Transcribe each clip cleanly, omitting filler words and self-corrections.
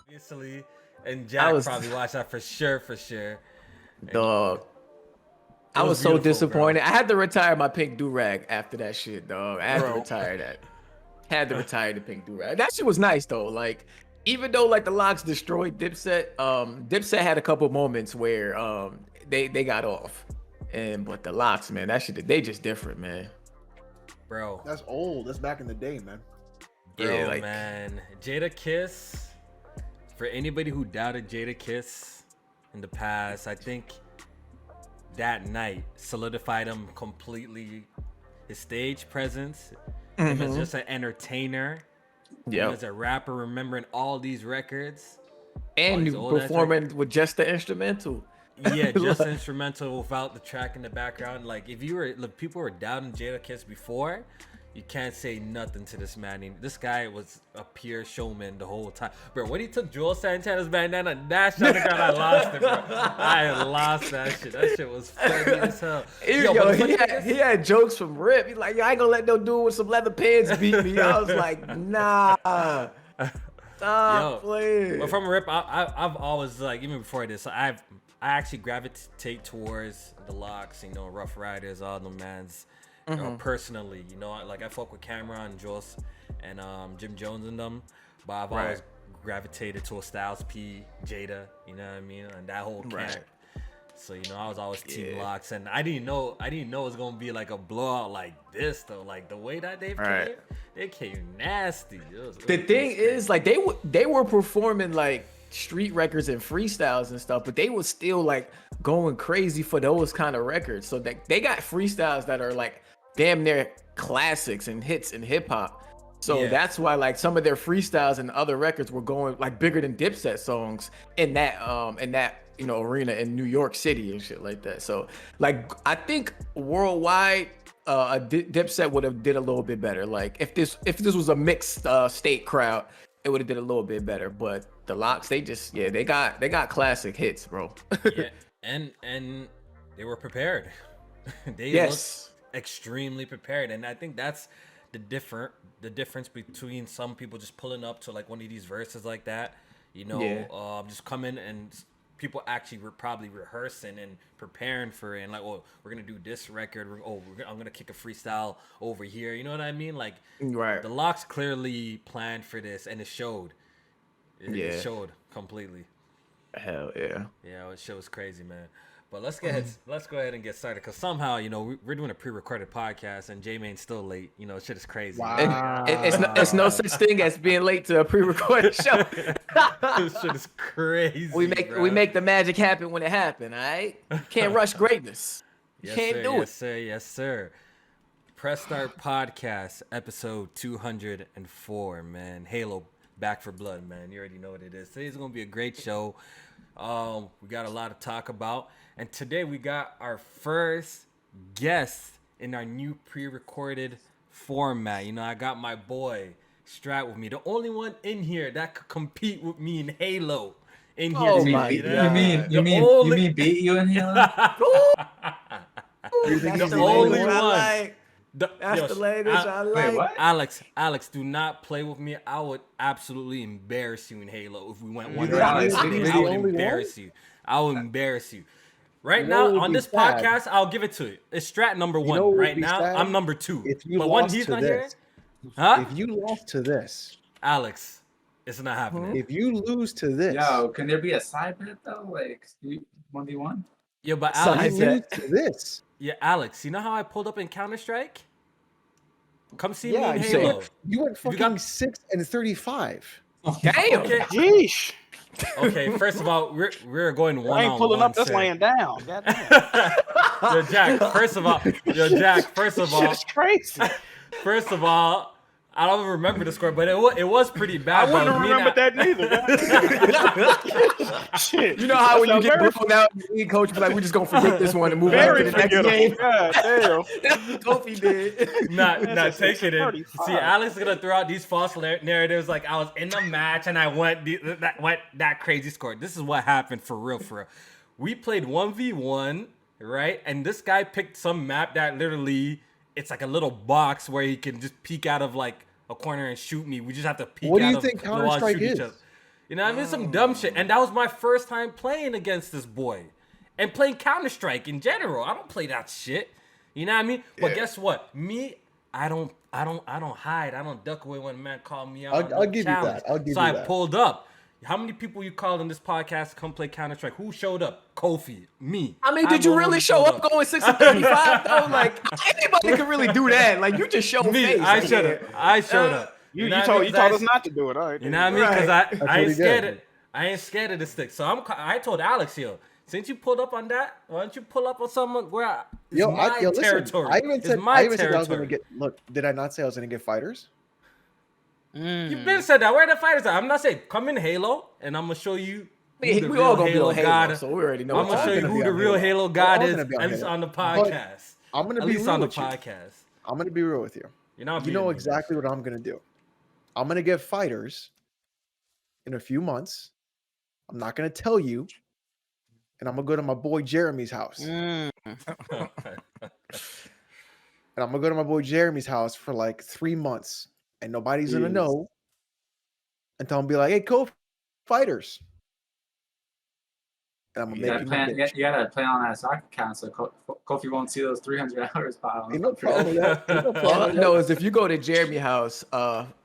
Obviously, and Jack probably watched that for sure. Dog. I was so disappointed. Bro. I had to retire my pink do-rag after that shit, dog. I had to retire that. Had to retire the pink do-rag. That shit was nice though. Like, even though like the locks destroyed Dipset, Dipset had a couple moments where they got off. But the locks, man, that shit, they just different, man. Bro. That's old. That's back in the day, man. Bro, yeah, like, man. Jadakiss, for anybody who doubted Jadakiss in the past, I think that night solidified him completely. His stage presence, him as just an entertainer, him as a rapper, remembering all these records. And performing with just the instrumental. Yeah, just instrumental without the track in the background. Like, if you were, people were doubting Jadakiss before, you can't say nothing to this man. This guy was a pure showman the whole time. Bro, when he took Joel Santana's bandana and dashed on the ground, I lost it, bro. I lost that shit. That shit was funny as hell. He had jokes from Rip. He's like, I ain't gonna let no dude with some leather pants beat me. I was like, nah. Stop playing. But from Rip, I've always, like, even before this, I actually gravitate towards the locks, Rough Riders, all the mans. Personally, like I fuck with Cameron, Joss, and Jim Jones and them, but I've always gravitated to a Styles P, Jada, you know what I mean, and that whole camp. So I was always team locks, and I didn't know it was gonna be like a blowout like this though. Like the way that they came nasty. The thing is, like they were performing like street records and freestyles and stuff, but they was still like going crazy for those kind of records. So they got freestyles that are like damn near classics and hits in hip hop. So that's why like some of their freestyles and other records were going like bigger than Dipset songs in that arena in New York City and shit like that. So like I think worldwide a Dipset would have did a little bit better. Like if this was a mixed state crowd, it would have did a little bit better. But the locks, they got classic hits, bro. and they were prepared. They looked extremely prepared, and I think that's the difference between some people just pulling up to like one of these verses like that, just coming and people actually were probably rehearsing and preparing for it, and like, oh, we're gonna do this record, I'm gonna kick a freestyle over here, you know what I mean? Like, the locks clearly planned for this, and it showed. It showed completely. Hell yeah. Yeah, it shows crazy, man. But let's go ahead and get started, because somehow, we're doing a pre-recorded podcast and J-Main's still late. Shit is crazy. Wow. It's no such thing as being late to a pre-recorded show. This shit is crazy. We make the magic happen when it happens, all right? Can't rush greatness. Can't do it. Yes, sir. Press Start Podcast, episode 204, man. Halo, back for blood, man. You already know what it is. Today's going to be a great show. We got a lot to talk about. And today we got our first guest in our new pre-recorded format. I got my boy Strat with me, the only one in here that could compete with me in Halo. In here, you mean beat you in Halo? That's the only one. That's the language I like. Wait, what? Alex, do not play with me. I would absolutely embarrass you in Halo if we went one round. I would embarrass you. I would embarrass you. Right now, on this podcast, I'll give it to you. It's Strat number one. Right now, I'm number two. But when he's not here, if you lost to this, Alex, it's not happening. If you lose to this, can there be a side bet though? Like 1v1? Yeah, but Alex, you lose to this. Yeah, Alex, you know how I pulled up in Counter-Strike? Come see me in Halo. You went fucking 6 and 35. Damn. Okay. Jeez. Okay, first of all, we're going one-on-one. I ain't pulling up, that's laying down. Yo, Jack, first of all. Shit's crazy. First of all, I don't remember the score, but it was pretty bad. I wouldn't remember that neither. Shit. You know how when you get blown out, the league coach be like, we're just going to forget this one and move on to the next game? God damn. That's what Kofi did. Not taking it. See, Alex is going to throw out these false narratives like I was in the match and I went that crazy score. This is what happened for real. We played 1v1, right? And this guy picked some map that literally it's like a little box where he can just peek out of like a corner and shoot me. We just have to peek What do out you of think the wall and Counter-Strike shoot each is? other. You know what I mean? Some dumb shit. And that was my first time playing against this boy. And playing Counter-Strike in general. I don't play that shit. You know what I mean? But guess what? Me, I don't hide. I don't duck away when a man called me out. I'll give you that. So I pulled up. How many people you called on this podcast to come play Counter-Strike? Who showed up? Kofi. Me. I mean, did you really show up going 6-35 though? Like anybody can really do that. Like you just show face. I showed up. You told us not to do it. All right. You know what I mean? Because I ain't scared did. of I ain't scared of the stick. So I told Alex, yo, since you pulled up on that, why don't you pull up on someone where it's my territory? Listen, I even said I was gonna get. Look, did I not say I was gonna get fighters? You've been said that. Where are the fighters at? I'm not saying come in Halo, and I'm gonna show you. We all gonna be on Halo, so we already know. I'm gonna show you who the real Halo God is, at least on the podcast. I'm gonna be real with you. I'm gonna be real with you. You know exactly what I'm gonna do. I'm gonna get fighters in a few months. I'm not gonna tell you, and I'm gonna go to my boy Jeremy's house. And I'm gonna go to my boy Jeremy's house for like 3 months, and nobody's gonna know until I'm be like, "Hey, Kofi, fighters." And I'm gonna you gotta play on that soccer account so Kofi won't see those 300 hours pile. Ain't no problem with that. All I know is if you go to Jeremy's house,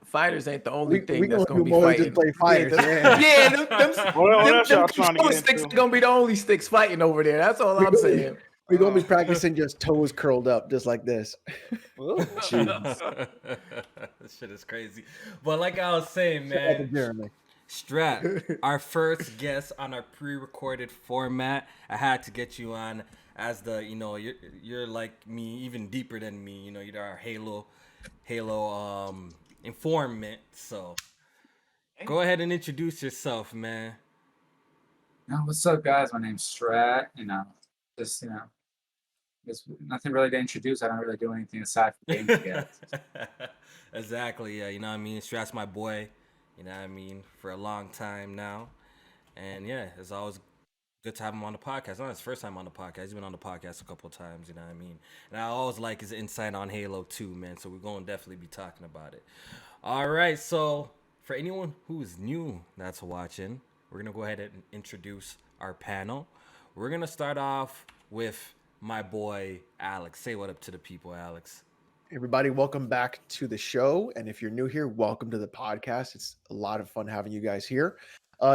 fighters ain't the only thing that's gonna be fighting. Just play fighters, them controller sticks are gonna be the only sticks fighting over there. That's all I'm saying. We're gonna be practicing just toes curled up, just like this. This shit is crazy. But like I was saying, man, Strat, our first guest on our pre-recorded format. I had to get you on as the, you're like me, even deeper than me. You're our Halo informant. So go ahead and introduce yourself, man. What's up, guys? My name's Strat. There's nothing really to introduce. I don't really do anything aside from games yet. Exactly. Yeah, you know what I mean? Strat's my boy. You know what I mean? For a long time now. And yeah, it's always good to have him on the podcast. Not his first time on the podcast. He's been on the podcast a couple of times, you know what I mean? And I always like his insight on Halo too, man. So we're going to definitely be talking about it. All right. So for anyone who is new that's watching, we're going to go ahead and introduce our panel. We're going to start off with my boy, Alex. Say what up to the people, Alex. Everybody, welcome back to the show. And if you're new here, welcome to the podcast. It's a lot of fun having you guys here.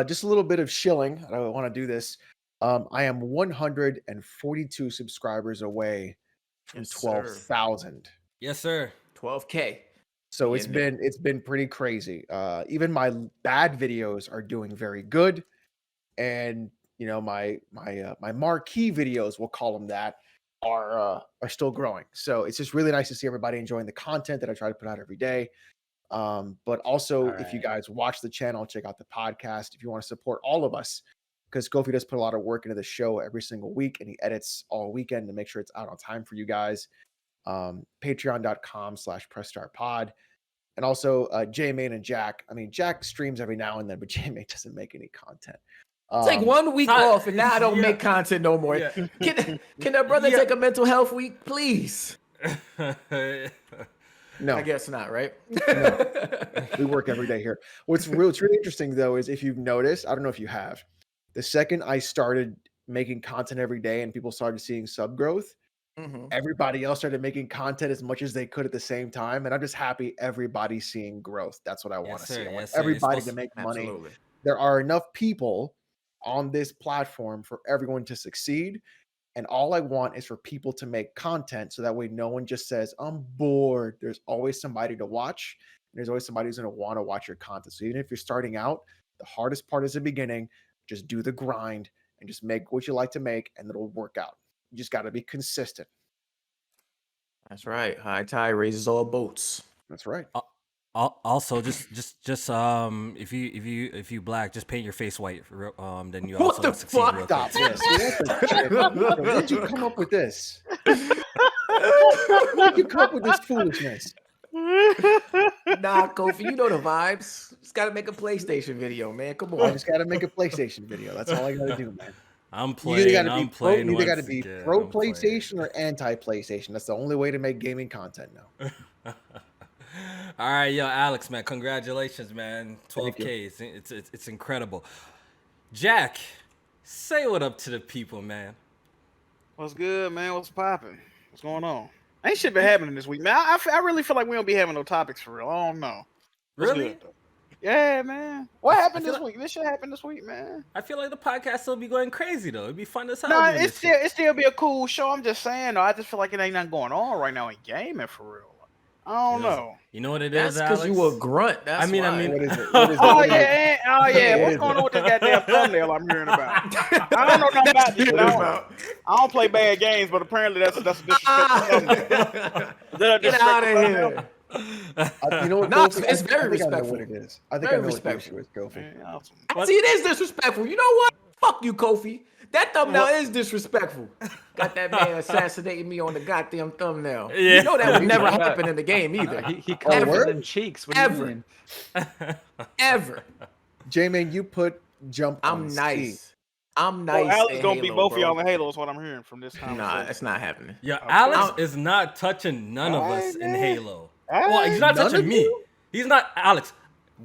Just a little bit of shilling. I don't want to do this. I am 142 subscribers away from 12,000. Yes, sir. 12K. So it's been pretty crazy. Even my bad videos are doing very good. And my marquee videos, we'll call them that, are still growing. So it's just really nice to see everybody enjoying the content that I try to put out every day. But also, if you guys watch the channel, check out the podcast. If you want to support all of us, because Kofi does put a lot of work into the show every single week, and he edits all weekend to make sure it's out on time for you guys. Patreon.com/PressStartPod. And also J-Main and Jack. I mean, Jack streams every now and then, but J-Main doesn't make any content. Take 1 week off, and now I don't make content no more. Yeah. Can that brother take a mental health week, please? No, I guess not, right? No. We work every day here. What's really interesting though is if you've noticed, I don't know if you have, the second I started making content every day and people started seeing sub growth, everybody else started making content as much as they could at the same time, and I'm just happy everybody's seeing growth. That's what I want to see. I want everybody to make money. Absolutely. There are enough people on this platform for everyone to succeed. And all I want is for people to make content so that way no one just says, I'm bored. There's always somebody to watch. And there's always somebody who's going to want to watch your content. So even if you're starting out, the hardest part is the beginning. Just do the grind and just make what you like to make, and it'll work out. You just got to be consistent. That's right. High tide raises all boats. That's right. Also, just if you black, just paint your face white. Then you also succeed. Stop this. Where did you come up with this? Where did you come up with this foolishness? Nah, Kofi, you know the vibes. Just gotta make a PlayStation video, man. Come on. I just gotta make a PlayStation video. That's all I gotta do, man. I'm You either playing. got to I'm be pro, playing. you either got to once be again. pro I'm playing. PlayStation or anti PlayStation. That's the only way to make gaming content now. All right, yo, Alex, man, congratulations, man. Thank you. 12K. It's incredible. Jack, say what up to the people, man. What's good, man? What's popping? What's going on? Ain't shit been happening this week, man. I really feel like we don't be having no topics for real. I don't know. What's Really? good, though? Yeah, man. What happened feel this week? This shit happened this week, man. I feel like the podcast will be going crazy though. It'd be fun as hell. Nah, doing it this still shit. it still be a cool show. I'm just saying, though. I just feel like it ain't nothing going on right now in gaming for real. I don't know. You know what it That's is, because Alex? you a grunt. That's I mean, What is it? Oh What is it? yeah. What What's is going it? on with this goddamn thumbnail I'm hearing about? I don't know nothing about this. I don't play bad games, but apparently that's a disrespectful thumbnail. Get out of here. You know what? No, Kofi? it's very I think I know respectful. what it is. I think Very I know what the respectful. issue is, Kofi. Man, See, it is disrespectful. You know what? Fuck you, Kofi. That thumbnail is disrespectful. Got that man assassinating me on the goddamn thumbnail. Yeah. You know that would never happen in the game either. He covers word? them cheeks. What do you Ever. mean? Ever. J-Man, you put jump on I'm C. nice. I'm nice. Oh, Alex in gonna beat Halo, both of y'all bro. in Halo is what I'm hearing from this conversation. Nah, it's not happening. Yeah, Alex is not touching none of us in man. Halo. Alright, Well, he's not none touching of me. you? He's not Alex.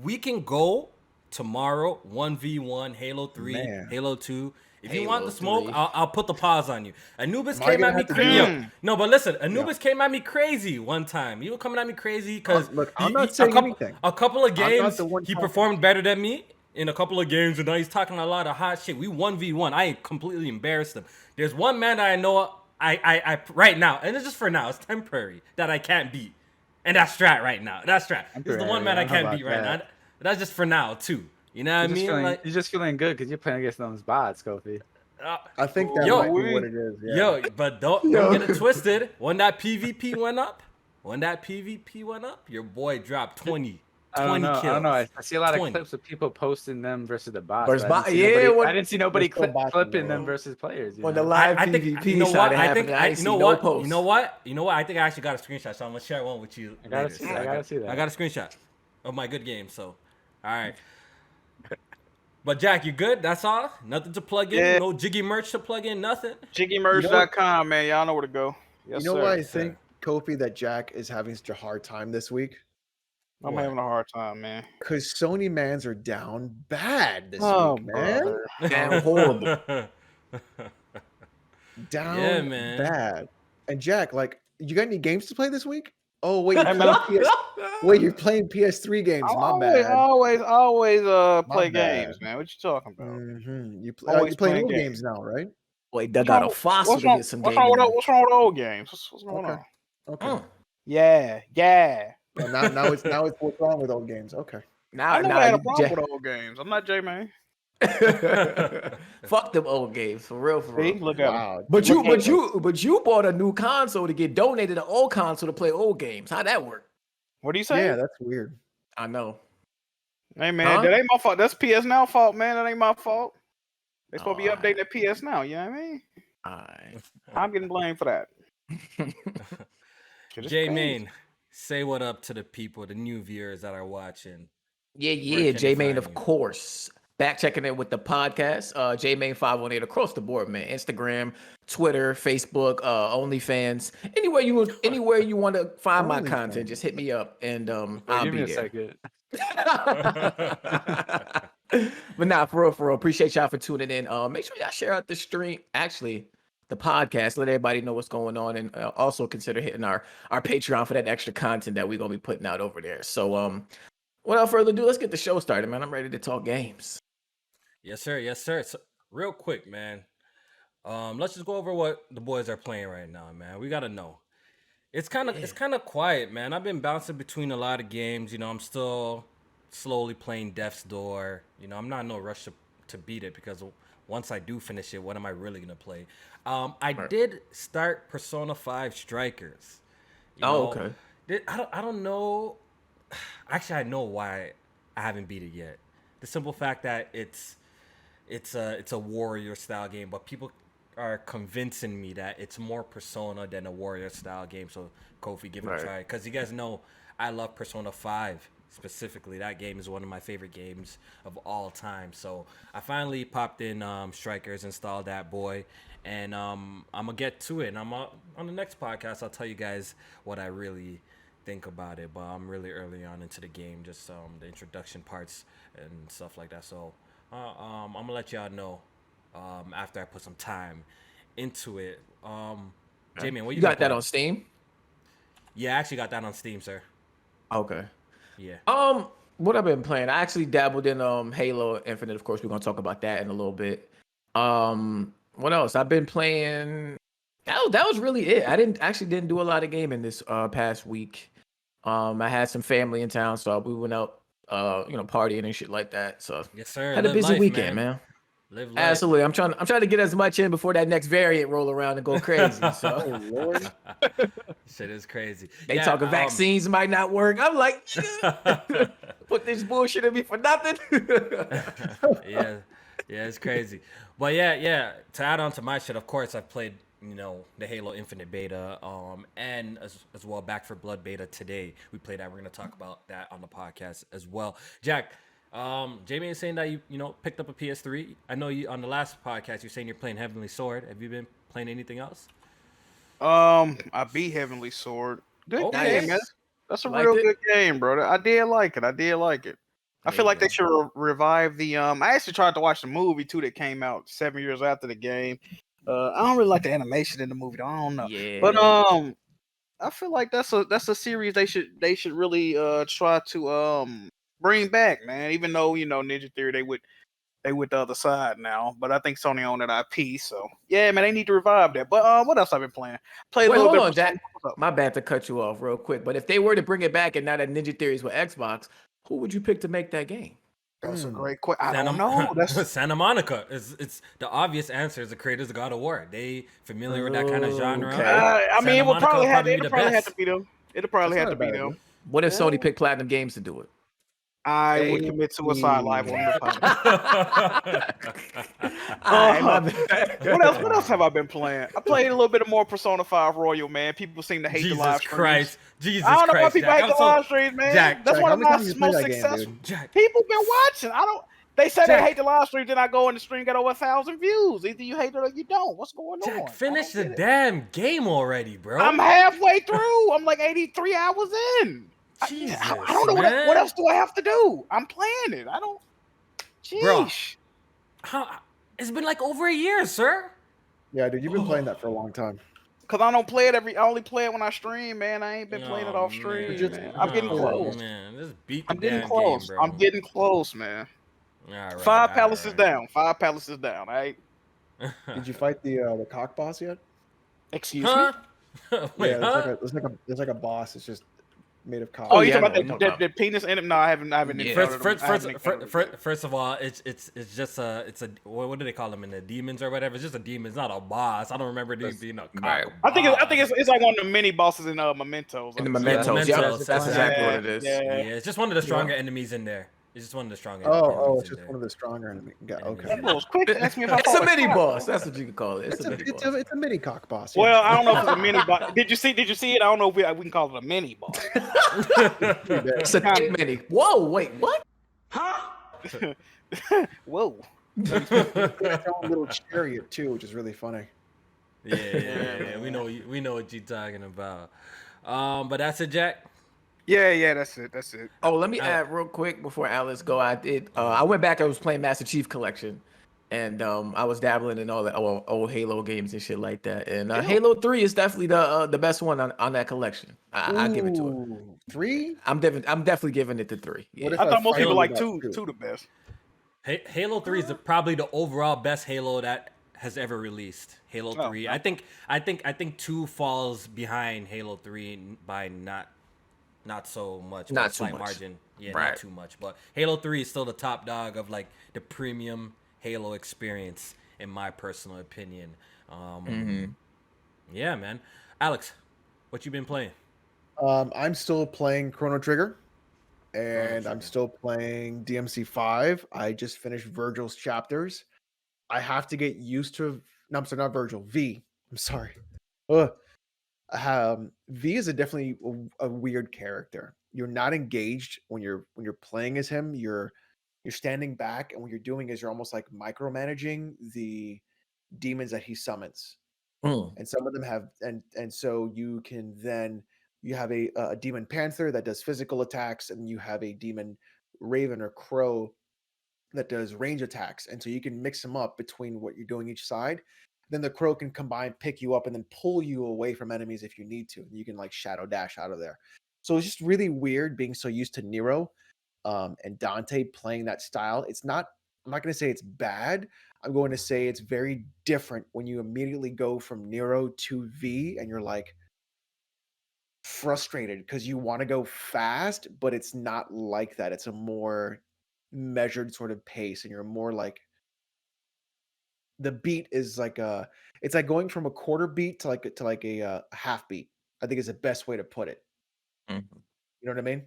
We can go tomorrow 1v1 Halo 3, Man. Halo 2. If you Halo want the smoke, 3. I'll put the pause on you. Anubis Am I came gonna at me have to do crazy. that? No, but listen, Anubis came at me crazy one time. He was coming at me crazy because Look, I'm not saying anything. a couple of I'm not games the one he talking. performed better than me in a couple of games, and now he's talking a lot of hot shit. We 1v1. I completely embarrassed him. There's one man that I know I right now, and it's just for now. It's temporary that I can't beat, and that's Strat right now. That's Strat. He's the one man I How can't about beat right now. that? That's just for now too. You know what I mean? Like, You're just feeling good because you're playing against those bots, Kofi. I think that Yo, might be what it is. Yeah. Yo, but don't get it twisted. When that PvP went up, your boy dropped 20 I don't know. kills. I don't know. I see a lot 20. of clips of people posting them versus the bots. Versus but I didn't see yeah, nobody, when- I didn't see nobody There's still bots in clipping there. them versus players. You When know? the live I think PvP you know what? started I happening, think I you ain't see know no what? posts. You know what? You know what? I think I actually got a screenshot, so I'm gonna share one with you. I gotta later. see that. I gotta see that. I got a screenshot of my good game. So, all right. But Jack, you good? That's all? Nothing to plug in? Yeah. No Jiggy merch to plug in? Nothing? JiggyMerge.com, man. Y'all know where to go. Yes, You know sir. why I Yes, sir. think, Kofi, that Jack is having such a hard time this week? I'm having a hard time, man. Because Sony mans are down bad this Oh, week, man. brother. Damn horrible. Down Yeah, man. bad. And Jack, like, you got any games to play this week? Oh, wait, Hey, man, you're playing PS3 games. I My bad. always play bad. games, man. What you talking about? Mm-hmm. You Always play playing old games. games now, right? Wait, dug out a fossil to get some what's gaming. what's wrong with old games? What's going Okay. on? Okay. Yeah. Well, now it's what's wrong with old games. Okay. Now, I never had a you problem with old games. I'm not J-Man. fuck them old games for real, for See, real. look at him. Wow. But you bought a new console to get donated an old console to play old games. How'd that work? What do you say? Yeah, that's weird. I know. Hey, man, Huh? that ain't my fault. That's PS Now fault, man. That ain't my fault. They supposed to be Oh, updating the PS Now. You know what I mean? Alright. I'm getting blamed for that. J Main, say what up to the people, the new viewers that are watching. Yeah, can they J Main, find of you? course. Back checking it with the podcast. J Main 518 across the board, man. Instagram, Twitter, Facebook, OnlyFans. Anywhere you want to find my content, just hit me up and I'll Give be me a there. second. But nah, for real, appreciate y'all for tuning in. Make sure y'all share out the stream, actually, the podcast. Let everybody know what's going on, and also consider hitting our Patreon for that extra content that we're gonna be putting out over there. So, without further ado, let's get the show started, man. I'm ready to talk games. Yes, sir. Yes, sir. So, real quick, man. Let's just go over what the boys are playing right now, man. We gotta know. It's kind of quiet, man. I've been bouncing between a lot of games. You know, I'm still slowly playing Death's Door. You know, I'm not in no rush to beat it because once I do finish it, what am I really gonna play? I did start Persona 5 Strikers. You know, Okay. I don't know. Actually, I know why I haven't beat it yet. The simple fact that it's a warrior style game, but people are convincing me that it's more Persona than a warrior style game. So Kofi, give it a try, because you guys know I love Persona 5 specifically, that game is one of my favorite games of all time. So I finally popped in Strikers, installed that boy, and I'm gonna get to it. And on the next podcast, I'll tell you guys what I really think about it. But I'm really early on into the game, just the introduction parts and stuff like that. So I'm gonna let y'all know after I put some time into it. Jamie, what you got that on Steam? Yeah, I actually got that on Steam, sir. Okay. Yeah. What I've been playing, I actually dabbled in Halo Infinite. Of course, we're gonna talk about that in a little bit. What else? I've been playing. That was really it. I didn't do a lot of gaming this past week. I had some family in town, so we went out, partying and shit like that. So Yes, sir. had a Live busy life, weekend, man. Live life. Absolutely. I'm trying to get as much in before that next variant roll around and go crazy. So Oh Lord. Shit is crazy. they talking vaccines might not work. I'm like, put this bullshit in me for nothing. Yeah, it's crazy. But yeah. To add on to my shit, of course, I've played the Halo Infinite beta, and as well Back for Blood beta today. We played that. We're gonna talk about that on the podcast as well. Jack, Jamie is saying that you picked up a PS3. I know you on the last podcast you're saying you're playing Heavenly Sword. Have you been playing anything else? I beat Heavenly Sword. Good game, man. That's a real good game, bro. I did like it. I feel like they should revive the. I actually tried to watch the movie too that came out 7 years after the game. I don't really like the animation in the movie. I don't know. Yeah. But I feel like that's a series they should really try to bring back, man. Even though Ninja Theory they with the other side now, but I think Sony owned that IP. So yeah, man, they need to revive that. But what else I've been playing? Played a little bit. On, Jack. My bad to cut you off real quick, but if they were to bring it back and now that Ninja Theories with Xbox, who would you pick to make that game? That's a great question. I don't know. That's Santa Monica. It's the obvious answer is the creators of God of War. They familiar with that kind of genre. Okay. I mean, it would probably have to be them. It'll probably have to be them. What if Sony picked Platinum Games to do it? I would commit suicide live on the What else have I been playing? I played a little bit of more Persona 5 Royal, man. People seem to hate the live streams. Jesus I don't know why Christ, people hate the live streams, man. Jack, that's one of my most successful. People been watching. They say they hate the live streams, then I go in the stream, get over 1,000 views. Either you hate it or you don't. What's going on? Jack, finish the damn game already, bro. I'm halfway through. I'm like 83 hours in. Jesus, I don't know what else do I have to do. I'm playing it. I don't. Sheesh. Bro, it's been like over a year, sir. Yeah, dude, you've been playing that for a long time. Cause I don't play it I only play it when I stream, man. I ain't been playing it off stream. Man. I'm getting close. Man, just beat the I'm getting damn close. game, bro. I'm getting close, man. All right, 5 palaces down. 5 palaces down. All right. Did you fight the cock boss yet? Excuse me. Wait, there's like a boss. It's just made of cock. Oh, you talking about the penis in it? No, I haven't. First of all, it's just what do they call them in the demons or whatever? It's just a demon. It's not a boss. I don't remember these being a cock. I think it's like one of the mini bosses in Mementos. In the Mementos, that's exactly what it is. Yeah, it's just one of the stronger enemies in there. It's just one of the stronger. It's just one of the stronger enemies. Okay. It's a mini boss. That's what you could call it. It's a mini cock boss. Well, I don't know if it's a mini boss. Did you see it? I don't know if we can call it a mini boss. It's a mini. Whoa, wait, what? Huh? Whoa. It's its own little chariot too, which is really funny. Yeah. We know what you're talking about. But that's it, Jack. Yeah, that's it. Oh, let me add real quick before Alex go. I went back. I was playing Master Chief Collection, and I was dabbling in all the old Halo games and shit like that. And Halo 3 is definitely the best one on that collection. I give it to it. 3? I'm definitely giving it to 3. Yeah. I thought most people like 2 the best. Halo 3 is probably the overall best Halo that has ever released. Halo 3. I think 2 falls behind Halo 3 by not so much, not slight too much margin. Yeah, right. Not too much. But Halo 3 is still the top dog of like the premium Halo experience, in my personal opinion. Yeah, man. Alex, what you been playing? I'm still playing Chrono Trigger, and I'm still playing DMC 5. I just finished Virgil's chapters. I have to get used to. No, I'm sorry, not Virgil. V. I'm sorry. V is definitely a weird character. You're not engaged when you're playing as him. You're standing back, and what you're doing is you're almost like micromanaging the demons that he summons. And some of them have and so you can then you have a demon panther that does physical attacks, and you have a demon raven or crow that does range attacks, and so you can mix them up between what you're doing each side. Then the crow can combine, pick you up, and then pull you away from enemies if you need to. You can like shadow dash out of there. So it's just really weird being so used to Nero and Dante playing that style. It's not. I'm not going to say it's bad. I'm going to say it's very different when you immediately go from Nero to V, and you're like frustrated because you want to go fast, but it's not like that. It's a more measured sort of pace, and you're more like the beat is like it's like going from a quarter beat to like a half beat. I think is the best way to put it. You know what I mean?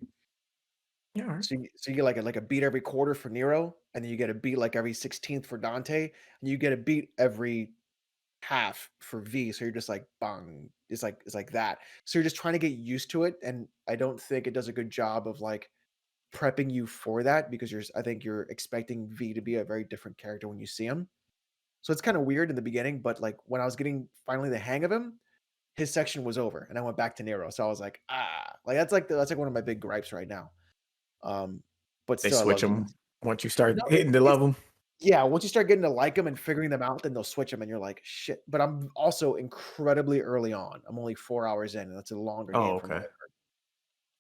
Yeah. So you get like a beat every quarter for Nero, and then you get a beat like every 16th for Dante, and you get a beat every half for V. So you're just like bang. It's like that. So you're just trying to get used to it, and I don't think it does a good job of like prepping you for that because I think you're expecting V to be a very different character when you see him. So it's kind of weird in the beginning, but like when I was getting finally the hang of him, his section was over, and I went back to Nero. So I was like, like that's like one of my big gripes right now. But They still, I switch love them once you start no, hitting the level. yeah, once you start getting to like them and figuring them out, then they'll switch them, and you're like, shit. But I'm also incredibly early on. I'm only 4 hours in, and that's a longer game from what Okay. I've heard.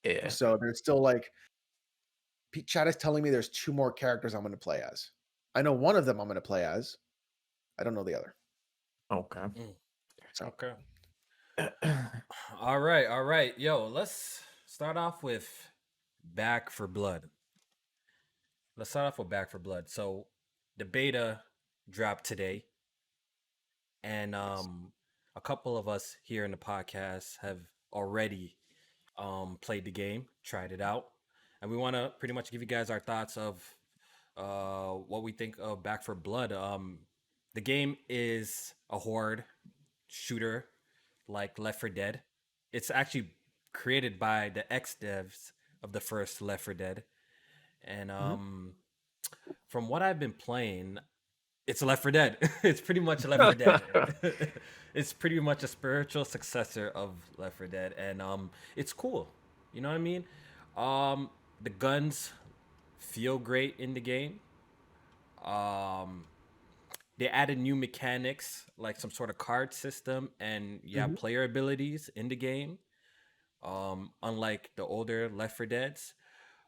Yeah. So there's still like, chat is telling me there's 2 more characters I'm going to play as. I know one of them I'm going to play as. I don't know the other. Okay. So. Okay. All right. Yo, let's start off with Back for Blood. So the beta dropped today, and a couple of us here in the podcast have already played the game, tried it out, and we want to pretty much give you guys our thoughts of what we think of Back for Blood. The game is a horde shooter like Left 4 Dead. It's actually created by the ex-devs of the first Left 4 Dead. And from what I've been playing, it's Left 4 Dead. It's pretty much Left 4 Dead. It's pretty much a spiritual successor of Left 4 Dead, and it's cool. You know what I mean? The guns feel great in the game. They added new mechanics like some sort of card system, and you have player abilities in the game. Unlike the older Left 4 Deads,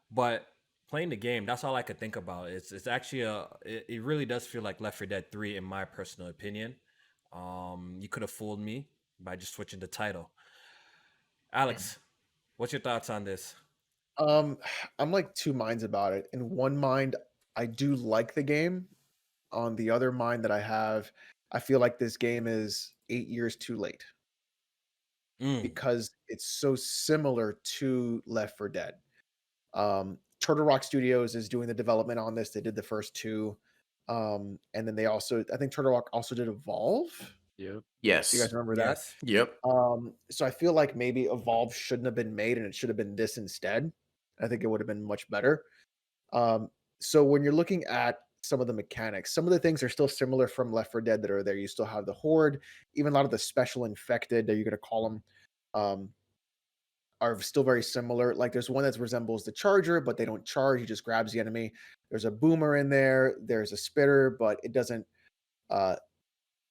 but playing the game, that's all I could think about. It's actually it really does feel like Left 4 Dead 3 in my personal opinion. You could have fooled me by just switching the title. Alex, what's your thoughts on this? I'm like 2 minds about it. In one mind, I do like the game. On the other mind that I have, I feel like this game is 8 years too late because it's so similar to Left 4 Dead. Turtle Rock Studios is doing the development on this. They did the first 2. And then they also, I think Turtle Rock also did Evolve. Yep. Yes. You guys remember that? Yep. So I feel like maybe Evolve shouldn't have been made, and it should have been this instead. I think it would have been much better. So when you're looking at some of the mechanics, some of the things are still similar from Left 4 Dead that are there. You still have the horde, even a lot of the special infected that you're going to call them, are still very similar. Like there's one that resembles the charger, but they don't charge. He just grabs the enemy. There's a boomer in there. There's a spitter, but it doesn't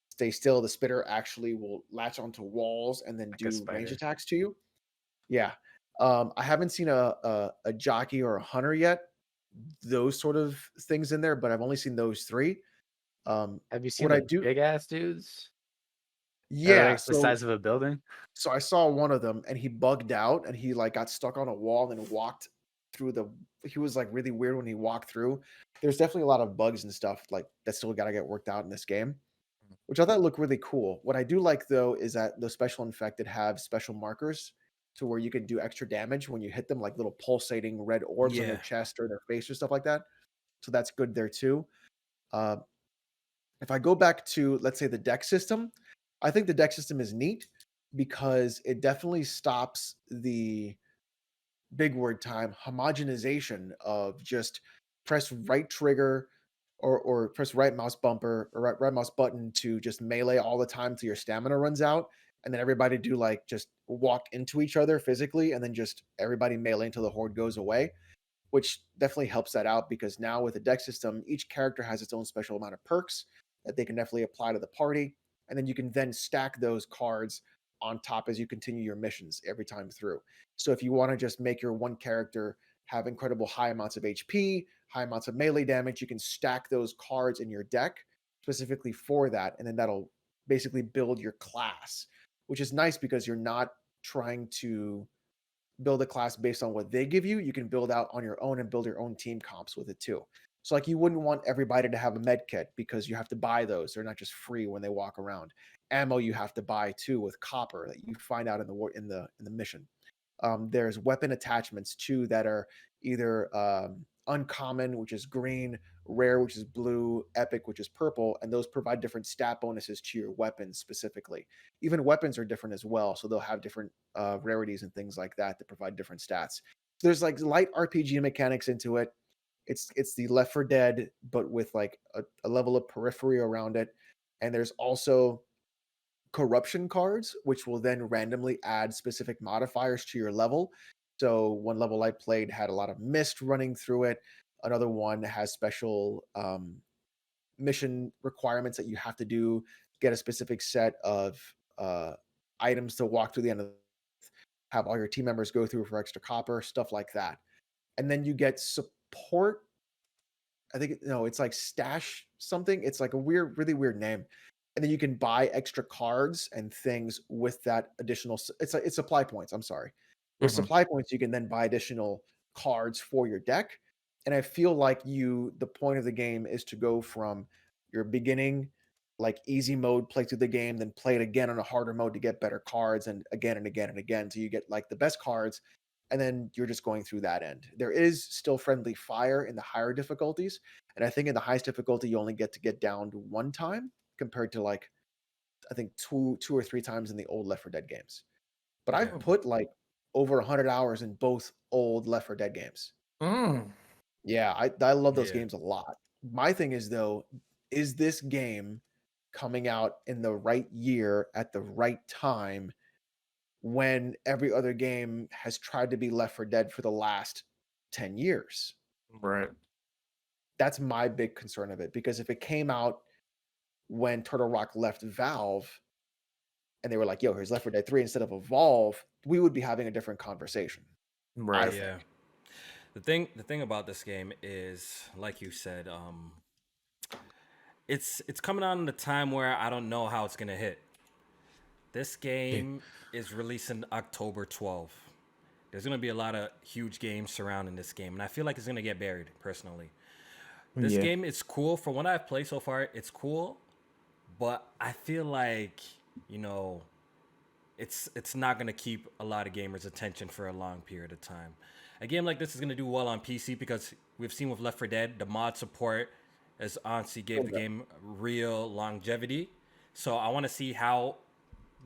stay still. The spitter actually will latch onto walls and then do range attacks to you. Yeah. I haven't seen a jockey or a hunter yet. Those sort of things in there, but I've only seen those 3. Have you seen what I the do? big ass dudes? Yeah, Like the size of a building. So I saw one of them, and he bugged out, and he like got stuck on a wall and walked through the. He was like really weird when he walked through. There's definitely a lot of bugs and stuff like that still got to get worked out in this game, which I thought looked really cool. What I do like though is that the special infected have special markers to where you can do extra damage when you hit them, like little pulsating red orbs on their chest or their face or stuff like that. So that's good there too. If I go back to, let's say, the deck system, I think the deck system is neat. because it definitely stops the big word time homogenization of just press right trigger or press right mouse bumper or right mouse button to just melee all the time till your stamina runs out, and then everybody do like just walk into each other physically and then just everybody melee until the horde goes away, which definitely helps that out because now with the deck system, each character has its own special amount of perks that they can definitely apply to the party. And then you can then stack those cards on top as you continue your missions every time through. So if you want to just make your one character have incredible high amounts of HP, high amounts of melee damage, you can stack those cards in your deck specifically for that. And then that'll basically build your class, which is nice because you're not trying to build a class based on what they give you. You can build out on your own and build your own team comps with it too. So like you wouldn't want everybody to have a med kit because you have to buy those. They're not just free when they walk around. Ammo you have to buy too with copper that you find out in the mission. There's weapon attachments too that are either uncommon, which is green, rare, which is blue, epic, which is purple, and those provide different stat bonuses to your weapons specifically. Even weapons are different as well, so they'll have different rarities and things like that that provide different stats. So there's like light RPG mechanics into it. It's the Left 4 Dead, but with like a level of periphery around it, and there's also corruption cards, which will then randomly add specific modifiers to your level. So one level I played had a lot of mist running through it. Another one has special mission requirements that you have to do, get a specific set of items to walk through the end of the have all your team members go through for extra copper, stuff like that. And then you get support. I think it's like stash something. It's like a really weird name. And then you can buy extra cards and things with that additional. It's supply points. I'm sorry. With supply points, you can then buy additional cards for your deck. And I feel like the point of the game is to go from your beginning, like easy mode, play through the game, then play it again on a harder mode to get better cards, and again and again and again. So you get like the best cards, and then you're just going through that end. There is still friendly fire in the higher difficulties. And I think in the highest difficulty, you only get down to one time compared to like, I think two or three times in the old Left 4 Dead games. But I've put like over 100 hours in both old Left 4 Dead games. Yeah, I love those games a lot. My thing is though, is this game coming out in the right year at the right time when every other game has tried to be Left 4 Dead for the last 10 years? Right. That's my big concern of it, because if it came out when Turtle Rock left Valve and they were like, yo, here's Left 4 Dead 3 instead of Evolve, we would be having a different conversation. Right. Yeah. The thing about this game is, like you said, it's coming out in a time where I don't know how it's gonna hit. This game is releasing October 12th. There's gonna be a lot of huge games surrounding this game, and I feel like it's gonna get buried personally. This game is cool. For what I've played so far, it's cool, but I feel like, it's not gonna keep a lot of gamers' attention for a long period of time. A game like this is gonna do well on PC because we've seen with Left 4 Dead, the mod support has honestly gave the game real longevity. So I want to see how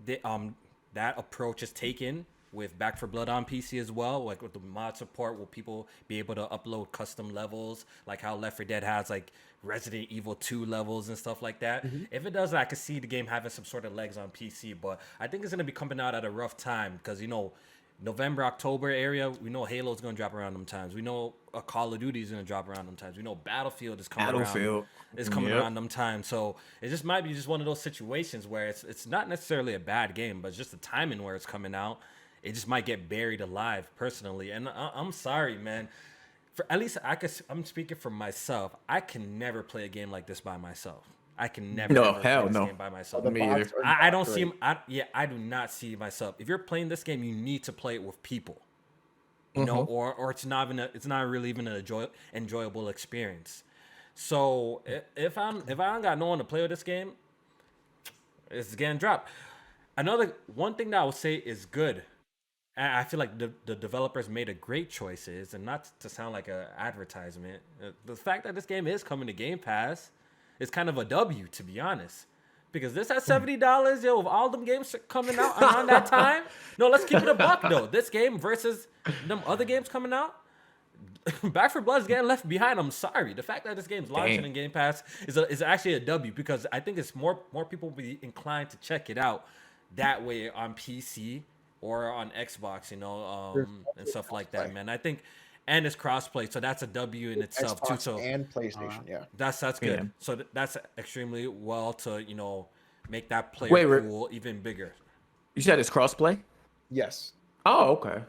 that approach is taken with Back 4 Blood on PC as well. Like with the mod support, will people be able to upload custom levels, like how Left 4 Dead has like Resident Evil 2 levels and stuff like that? If it does, I could see the game having some sort of legs on PC. But I think it's gonna be coming out at a rough time because November, October area, we know Halo's gonna drop around them times. We know a Call of Duty is gonna drop around them times. We know Battlefield is coming around them times. So it just might be just one of those situations where it's not necessarily a bad game, but it's just the timing where it's coming out. It just might get buried alive personally. And I'm sorry, man. At least I'm speaking for myself. I can never play a game like this by myself. I can never play this game by myself. Me either. I don't see him. I do not see myself. If you're playing this game, you need to play it with people. Or it's not really even an enjoyable experience. So if I don't got no one to play with this game, it's getting dropped. One thing that I would say is good. I feel like the developers made a great choices, and not to sound like an advertisement, the fact that this game is coming to Game Pass is kind of a W, to be honest, Because this at $70, yo, with all them games coming out around that time. No, let's keep it a buck though. This game versus them other games coming out. Back 4 Blood is getting left behind. I'm sorry. The fact that this game's launching in Game Pass is actually a W, because I think it's more people will be inclined to check it out that way on PC or on Xbox, you know, and stuff like that, man. I think, and it's crossplay, so that's a W in itself Xbox too. So and PlayStation, yeah. That's good. Yeah. So that's extremely well to, you know, make that player pool even bigger. You said it's crossplay? Yes. Oh, okay.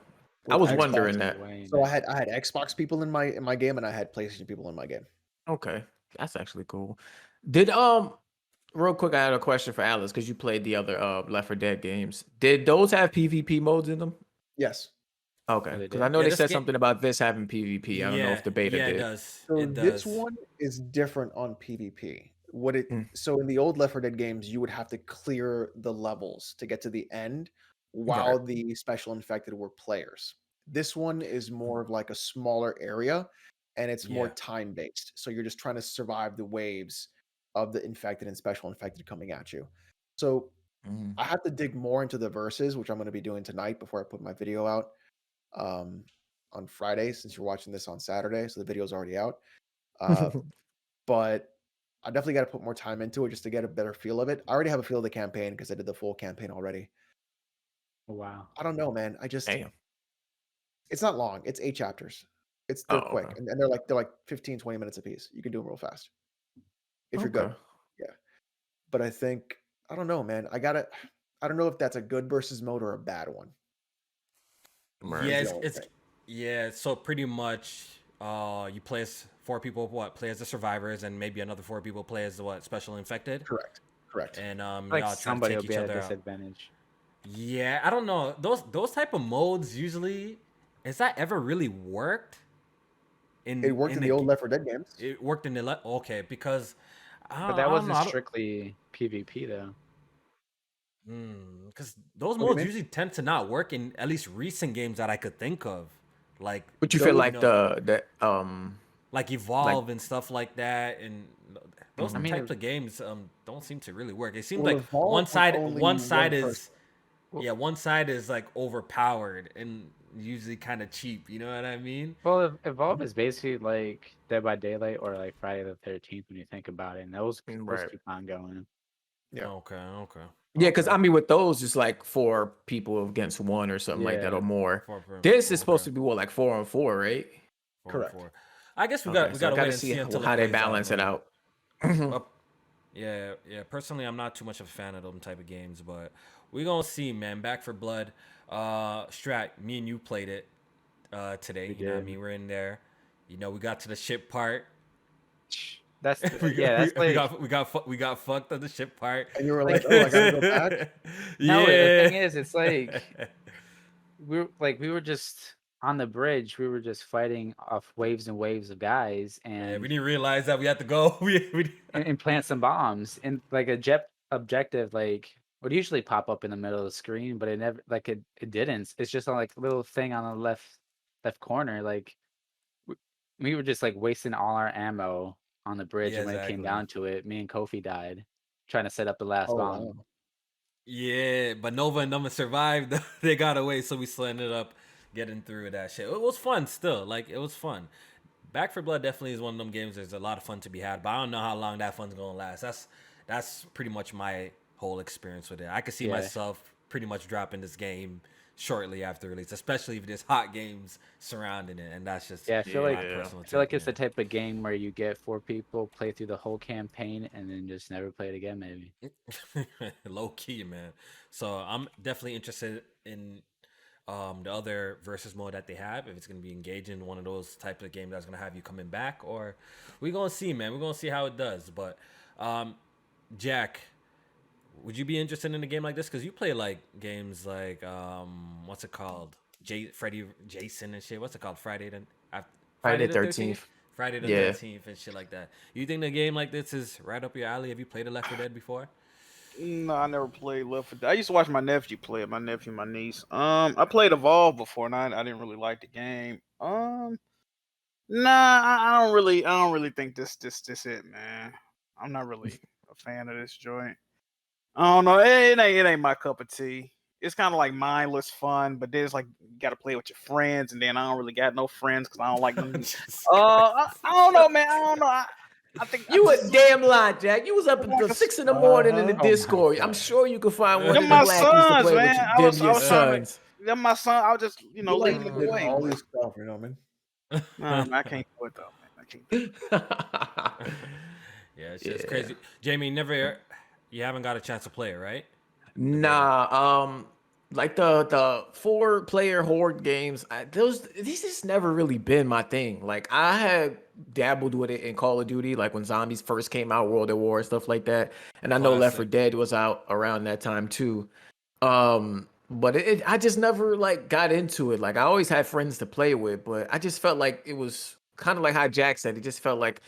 I was Xbox wondering that. So I had Xbox people in my game, and I had PlayStation people in my game. Okay, that's actually cool. Did real quick, I had a question for Alice, because you played the other Left 4 Dead games. Did those have PvP modes in them? Yes. Okay, because I know they said something about this having PvP. I don't know if the beta did. It does. So it does. This one is different on PvP. So in the old Left 4 Dead games, you would have to clear the levels to get to the end, while the special infected were players. This one is more of like a smaller area, and it's more time based. So you're just trying to survive the waves of the infected and special infected coming at you. So I have to dig more into the verses, which I'm going to be doing tonight before I put my video out on Friday, since you're watching this on Saturday. So the video's already out. But I definitely got to put more time into it just to get a better feel of it. I already have a feel of the campaign because I did the full campaign already. Wow. I don't know, man. Damn. It's not long. It's 8 chapters. They're quick. Okay. And they're like 15, 20 minutes a piece. You can do them real fast. If you're good. Yeah. But I don't know, man. I don't know if that's a good versus mode or a bad one. Yeah, so pretty much you play as 4 people, play as the survivors, and maybe another 4 people play as the special infected. Correct. And like somebody will be at a disadvantage. Yeah, I don't know. Those type of modes usually, has that ever really worked? It worked in the old Left 4 Dead games. It worked in the okay, because but that wasn't strictly PvP though. Because those modes usually tend to not work in at least recent games that I could think of. Like, but you feel like like Evolve and stuff like that, and those types of games don't seem to really work. It seems like one side is like overpowered and usually kind of cheap. You know what I mean? Well, Evolve is basically like Dead by Daylight or like Friday the 13th when you think about it, and those keep on going. Yeah. Okay. Yeah, because I mean, with those, it's like 4 people against 1 or something like that, or more. This is supposed to be what, like 4 on 4, right? Correct. I guess we got to wait and see how they balance it out. Yeah. Personally, I'm not too much of a fan of them type of games, but we're gonna see, man. Back 4 Blood. Strat, me and you played it today. You know what I mean? We're in there. You know, we got to the ship part. That's we got fucked on the ship part. And you were like, "Oh, I gotta go back." No, the thing is, it's like we were just on the bridge. We were just fighting off waves and waves of guys, and we didn't realize that we had to go. and plant some bombs. And like a jet objective, like would usually pop up in the middle of the screen, but it never it didn't. It's just on like a little thing on the left corner. Like we were just like wasting all our ammo on the bridge, and when it came down to it, me and Kofi died trying to set up the last bomb. Wow. Yeah, but Nova and Numa survived. They got away, so we still ended up getting through that shit. It was fun still. Like, it was fun. Back 4 Blood definitely is one of them games there's a lot of fun to be had, but I don't know how long that fun's gonna last. That's pretty much my whole experience with it. I could see myself pretty much dropping this game shortly after release, especially if there's hot games surrounding it, and that's just I feel like it's the type of game where you get 4 people, play through the whole campaign, and then just never play it again, maybe. Low key, man. So I'm definitely interested in the other versus mode that they have, if it's going to be engaging, one of those types of games that's going to have you coming back, or we're going to see, man. We're going to see how it does. But Jack, would you be interested in a game like this? Because you play like games like what's it called, Freddy Jason and shit. What's it called? Friday the 13th. Friday the 13th and shit like that. You think the game like this is right up your alley? Have you played a Left 4 Dead before? No, I never played Left 4 Dead. I used to watch my nephew play it. My nephew, my niece. I played Evolve before, and I didn't really like the game. Nah, I don't really think this it, man. I'm not really a fan of this joint. I don't know. It ain't my cup of tea. It's kind of like mindless fun, but then it's like you got to play with your friends, and then I don't really got no friends because I don't like them. I don't know, man. I don't know. I think you a damn lie, Jack. You was up until 6 in the morning in the Discord. I'm sure you could find one of the my blackies sons, to play man. with your sons. Them my son. I was just leading the way. All this stuff, you know, man. No, I can't do it though, man. I can't do it. Yeah, it's just crazy. Jamie, you haven't got a chance to play it, right? Nah, like the 4-player horde games, these just never really been my thing. Like I had dabbled with it in Call of Duty, like when zombies first came out, World at War, stuff like that. And I know Left 4 Dead was out around that time too. But I just never like got into it. Like I always had friends to play with, but I just felt like it was kind of like how Jack said. It just felt like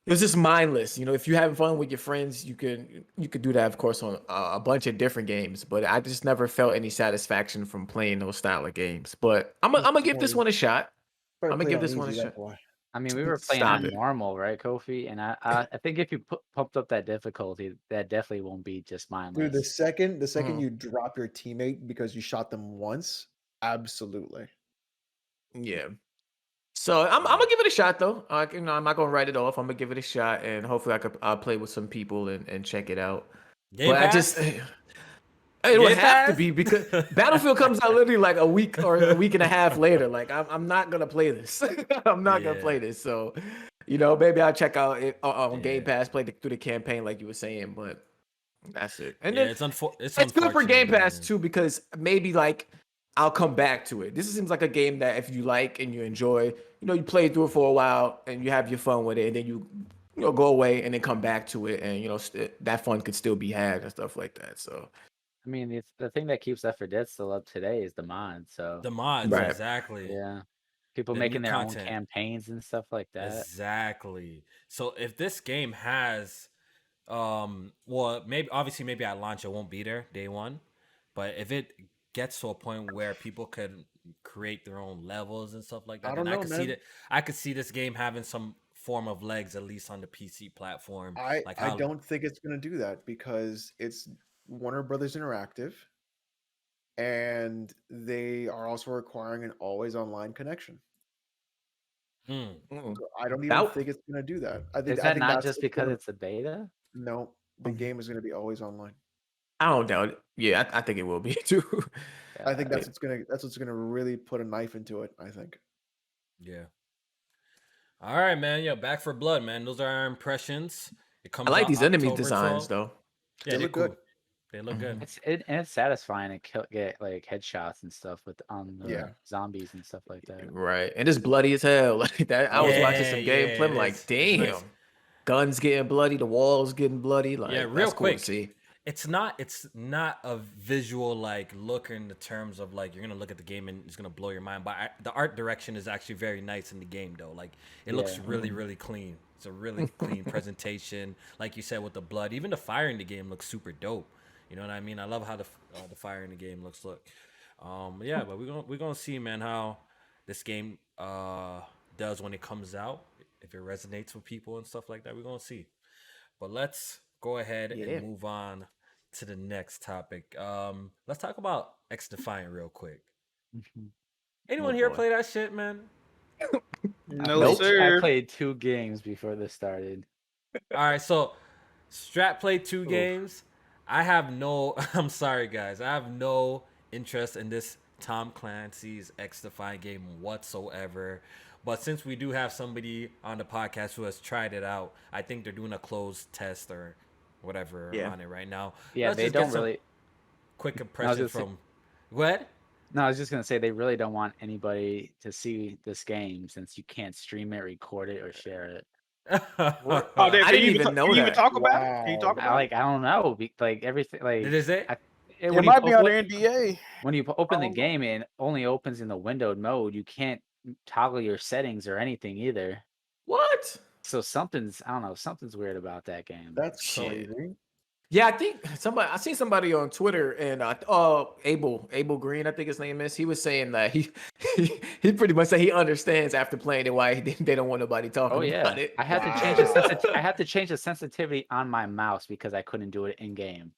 it was just mindless. You know, if you're having fun with your friends, you could do that, of course, on a bunch of different games. But I just never felt any satisfaction from playing those style of games. But I'm gonna give this one a shot. I'm gonna give this one a shot. I mean, we were playing on normal, right, Kofi? And I think if you pumped up that difficulty, that definitely won't be just mindless. Dude, the second you drop your teammate because you shot them once, absolutely. Yeah. So I'm gonna give it a shot though. I'm not gonna write it off. I'm gonna give it a shot, and hopefully I'll play with some people and check it out. It would have to be because Battlefield comes out literally like a week or a week and a half later. Like I'm not gonna play this. I'm not gonna play this. So, maybe I'll check out it on Game Pass, play through the campaign like you were saying. But that's it. And then it's good for Game Pass too because maybe like I'll come back to it. This seems like a game that if you like and you enjoy, you play through it for a while and you have your fun with it, and then you go away and then come back to it, and that fun could still be had and stuff like that. So. I mean, it's the thing that keeps Left 4 Dead still up today is the mods. So the mods, right. Exactly. Yeah, people making their own campaigns and stuff like that. Exactly. So if this game has, well, maybe at launch it won't be there day one, but if it gets to a point where people could create their own levels and stuff like that, I could see this game having some form of legs, at least on the PC platform. I don't think it's going to do that because it's Warner Brothers Interactive, and they are also requiring an always online connection. So I don't even think it's going to do that. I think not that's just because it's a beta? No, the game is going to be always online. I don't doubt it. Yeah, I think it will be too. I think that's what's gonna really put a knife into it. I think. Yeah. All right, man. Yo, Back 4 Blood, man. Those are our impressions. I like these enemy designs though. Yeah, they look good. They look good. It's satisfying to get like headshots and stuff on the zombies and stuff like that. Right, and it's bloody as hell. Like that, I was watching some gameplay. I'm like, damn, guns getting bloody, the walls getting bloody. Like, real quick. Cool to see. It's not a visual like look in the terms of like you're gonna look at the game and it's gonna blow your mind. But the art direction is actually very nice in the game though. Like it looks really really clean. It's a really clean presentation. Like you said with the blood, even the fire in the game looks super dope. You know what I mean? I love how the fire in the game looks. But we're gonna see, man, how this game does when it comes out. If it resonates with people and stuff like that, we're gonna see. But let's go ahead and move on to the next topic. Let's talk about XDefiant real quick. Anyone here play that shit, man? No, sir. I played 2 games before this started. All right, so Strat played 2 games. I'm sorry, guys. I have no interest in this Tom Clancy's XDefiant game whatsoever. But since we do have somebody on the podcast who has tried it out, I think they're doing a closed test or whatever on it right now. Yeah, they don't really. Quick impression from. What? No, I was just gonna say they really don't want anybody to see this game since you can't stream it, record it, or share it. I didn't even know that. Can you talk about it? Can you talk about it? I don't know. Like everything. Like is it? It might be on the NDA. When you open the game, it only opens in the windowed mode. You can't toggle your settings or anything either. What? So something's weird about that game. That's crazy. Yeah, I think I seen somebody on Twitter and Abel Green, I think his name is. He was saying that he pretty much said he understands after playing it why they don't want nobody talking about it. I had to change the sensitivity on my mouse because I couldn't do it in game.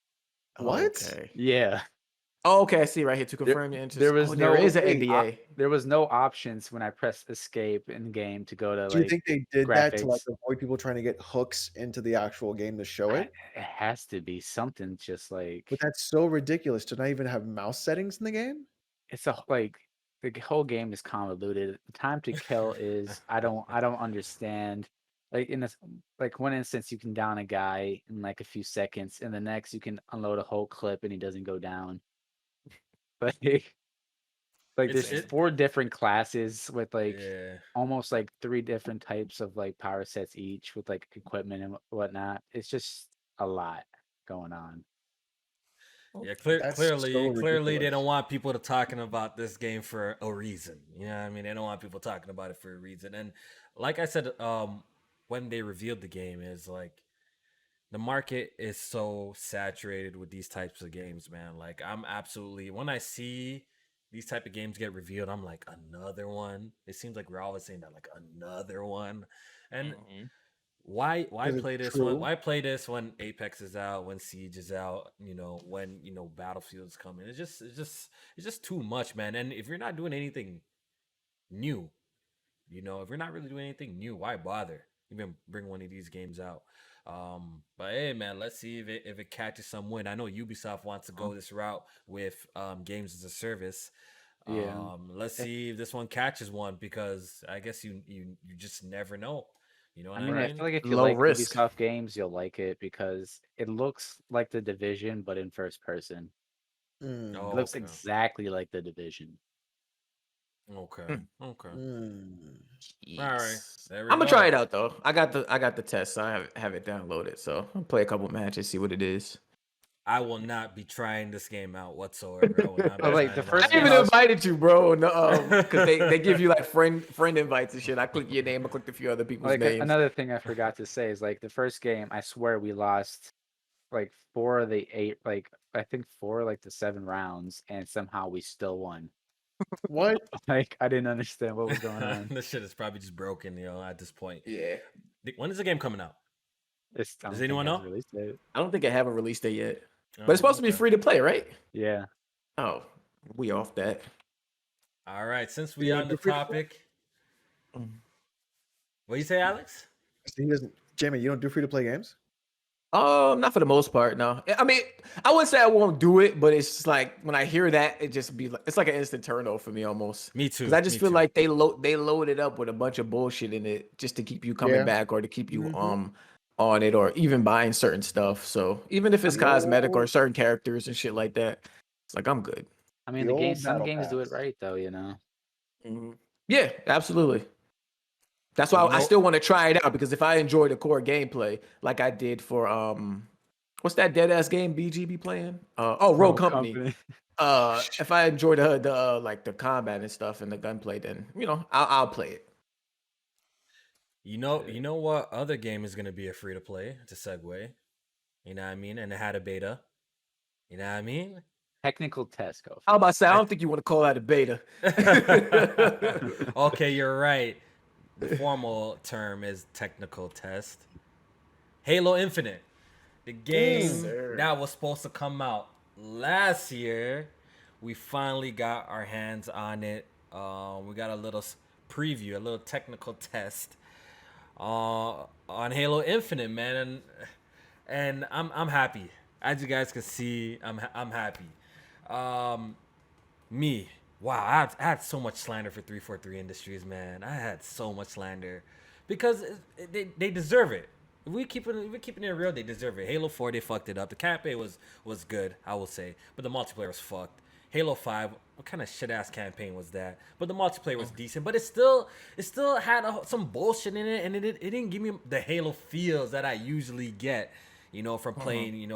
What? Okay. Yeah. Oh, okay, I see right here to confirm your interest. There was there is an wait, NDA. There was no options when I pressed escape in the game to go to Do you like think they did that to like graphics. avoid people trying to get hooks into the actual game to show it? It has to be something just like But that's so ridiculous to not even have mouse settings in the game. it's like the whole game is convoluted. The time to kill is I don't understand. Like in this like one instance you can down a guy in like a few seconds, and the next you can unload a whole clip and he doesn't go down. Like there's It's 4 different classes with like yeah. almost like 3 different types of like power sets each with like equipment and whatnot. It's just a lot going on. Yeah, That's clearly, so clearly they ridiculous. don't want people to talking about this game for a reason. You know what I mean? They don't want people talking about it for a reason. And like I said, when they revealed the game, is like the market is so saturated with these types of games, man. Like I'm absolutely when I see these type of games get revealed, I'm like another one. It seems like we're always saying that, like another one. And why 'Cause play it's this one? true. Why play this when Apex is out, when Siege is out, when Battlefield's coming? It's just too much, man. And if you're not doing anything new, if you're not really doing anything new, why bother even bring one of these games out? But hey, man, let's see if it catches some wind. I know Ubisoft wants to go this route with games as a service. Yeah. Let's see if this one catches one, because I guess you just never know. You know what I I mean, I mean? feel like if you Low like risk. Ubisoft games, you'll like it because it looks like The Division, but in first person. Mm, It Oh, looks okay. exactly like The Division. Okay. Okay. mm. All right. There we I'm gonna go. try it out though. I got the test, so I have it downloaded. So I'll play a couple matches, see what it is. I will not be trying this game out whatsoever. I will not be But like trying the it first out. I game even I was invited you, bro. No, because they give you like friend invites and shit. I click your name. I clicked a few other people's like names. another thing I forgot to say is like the first game, I swear we lost like 4 of the 8, like I think 4 like the 7 rounds, and somehow we still won. What? Like I didn't understand what was going on. This shit is probably just broken, at this point. Yeah, When is the game coming out? I Does don't think anyone it has know? a release date. I don't think I have a release date yet, but Oh, it's supposed to be okay. free to play, right? Yeah. Oh, we off that. All right. Since we You on wanna the do free to play? topic, what you say, Alex? So he doesn't. Jamie, you don't do free to play games? Not for the most part, no. I mean, I wouldn't say I won't do it, but it's just like when I hear that, it just be like it's like an instant turn off for me almost. Me too. Because I just me feel too. like they load it up with a bunch of bullshit in it just to keep you coming Yeah. back or to keep you Mhm. on it or even buying certain stuff. So even if it's The cosmetic or old- certain characters and shit like that, it's like I'm good. I mean, The the game old some battle games do it pass. right though, you know. Yeah, absolutely. That's But why I still want to try it out because if I enjoy the core gameplay like I did for what's that dead ass game BG be playing? Rogue Company. If I enjoy the like the combat and stuff and the gunplay, then I'll play it. You know what other game is gonna be a free to play? It's a segue. You know what I mean? And it had a beta. You know what I mean? Technical test, Kofi. How about say I don't think you want to call that a beta. Okay, you're right. The formal term is technical test. Halo Infinite, the game sir. that was supposed to come out last year, we finally got our hands on it. We got a little preview, a little technical test on Halo Infinite, man, and I'm happy. As you guys can see, I'm happy. Me, wow, I had so much slander for 343 Industries, man. I had so much slander because they deserve it. If we keeping it real, they deserve it. Halo 4, they fucked it up. The campaign was good, I will say, but the multiplayer was fucked. Halo 5, what kind of shit ass campaign was that? But the multiplayer was decent, but it still had some bullshit in it, and it didn't give me the Halo feels that I usually get, from playing,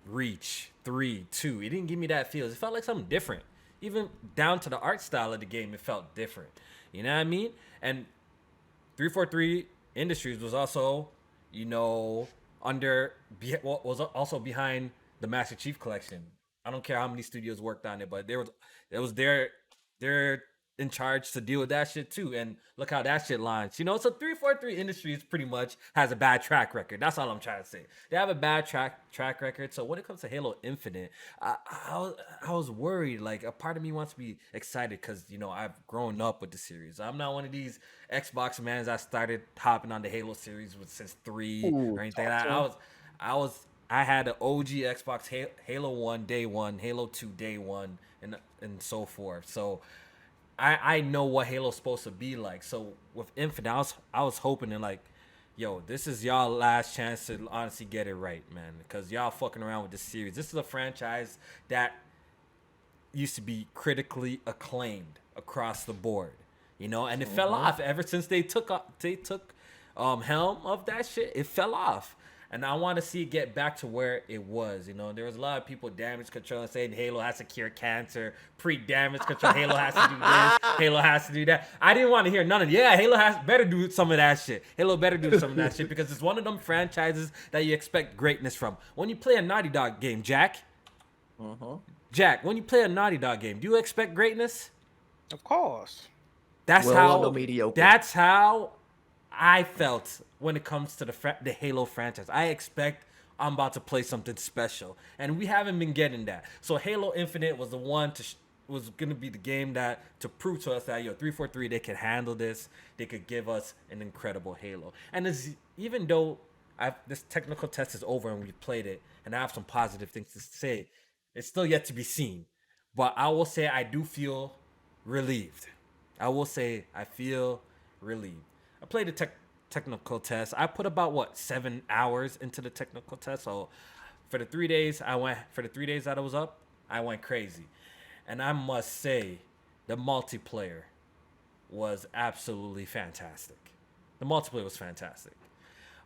Reach 3, 2. It didn't give me that feels. It felt like something different. Even down to the art style of the game, it felt different. You know what I mean? And 343 Industries was also, was also behind the Master Chief Collection. I don't care how many studios worked on it, but it was their in charge to deal with that shit too. And look how that shit launched. You know, so 343 Industries pretty much has a bad track record. That's all I'm trying to say. They have a bad track record. So when it comes to Halo Infinite, I was worried. Like a part of me wants to be excited because, you know, I've grown up with the series. I'm not one of these Xbox mans that started hopping on the Halo series since 3 or anything. I had an OG Xbox Halo 1 day 1, Halo 2 day 1, and so forth. So I know what Halo's supposed to be like. So with Infinite, I was hoping and like, yo, this is y'all last chance to honestly get it right, man. Because y'all fucking around with this series. This is a franchise that used to be critically acclaimed across the board, you know, and it fell off ever since they took helm of that shit. It fell off. And I want to see it get back to where it was. You know, there was a lot of people damage control saying Halo has to cure cancer, pre-damage control. Halo has to do this. Halo has to do that. I didn't want to hear none of it. Yeah, Halo better do some of that shit. Halo better do some of that shit because it's one of them franchises that you expect greatness from. When you play a Naughty Dog game, Jack, when you play a Naughty Dog game, do you expect greatness? Of course. That's how I felt when it comes to the Halo franchise. I expect I'm about to play something special, and we haven't been getting that. So Halo Infinite was the one was gonna be the game that to prove to us that 343 they could handle this. They could give us an incredible Halo. And even though this technical test is over and we played it, and I have some positive things to say, it's still yet to be seen. But I will say I do feel relieved. I feel relieved. I played the technical test. I put about 7 hours into the technical test. So for the 3 days that I was up, I went crazy. And I must say the multiplayer was absolutely fantastic. The multiplayer was fantastic.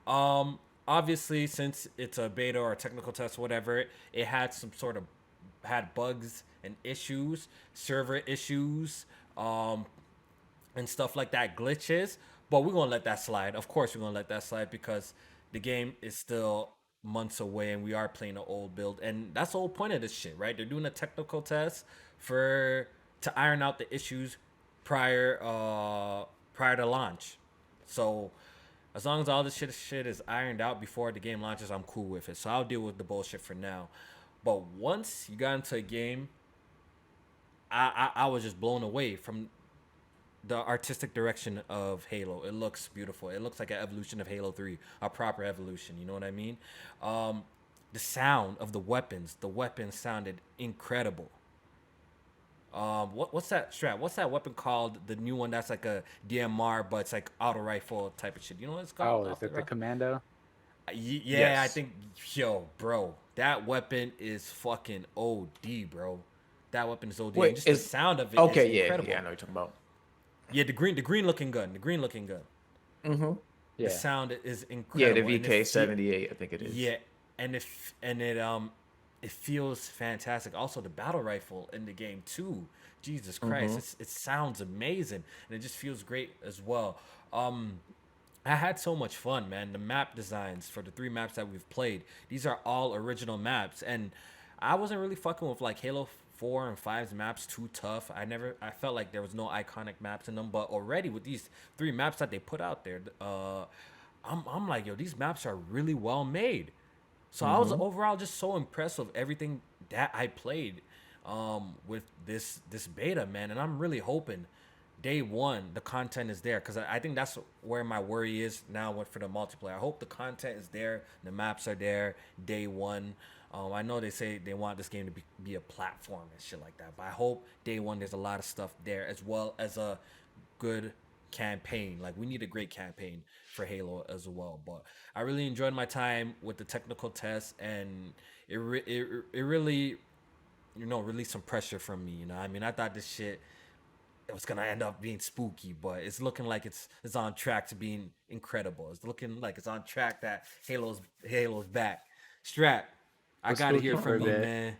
Obviously, since it's a beta or a technical test, whatever, it had had bugs and issues, server issues, and stuff like that, glitches. But we're going to let that slide. Of course, we're going to let that slide because the game is still months away and we are playing an old build. And that's the whole point of this shit, right? They're doing a technical test to iron out the issues prior to launch. So as long as all this shit is ironed out before the game launches, I'm cool with it. So I'll deal with the bullshit for now. But once you got into a game, I was just blown away from the artistic direction of Halo. It looks beautiful. It looks like an evolution of Halo 3, a proper evolution. You know what I mean? The sound of the weapons sounded incredible. What's that Strat? What's that weapon called? The new one that's like a DMR, but it's like auto rifle type of shit. You know what it's called? Oh, is it the Commando? Yeah, Yes. I think, bro, that weapon is fucking OD, bro. That weapon is OD. Wait, and just the sound of it is incredible. Yeah, I know what you're talking about. Yeah, the green looking gun. Mm-hmm. Yeah. The sound is Yeah, incredible. the VK78, I think it is. Yeah, and it feels fantastic. Also, the battle rifle in the game too. Jesus Christ, it sounds amazing, and it just feels great as well. I had so much fun, man. The map designs for the 3 maps that we've played, these are all original maps, and I wasn't really fucking with like Halo 4 and 5's maps too tough. I felt like there was no iconic maps in them, but already with these 3 maps that they put out there, I'm like, yo, these maps are really well made. So I was overall just so impressed with everything that I played with this beta, man. And I'm really hoping day one the content is there, because I think that's where my worry is now for the multiplayer. I hope the content is there, the maps are there day one. I know they say they want this game to be a platform and shit like that, but I hope day one there's a lot of stuff there, as well as a good campaign. Like, we need a great campaign for Halo as well. But I really enjoyed my time with the technical test, and it really, released some pressure from me. You know, I mean, I thought this shit, it was gonna end up being spooky, but it's looking like it's on track to being incredible. It's looking like it's on track that Halo's back. Strat, I gotta hear from you, man.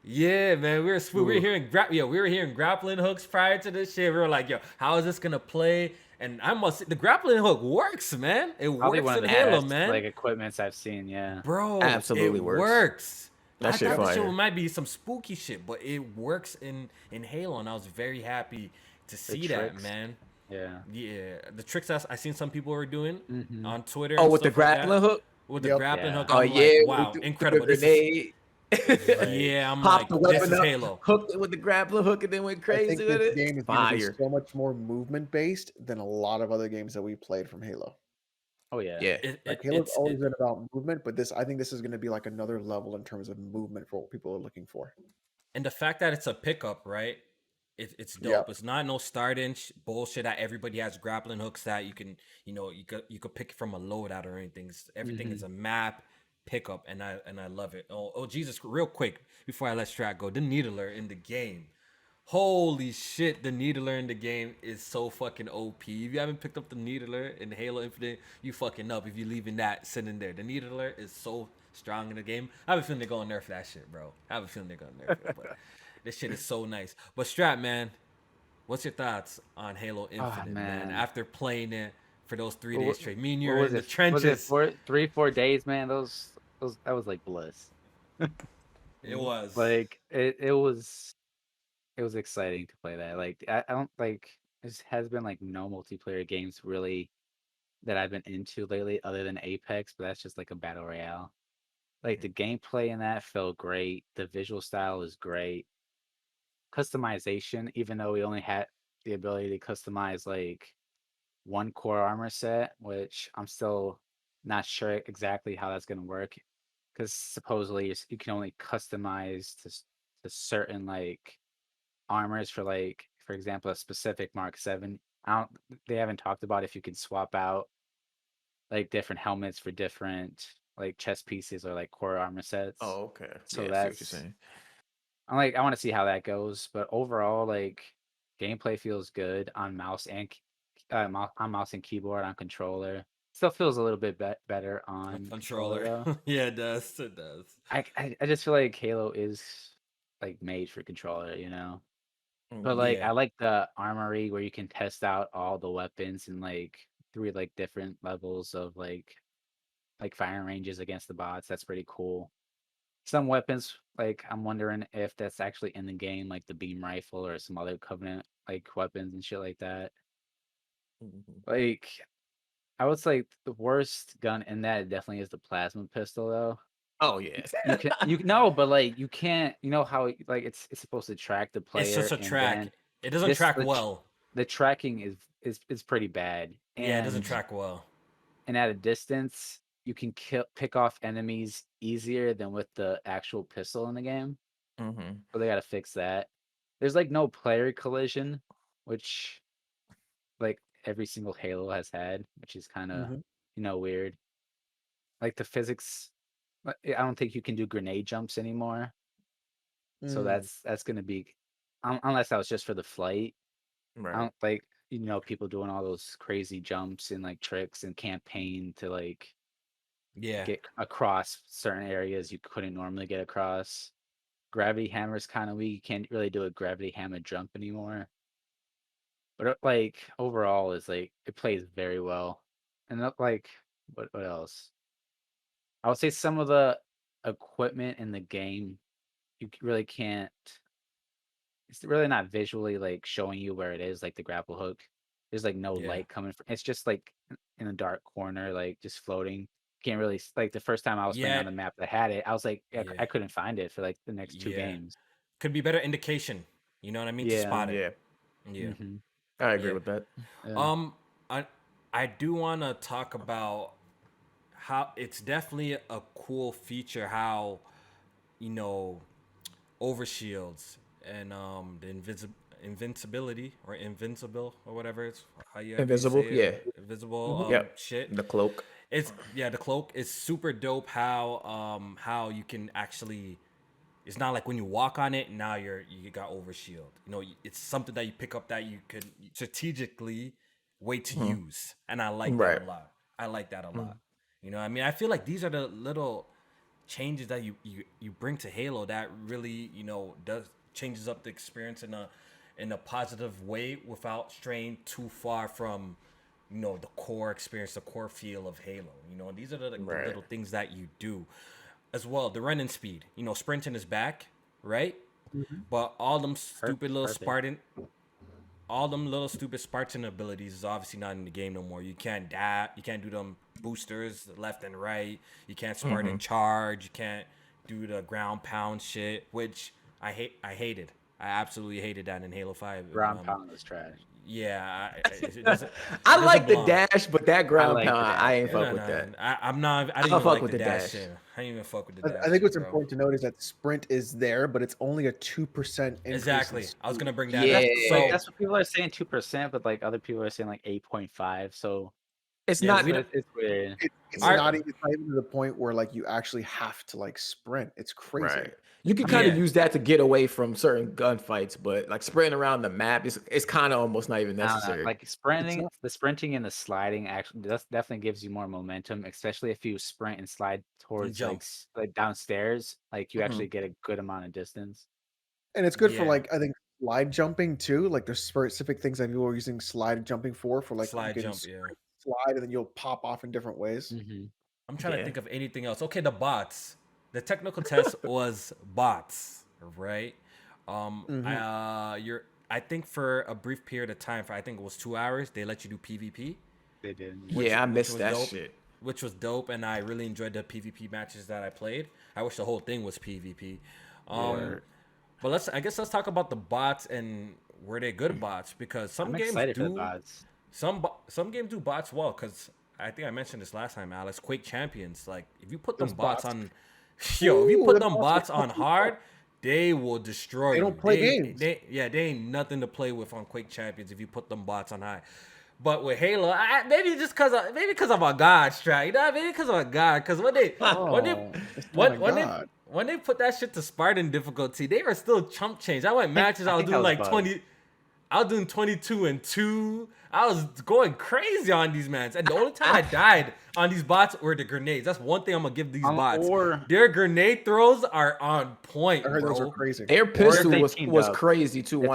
Yeah, man, we were hearing grappling hooks prior to this shit. We were like, yo, how is this gonna play? And I must say, the grappling hook works, man. It Probably works one of in the Halo, best, man. like equipments I've seen. Yeah, Bro, Absolutely it works. That I shit thought the fire. shit might be some spooky shit, but it works in Halo, and I was very happy to see that, man. Yeah. The tricks I seen some people were doing on Twitter. Oh, and with the stuff like grappling that. hook. With the grappling hook, Oh I'm yeah, like, wow, with incredible. the This is, grenade. yeah, I'm Popped like, the this weapon is up, Halo. hooked it with the grappling hook, and then went I crazy think with this it. game is going to be Fire. so much more movement based than a lot of other games that we played from Halo. Oh yeah. Yeah. Like Halo's always been about movement, but I think this is going to be like another level in terms of movement for what people are looking for. And the fact that it's a pickup, right? It's dope. Yep. It's not no starting bullshit that everybody has grappling hooks that you can, you could pick from a loadout or anything. Everything is a map pickup, and I love it. Oh Jesus! Real quick before I let Strat go, the needler in the game. Holy shit, the needler in the game is so fucking OP. If you haven't picked up the needler in Halo Infinite, you fucking up if you leaving that sitting there. The needler is so strong in the game. I have a feeling they're gonna nerf that shit, bro. I have a feeling they're gonna nerf it, but this shit is so nice. But Strat, man, what's your thoughts on Halo Infinite, man? After playing it for those 3 days straight. Me and you were in the trenches. Was it 3-4 days, man? Those that was like bliss. It was. Like it was exciting to play that. Like I don't like this has been like no multiplayer games really that I've been into lately other than Apex, but that's just like a battle royale. Like the gameplay in that felt great. The visual style is great. Customization, even though we only had the ability to customize like one core armor set, which I'm still not sure exactly how that's going to work because supposedly you can only customize to certain like armors for like, for example, a specific Mark 7. They haven't talked about if you can swap out like different helmets for different like chest pieces or like core armor sets. Oh, okay. So yeah, I see that's what you're saying. I want to see how that goes, but overall, like gameplay feels good on mouse and keyboard on controller. Still feels a little bit better on controller though. Yeah, it does. It does. I just feel like Halo is like made for controller, you know. But like Yeah. I like the armory where you can test out all the weapons and like 3 like different levels of like firing ranges against the bots. That's pretty cool. Some weapons, like I'm wondering if that's actually in the game, like the beam rifle or some other Covenant like weapons and shit like that. Like I would say the worst gun in that definitely is the plasma pistol though. Oh yeah. You know, but like you can't. You know how like it's supposed to track the player. It's just a and track. then It doesn't track well. The tracking is pretty bad. Yeah, it doesn't track well. And at a distance, you can pick off enemies easier than with the actual pistol in the game. So they got to fix that. There's like no player collision, which like every single Halo has had, which is kind of weird. Like the physics, I don't think you can do grenade jumps anymore. So that's gonna be, unless that was just for the flight. Right. I don't like people doing all those crazy jumps and like tricks and campaign to like get across certain areas you couldn't normally get across. Gravity hammer's kind of weak. You can't really do a gravity hammer jump anymore. But like overall, is like it plays very well. And like what else? I would say some of the equipment in the game you really can't. It's really not visually like showing you where it is, like the grapple hook. There's like no light coming from. It's just like in a dark corner, like just floating. Can't really like the first time I was playing on the map that had it, I was like, I couldn't find it for like the next 2 games. Could be better indication. You know what I mean? To spot it. Yeah. I agree with that. I do want to talk about how it's definitely a cool feature how overshields and the invincibility or invincible or whatever it's how you invisible say it. Invisible shit. The cloak. It's the cloak is super dope how you can actually, it's not like when you walk on it now you got overshield. It's something that you pick up that you could strategically wait to use, and I like that a lot. I like that a lot. I mean, I feel like these are the little changes that you bring to Halo that really does changes up the experience in a positive way without straying too far from the core experience, the core feel of Halo. These are the little things that you do as well. The running speed, sprinting is back, right? But all them stupid little Spartan, all them little stupid Spartan abilities is obviously not in the game no more. You can't you can't do them boosters left and right. You can't Spartan charge. You can't do the ground pound shit, which I hated. I absolutely hated that in Halo 5. Ground pound was trash. Yeah, I like the dash, but that ground pound, I ain't fuck with that. I'm not. I didn't even like the dash shit. I didn't even fuck with the dash. I think what's important to note is that sprint is there, but it's only a 2% increase. Exactly. I was gonna bring that Yeah. up. So that's what people are saying, 2%, but like other people are saying like 8.5. So it's not. It's weird. It's not even to the point where like you actually have to like sprint. It's crazy. Right. You can kind of use that to get away from certain gunfights, but like sprinting around the map it's kind of almost not even necessary. Like the sprinting and the sliding actually definitely gives you more momentum, especially if you sprint and slide towards like downstairs. Like you actually get a good amount of distance. And it's good for like I think slide jumping too. Like there's specific things that people are using slide jumping for like slide jump, slide, and then you'll pop off in different ways. I'm trying to think of anything else. Okay, the bots. The technical test was bots, right? I think for a brief period of time, I think it was 2 hours, they let you do PvP. They did. I missed that shit. Which was dope, and I really enjoyed the PvP matches that I played. I wish the whole thing was PvP. But let's talk about the bots and were they good bots? Because some games do bots. Some games do bots well. Because I think I mentioned this last time, Alex. Quake Champions, like if you put them bots on, if you put them bots on hard, they will destroy you. They don't play games. They ain't nothing to play with on Quake Champions if you put them bots on high. But with Halo, maybe because of our God Strat, you know, maybe because of our God. Because when they put that shit to Spartan difficulty, they were still chump change. I went matches. I was doing like 20. I was doing 22-2. I was going crazy on these mans. And the only time I died on these bots were the grenades. That's one thing I'm gonna give these bots. Their grenade throws are on point. I heard bro. those are crazy. Their pistol was crazy too. If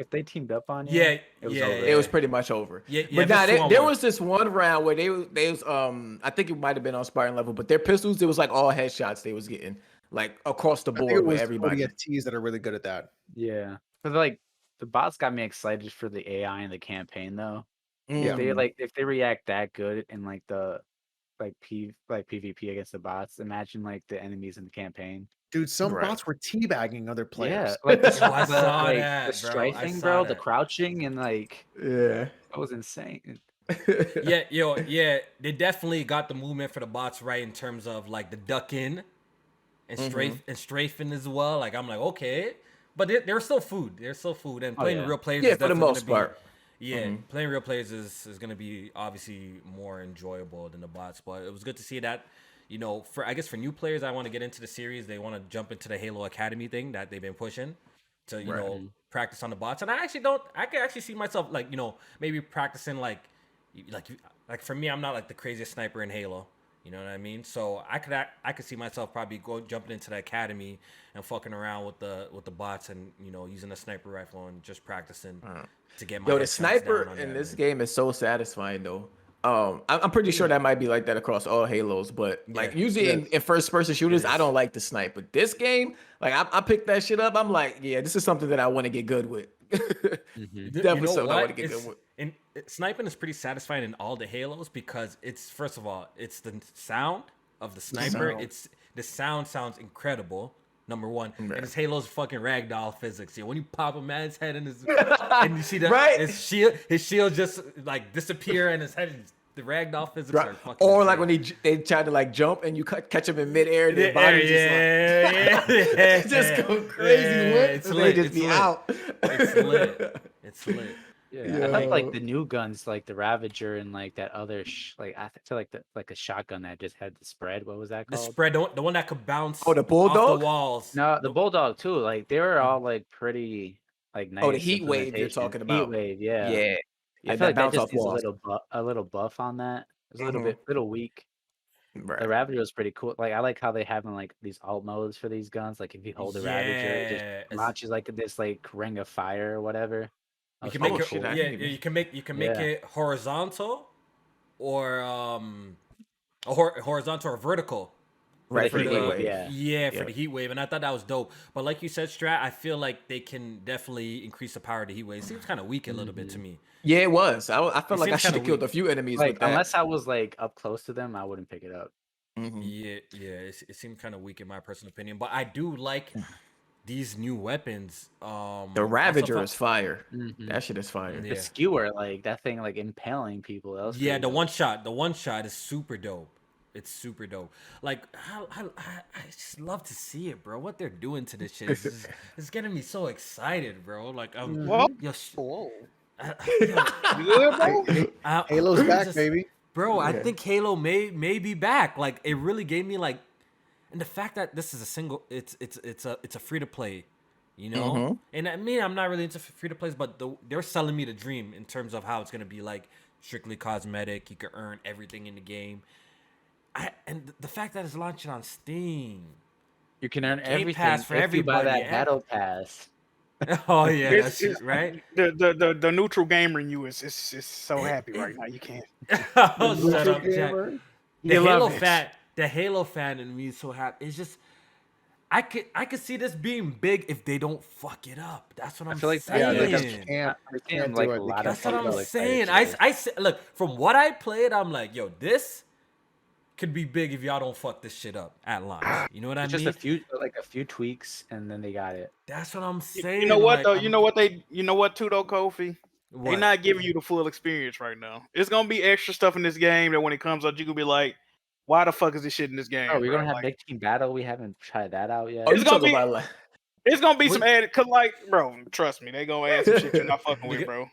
they teamed up on you, it was pretty much over. But there was this one round where they was I think it might have been on Spartan level, but their pistols, it was like all headshots they was getting, like across the board with everybody. ODSTs that are really good at that. Yeah, but like the bots got me excited for the AI in the campaign though. If they react that good in like the PvP against the bots, imagine like the enemies in the campaign. Dude, some bots were teabagging other players. Yeah, like the strafing, bro, the crouching, and like that was insane. They definitely got the movement for the bots right in terms of like the duck in and strafing as well. Like I'm like, okay. But they're still food. They're still food. And playing real players is for the most part. Playing real players is going to be obviously more enjoyable than the bots. But it was good to see that, you know, for new players I want to get into the series, they want to jump into the Halo Academy thing that they've been pushing to, you know, practice on the bots. And I can actually see myself like, you know, maybe practicing like for me, I'm not like the craziest sniper in Halo. You know what I mean? So I could see myself probably jumping into the academy and fucking around with the bots and, you know, using a sniper rifle and just practicing to get my the sniper in this game is so satisfying though. I'm pretty sure that might be like that across all Halos, but like usually in first person shooters, I don't like the snipe. But this game, like I picked that shit up. I'm like, yeah, this is something that I want to get good with. Definitely something I want to get good with. And sniping is pretty satisfying in all the Halos because it's, first of all, it's the sound of the sniper. The sound sounds incredible. Number one, and it's Halo's fucking ragdoll physics. When you pop a man's head in his, and you see his shield just like disappear, and his head, the ragdoll physics are fucking. Or like when they try to like jump and you catch them in midair, their body just go crazy. They just be out. It's lit. It's lit. Yeah, I like the new guns, like the Ravager and like that other, I feel like a shotgun that just had the spread. What was that called? The spread, the one that could bounce. Oh, the Bulldog? Off the walls. No, the Bulldog too. Like they were all like pretty, like nice. Oh, the heat wave you're talking about. Heat wave, yeah. I feel like that just needs a little buff on that. It's a little weak. Right. The Ravager was pretty cool. Like I like how they have like these alt modes for these guns. Like if you hold the Ravager, it just launches like this like ring of fire or whatever. You can make you can make it horizontal or horizontal or vertical. Right, for for the the heat heat wave, wave. Yeah, for Yeah. the heat wave, and I thought that was dope. But like you said, Strat, I feel like they can definitely increase the power of the heat wave. It seems kind of weak a little bit to me. Yeah, it was. I felt It like I seems should kinda have killed weak. a few enemies Like with that. unless I was like up close to them, I wouldn't pick it up. Yeah, it seemed kind of weak in my personal opinion. But I do like these new weapons. The also Ravager fo- is fire. Mhm. That shit is fire. The Yeah. skewer, like that thing, like impaling people. That was Yeah, pretty the dope. one shot is super dope. It's super dope. Like I just love to see it, bro. What they're doing to this shit is just, it's getting me so excited, bro. Like Whoa. yo, Whoa. yo, You good, bro? Halo's I'm back, just- baby. bro. I Yeah. think Halo may be back. Like it really gave me like, and the fact that this is a single, it's a free to play, you know. And I mean, I'm not really into free to plays, but they're selling me the dream in terms of how it's gonna be like strictly cosmetic. You can earn everything in the game. And the fact that it's launching on Steam. You can earn Game everything Pass for if you buy everybody, that battle pass. Oh yeah, It's- that's it's- right. The neutral gamer in you is so happy right now. You can't. Oh, shut up, Jack. Gamer. The You love Halo it. the Halo fan in me is so happy. It's just I could see this being big if they don't fuck it up. That's what I'm feel like saying. Yeah, they Yeah, just can't. They seeing, can't like, do a it. They lot of can't That's what fuck I'm it up. saying. excited I look from what I played. I'm like, yo, this could be big if y'all don't fuck this shit up at launch. You know what I It's mean? just a few tweaks, and then they got it. That's what I'm saying. You know what like, though? I'm- You know what too though, Kofi? They're What? not giving you the full experience right now. It's gonna be extra stuff in this game that when it comes out, you can be like, "Why the fuck is this shit in this game?" Oh, we're bro? gonna have Like, big team battle. We haven't tried that out yet. Oh, It's you gonna talking be- about like it's gonna be some Wait. added, cause like, bro, trust me, they gonna add some shit you're not fucking with, bro.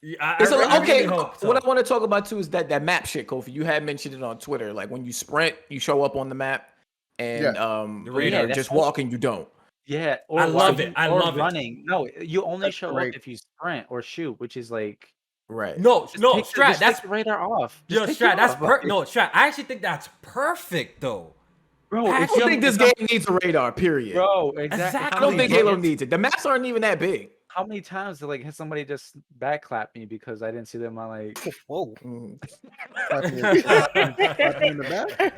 Yeah, I it's really okay. hope so. What I want to talk about too is that map shit, Kofi. You had mentioned it on Twitter. Like when you sprint, you show up on the map, and Yeah. The when radar. you're that's just all- walking, you don't. Yeah, or I love walking it. I or love it. running. No, you only That's show great. up if you sprint or shoot, which is like Right. No, just no, take Strat. just That's take the radar off. yo, Just take Strat. it That's off. no, Strat. I actually think that's perfect though. Bro. I If I you don't think this game needs a radar. Period. bro, exactly. I don't think Halo needs it. The maps aren't even that big. How many times did has somebody just backclap me because I didn't see them on like? Whoa. Clapping in the back.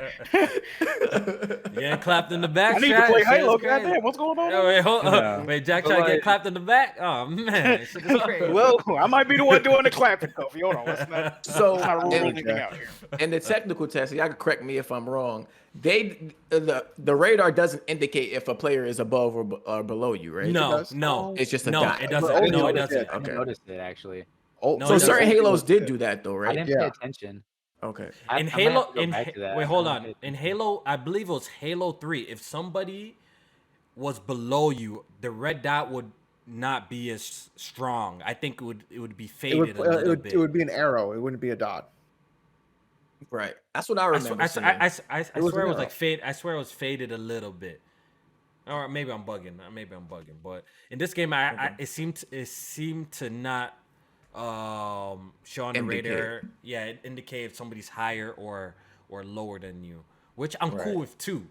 Yeah, clapped in the back. I need to Strat. play Shit is Halo. crazy. Goddamn, what's going on? Oh, wait, hold Yeah. up. Wait, Jack But trying to get like- clapped in the back? Oh man, shit is crazy. Well, I might be the one doing the clapping, Kofi. Hold on, let's not, So let's not rule and- anything out here. in the technical test, y'all can correct me if I'm wrong. The radar doesn't indicate if a player is above or below you, right? No, does? no, It's just a no. dot. It Well, doesn't. No, it yeah. doesn't. I didn't Okay. notice it actually. Oh, No, So it certain doesn't. Halos did do that though, I right? didn't Yeah. pay attention. Okay. I In might have Halo, to go back to that. wait, I hold don't on. pay In Halo, I believe it was Halo 3. If somebody was below you, the red dot would not be as strong. I think it would be it faded would, a little bit. it would be an arrow. It wouldn't be a dot. Right. That's what I I remember. swear, I was swear it was an like fade. I swear it was faded a little bit. Or maybe I'm bugging. Maybe I'm bugging. But in this game, it seemed to not show on the Indicate. radar. Yeah, it indicated if somebody's higher or lower than you, which I'm Right. cool with too.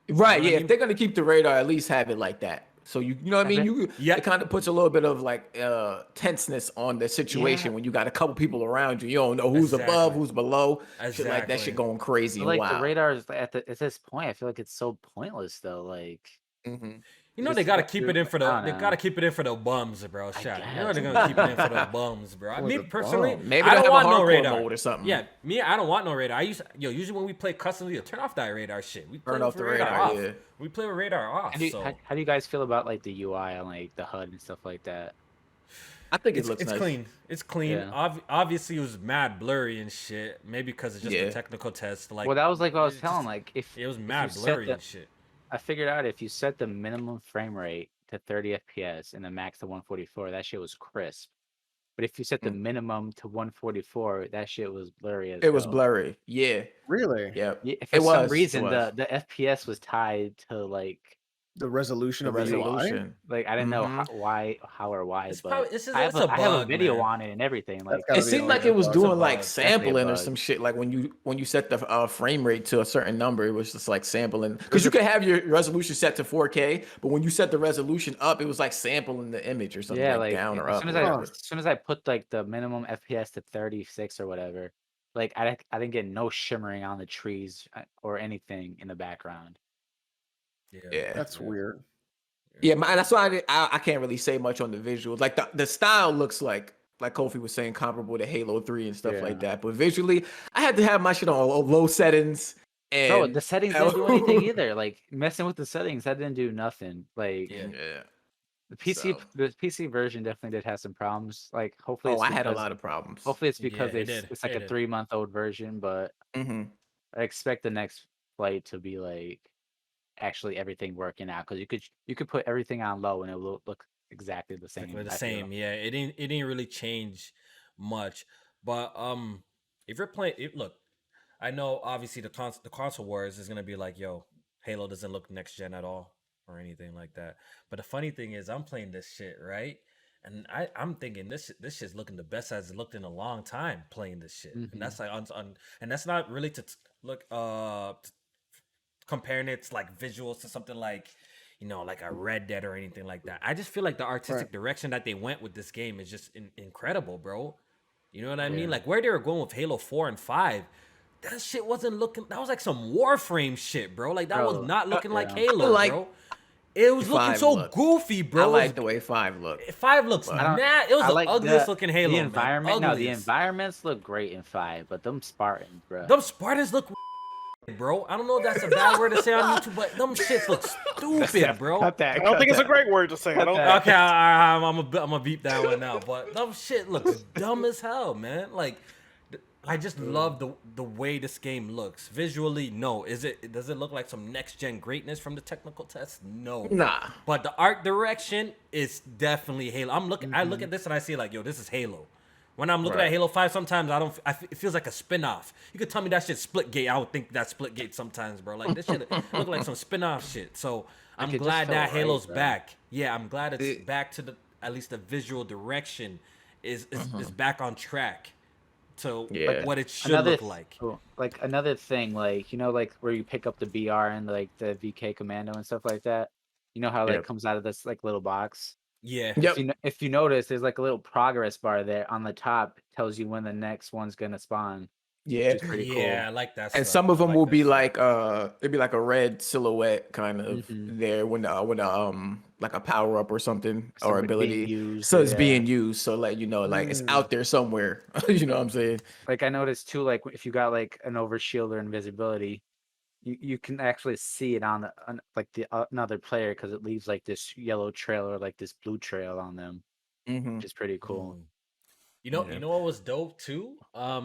Right. You know what I Yeah. If mean? they're gonna keep the radar, at least have it like that. So you know what I mean? Yeah. It kind of puts a little bit of like tenseness on the situation Yeah. when you got a couple people around you. You don't know who's above, Exactly. who's below. Shit like that Exactly. shit going crazy But, and like the wild. radar is at this point. I feel like it's so pointless though. Like Mhm. You know Just they gotta got keep to- it in for the I don't they know. gotta keep it in for the bums, bro. Shot. You know guess. they're gonna keep it in for the bums, bro. For Me the personally, bums. Maybe I they'll don't have a want no hardcore radar mode or something. Yeah, me, I don't want no radar. Usually when we play customly, turn off that radar shit. We play Turn with off the radar radar, off. yeah. We play with radar off. how do, you, So how do you guys feel about like the UI on like the HUD and stuff like that? I think it's it looks it's nice. clean. It's clean. Yeah. Obviously, it was mad blurry and shit. Maybe because it's just Yeah. a technical test. Like, Well, that was like what I was it's telling. just- Like if it was if mad you set blurry the- and shit. I figured out if you set the minimum frame rate to 30 FPS and the max to 144, that shit was crisp. But if you set the minimum to 144, that shit was blurry as It was hell. blurry. Yeah. Really? Yep. Yeah, for It some was. reason, It was. the FPS was tied to like The resolution The of the UI. resolution. I didn't know Mhm. how or why, It's but probably- it's I have a I have a bug, video man. on it and everything. Like gotta It be seemed a like bug. it was It's a doing like bug. sampling or bug. some shit. Like when you set the frame rate to a certain number, it was just like sampling. Because you could have your resolution set to 4K, but when you set the resolution up, it was like sampling the image or something yeah, like like down or as up. soon or as whatever. as soon as I put like the minimum FPS to 36 or whatever, like I didn't get no shimmering on the trees or anything in the background. Yeah. That's weird. Yeah, that's why I can't really say much on the visuals. Like the style looks like Kofi was saying, comparable to Halo 3 and stuff like that. But visually, I had to have my shit on low settings. And bro, the settings didn't do anything either. Like messing with the settings, that didn't do nothing. Like the PC version definitely did have some problems. Like hopefully, I had a lot of problems. Hopefully, it's because it's like a 3-month-old version. But I expect the next flight to be like actually everything working out, because you could put everything on low and it will look exactly the same. Exactly the same. Yeah, it didn't really change much. But if you're playing, look, I know obviously the console wars is gonna be like, yo, Halo doesn't look next gen at all or anything like that. But the funny thing is, I'm playing this shit, right, and I'm thinking this shit's looking the best as it looked in a long time playing this shit, and that's like on and that's not really to look comparing its like visuals to something like, you know, like a Red Dead or anything like that. I just feel like the artistic direction that they went with this game is just incredible, bro. You know what I mean? Like where they were going with Halo 4 and 5, that shit wasn't looking. That was like some Warframe shit, bro. Like that was not looking like Halo, bro. It was looking so goofy, bro. I like the way 5 looked. 5 looks mad. It was the ugliest looking Halo. The environment, man. the environments look great in 5, but them Spartans, bro. Them Spartans look, bro. I don't know if that's a bad word to say on YouTube, but them shits look stupid, bro. I don't think it's a great word to say. Okay, I'm gonna beep that one out. But them shit looks dumb as hell, man. Like, I just love the way this game looks visually. No, does it look like some next gen greatness from the technical test? No, nah. But the art direction is definitely Halo. I look at this and I see like, yo, this is Halo. When I'm looking at Halo 5, sometimes it feels like a spin-off. You could tell me that shit's Splitgate, I would think that's Splitgate sometimes, bro. Like, this shit look like some spin-off shit. So, I'm glad that Halo's back. Yeah, I'm glad it's back to at least the visual direction is back on track to what it should look like. Like, another thing, like, you know, like, where you pick up the BR and, like, the VK Commando and stuff like that? You know how, like, it comes out of this, like, little box? Yeah. If you notice, there's like a little progress bar there on the top. It tells you when the next one's gonna spawn. Yeah, which is pretty cool. Yeah, I like that. And some of them will be like it'd be like a red silhouette kind of there when like a power up or something or ability. So it's being used. So like, you know, like it's out there somewhere. You know what I'm saying? Like I noticed too, like if you got like an overshield or invisibility, you can actually see it on another player, because it leaves like this yellow trail or like this blue trail on them, which is pretty cool. You know what was dope too? I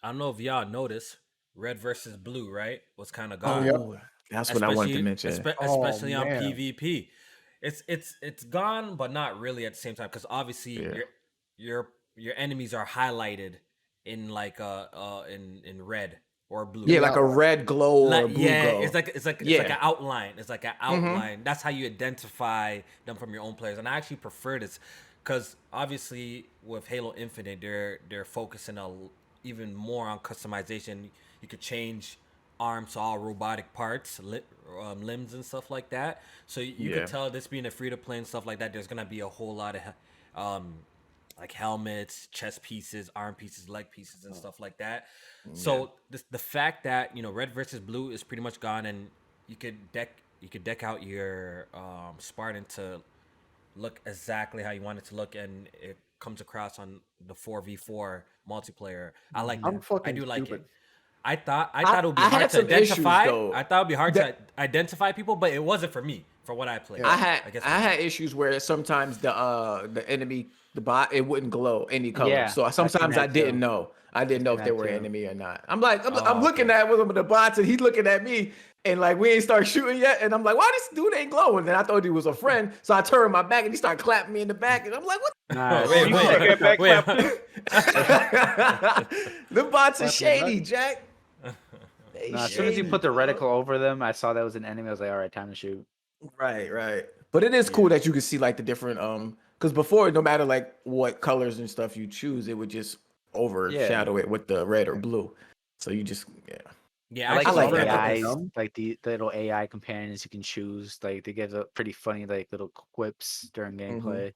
don't know if y'all noticed, red versus blue, right? Was kind of gone. Oh, that's what I wanted to mention. Especially on PvP, it's gone, but not really at the same time, because obviously your enemies are highlighted in like in red or blue. Yeah, like a red glow or a blue glow. It's like an outline. It's like an outline. That's how you identify them from your own players. And I actually prefer this, because obviously with Halo Infinite, they're focusing even more on customization. You could change arms to all robotic parts, limbs and stuff like that. So you could tell, this being a free to play and stuff like that, there's gonna be a whole lot of like helmets, chest pieces, arm pieces, leg pieces, and stuff like that. So the fact that, you know, red versus blue is pretty much gone, and you could deck out your Spartan to look exactly how you want it to look, and it comes across on the 4v4 multiplayer. I like that. I do like it. I thought it would be hard to identify. I thought it would be hard to identify people, but it wasn't for me, for what I played. I had issues where sometimes the enemy, the bot, it wouldn't glow any color. Yeah, so sometimes I didn't know. I didn't know if they were enemy or not. I'm like, I'm looking at one of the bots, and he's looking at me, and like we ain't start shooting yet, and I'm like, why this dude ain't glowing? And I thought he was a friend, so I turned my back, and he started clapping me in the back, and I'm like, what? Wait. The bots are shady, Jack. As soon as you put the reticle over them, I saw that was an enemy. I was like, all right, time to shoot. Right. But it is cool that you can see like the different because before, no matter like what colors and stuff you choose, it would just overshadow it with the red or blue. So you just Yeah, I like the that. guys, like the little AI companions you can choose. Like they give a pretty funny like little quips during gameplay.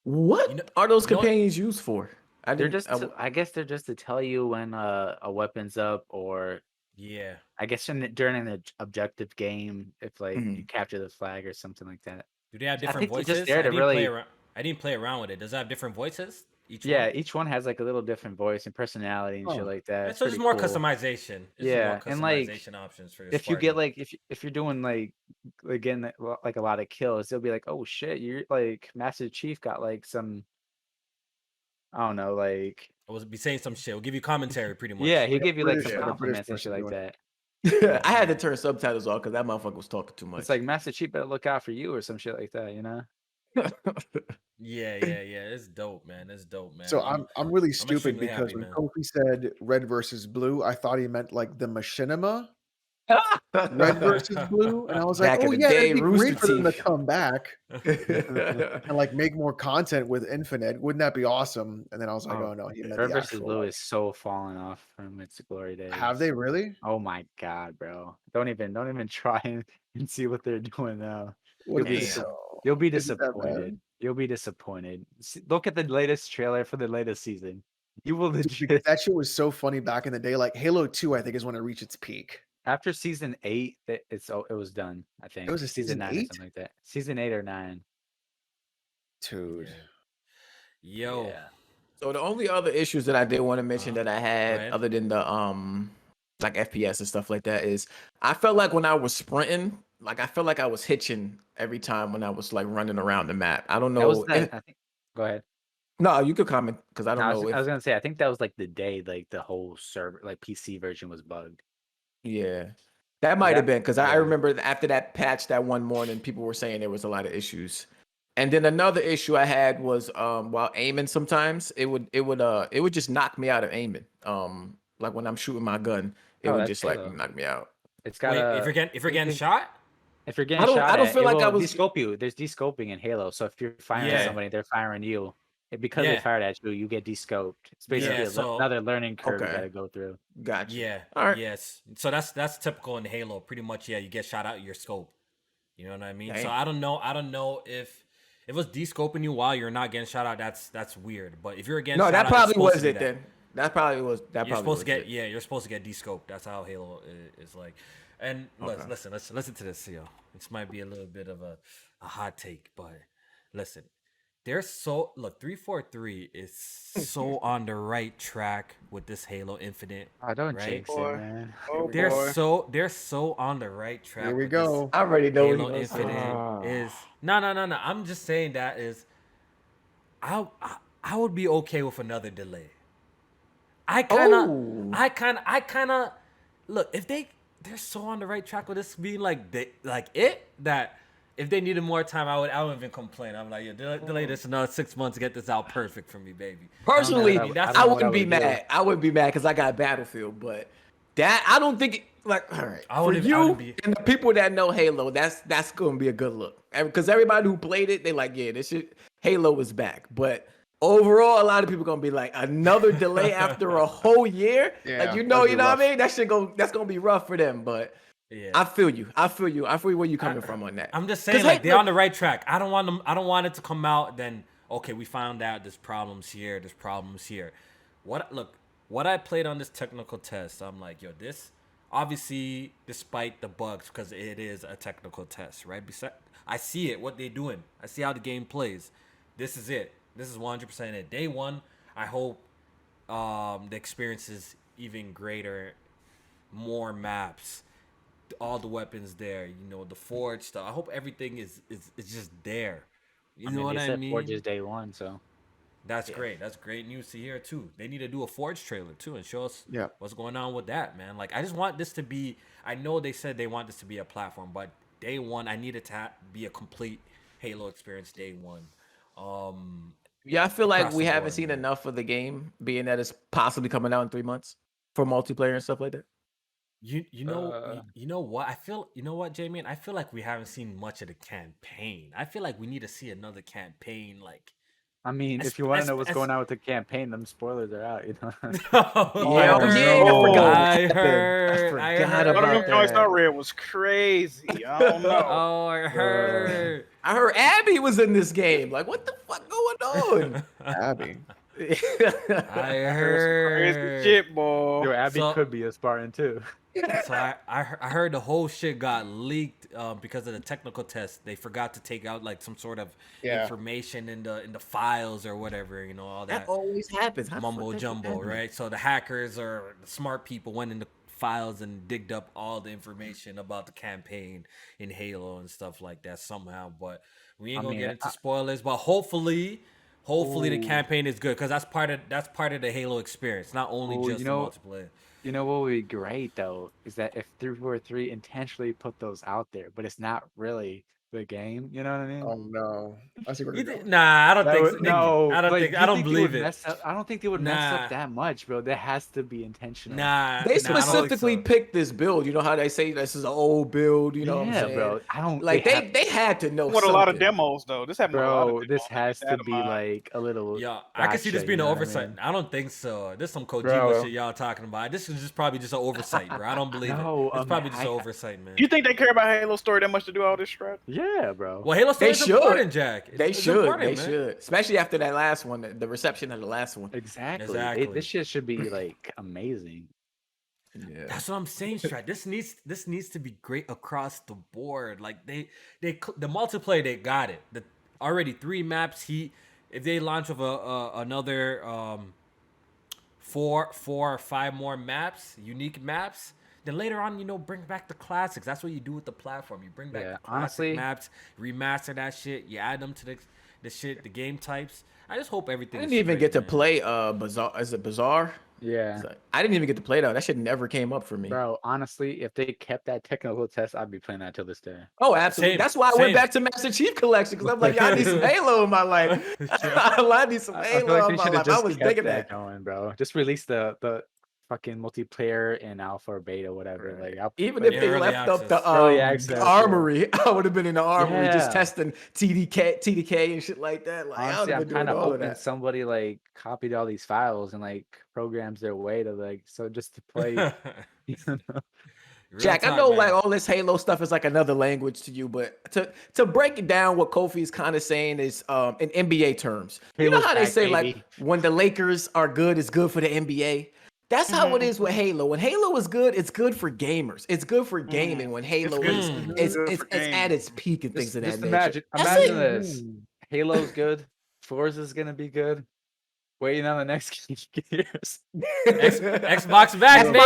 What are those companions used for? I guess they're just to tell you when a weapon's up, or Yeah. I guess during an objective game, if like you capture the flag or something like that. Do they have I different think they're voices? just there to really. I didn't play around with it. Does it have different voices? Each Yeah, one? each one has like a little different voice and personality and shit like that. It's So there's pretty more cool. customization. Yeah, and like customization options for your if you get like if you're doing like again like a lot of kills, they'll be like, oh shit, you're like Master Chief got like some, I don't know, like I was be saying some shit. We'll give you commentary pretty much. yeah, he'll give you like British, some yeah, the British compliments and shit person like doing that. I had to turn subtitles off because that motherfucker was talking too much. It's like Master Chief better look out for you or some shit like that, you know? Yeah. It's dope, man. It's dope, man. So I'm really stupid extremely because happy, when man. Kofi said red versus blue, I thought he meant like the machinima red versus blue, and I was like, Back in oh the yeah, day, it'd be great Rooster for them to Teeth. come back and like make more content with Infinite. Wouldn't that be awesome? And then I was like, oh no, he meant Red the versus actual. Blue is so falling off from its glory days. Have they really? Oh my god, bro! Don't even try and see what they're doing now. What You'll be, is it? you'll be Is it that disappointed. bad? You'll be disappointed. Look at the latest trailer for the latest season. You will Dude, legit. because that shit was so funny back in the day. Like Halo 2, I think, is when it reached its peak. After season 8, it was done. I think It was a season season 9 or 8? something like that. Season 8 or 9. Dude. Yo. Yeah. So the only other issues that I did want to mention that I had, ahead. other than the like FPS and stuff like that, is I felt like when I was sprinting, like I felt like I was hitching every time when I was like running around the map. I don't know. That was that. I think. Go ahead. No, you could comment because I don't know. I was gonna say I think that was like the day like the whole server like PC version was bugged. Yeah, that might have been because I yeah. remember after that patch that one morning, people were saying there was a lot of issues. And then another issue I had was while aiming, sometimes it would just knock me out of aiming. Like when I'm shooting my gun, it would just like knock me out. It's got if you're getting shot. If you're getting shot, I don't feel like I was descope you. There's descoping in Halo, so if you're firing at somebody, they're firing you. Because they fired at you, you get descoped. It's basically another learning curve you gotta go through. Gotcha. Yeah. All right. Yes. So that's typical in Halo. Pretty much, yeah. You get shot out your scope. You know what I mean? Dang. So I don't know if it was descoping you while you're not getting shot out. That's weird. But if you're getting shot that out, probably was it then. That probably was. You're supposed to get you're supposed to get descoped. That's how Halo is like. And listen to this, yo. This might be a little bit of a hot take, but listen. They're 343 is so on the right track with this Halo Infinite. I don't right? jinx it, man. Oh, they're so on the right track. Here we go. I already know Halo Infinite is no. I'm just saying that is I would be okay with another delay. I kind of look if they're so on the right track with this being that if they needed more time, I wouldn't even complain. I'm like, yeah, delay this another 6 months to get this out perfect for me, baby. Personally, I wouldn't be mad. I wouldn't be mad because I got Battlefield, but that I don't think all right. For you and the people that know Halo, that's gonna be a good look. Because everybody who played it, they like, yeah, this shit, Halo is back. But overall, a lot of people gonna be like, another delay after a whole year. Yeah, like you know what I mean? That's gonna be rough for them, but. Yeah. I feel you where you coming from on that. I'm just saying, like, they're on the right track. I don't want it to come out. Then okay, we found out there's problems here. What I played on this technical test, I'm like, yo, this obviously, despite the bugs, because it is a technical test, right? I see it, what they're doing. I see how the game plays. This is it. This is 100% it. Day one, I hope the experience is even greater, more maps. All the weapons there, the forge stuff. I hope everything is just there. You know what I mean? Forge is day one, so that's great. That's great news to hear too. They need to do a Forge trailer too and show us what's going on with that, man. Like I just want this to be. I know they said they want this to be a platform, but day one, I need it to be a complete Halo experience. Day one. I feel like we haven't seen enough of the game, being that it's possibly coming out in 3 months for multiplayer and stuff like that. You know what? You know what, Jamie? I feel like we haven't seen much of the campaign. I feel like we need to see another campaign. Like, I mean, if you want to know what's going on with the campaign, them spoilers are out. I heard. One of them joints I read was crazy. I don't know. I heard. I heard Abby was in this game. Like, what the fuck going on? Abby. I Crazy heard. shit, boy. Yo, Abby So- could be a Spartan too. So I heard the whole shit got leaked because of the technical test. They forgot to take out like some sort of information in the files or whatever. You know, all That that always happens. How the fuck mumbo that shit jumbo, happen? right? So the hackers or the smart people went into files and digged up all the information about the campaign in Halo and stuff like that somehow. But we ain't gonna get into spoilers. But hopefully the campaign is good because that's part of the Halo experience, not only just the multiplayer. You know what would be great though is that if 343 intentionally put those out there, but it's not really the game. You know what I mean? Oh no, I see where you're going. Nah, I don't think so. No, I don't like, think. you I don't think they believe would it. mess up- I don't think they would mess up that much, bro. That has to be intentional. Nah, They I don't think specifically so. picked this build. You know how they say this is an old build. You know what I'm Yeah, saying? bro. I don't Like they had to know. With a lot of something. demos though. This happened with a lot of Bro, demos. this has to That be amount. like a little. Yeah, I can see this gotcha, being you an know what I oversight. mean? I don't think so. This is some Kojima Bro. shit y'all talking about. This is just probably just an oversight, bro. I don't believe No, it. It's probably just an oversight, man. You think they care about Halo story that much to do all this, Strat? Yeah, bro. Well, Halo story They is should. important, Jack. They It's should. important, They man. should. Especially after that last one, the reception of the last one. Exactly. This shit should be like amazing. Yeah. That's what I'm saying, Strat. This needs to be great across the board. Like the multiplayer, they got it. The already 3 maps. If they launch with another 4 or 5 more maps, unique maps, then later on, bring back the classics. That's what you do with the platform. You bring back the classic honestly, maps, remaster that shit. You add them to the game types. I just hope everything. I didn't even get to play Bazaar. Is it Bazaar? Yeah. I didn't even get to play that. That shit never came up for me. Bro, honestly, if they kept that technical test, I'd be playing that till this day. Oh, absolutely. That's why I went back to Master Chief Collection because I'm like, y'all need some Halo in my life. I need some Halo in my life. I was thinking that going, bro. Just release the fucking multiplayer in alpha or beta, whatever. Like, even if they left up the armory, I would have been in the armory just testing TDK and shit like that. Like, honestly, I'm kind of all hoping somebody like copied all these files and like programs their way to like just to play. Jack, I know like all this Halo stuff is like another language to you, but to break it down, what Kofi's kind of saying is in NBA terms. You know how they say like when the Lakers are good, it's good for the NBA. That's how it is with Halo. When Halo is good, it's good for gamers. It's good for gaming. When Halo is at its peak and things of that nature. Imagine this: Halo's good, Forza's gonna be good. Waiting on the next years. Xbox back, baby.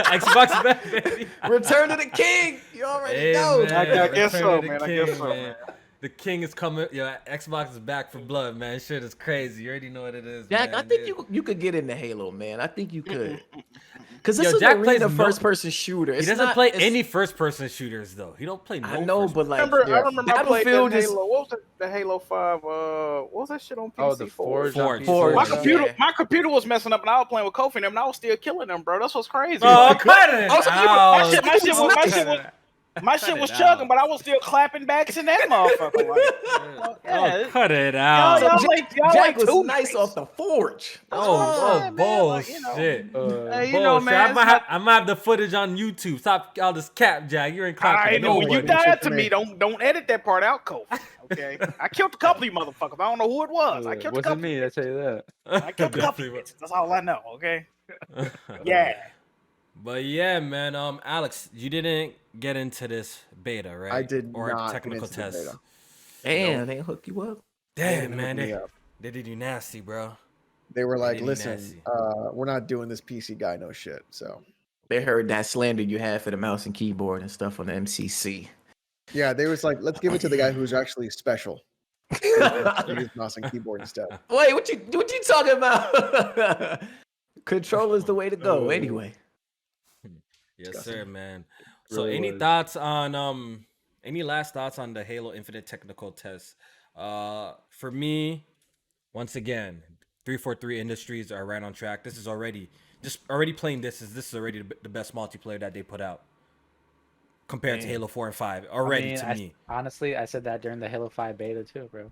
Xbox back, baby. Return to the King. You already know. I guess so, man. I guess so, man. The king is coming. Xbox is back for blood, man. Shit is crazy. You already know what it is, Jack, man. I think you could get into Halo, man. I think you could. Because this is a first-person shooter. He doesn't play any first-person shooters, though. He don't play no I know, but like... I remember I played that Halo. What was the Halo 5? What was that shit on PC? Oh, the Forge. My computer was messing up, and I was playing with Kofi and them, and I was still killing them, bro. That's what's crazy. Oh, cut it! My shit was chugging, but I was still clapping backs in that motherfucker. Like, cut it out. Jack was nice off the Forge. Bullshit. Man. I might have the footage on YouTube. Stop all this cap, Jack. You ain't clapping. I know when you died to me, don't edit that part out, Kofi. Okay, I killed a couple of you motherfuckers. I don't know who it was. I killed a couple. Wasn't me. I tell you that. I killed a couple. That's all I know. Okay. Yeah. But yeah, man. Alex, you didn't get into this beta, right? I did or not technical get into test. the beta. Damn, they hook you up. Damn, man. They did you nasty, bro. They were like, listen, we're not doing this PC guy no shit. So they heard that slander you had for the mouse and keyboard and stuff on the MCC. Yeah, they was like, let's give it to the guy who's actually special. Use mouse and keyboard instead. Wait, what you talking about? Controller's the way to go, anyway. Yes, sir, man. So, any thoughts on any last thoughts on the Halo Infinite technical test? For me, once again, 343 Industries are right on track. This is already playing this is already the best multiplayer that they put out compared to Halo 4 and 5 already. To me, honestly, I said that during the Halo 5 beta too, bro.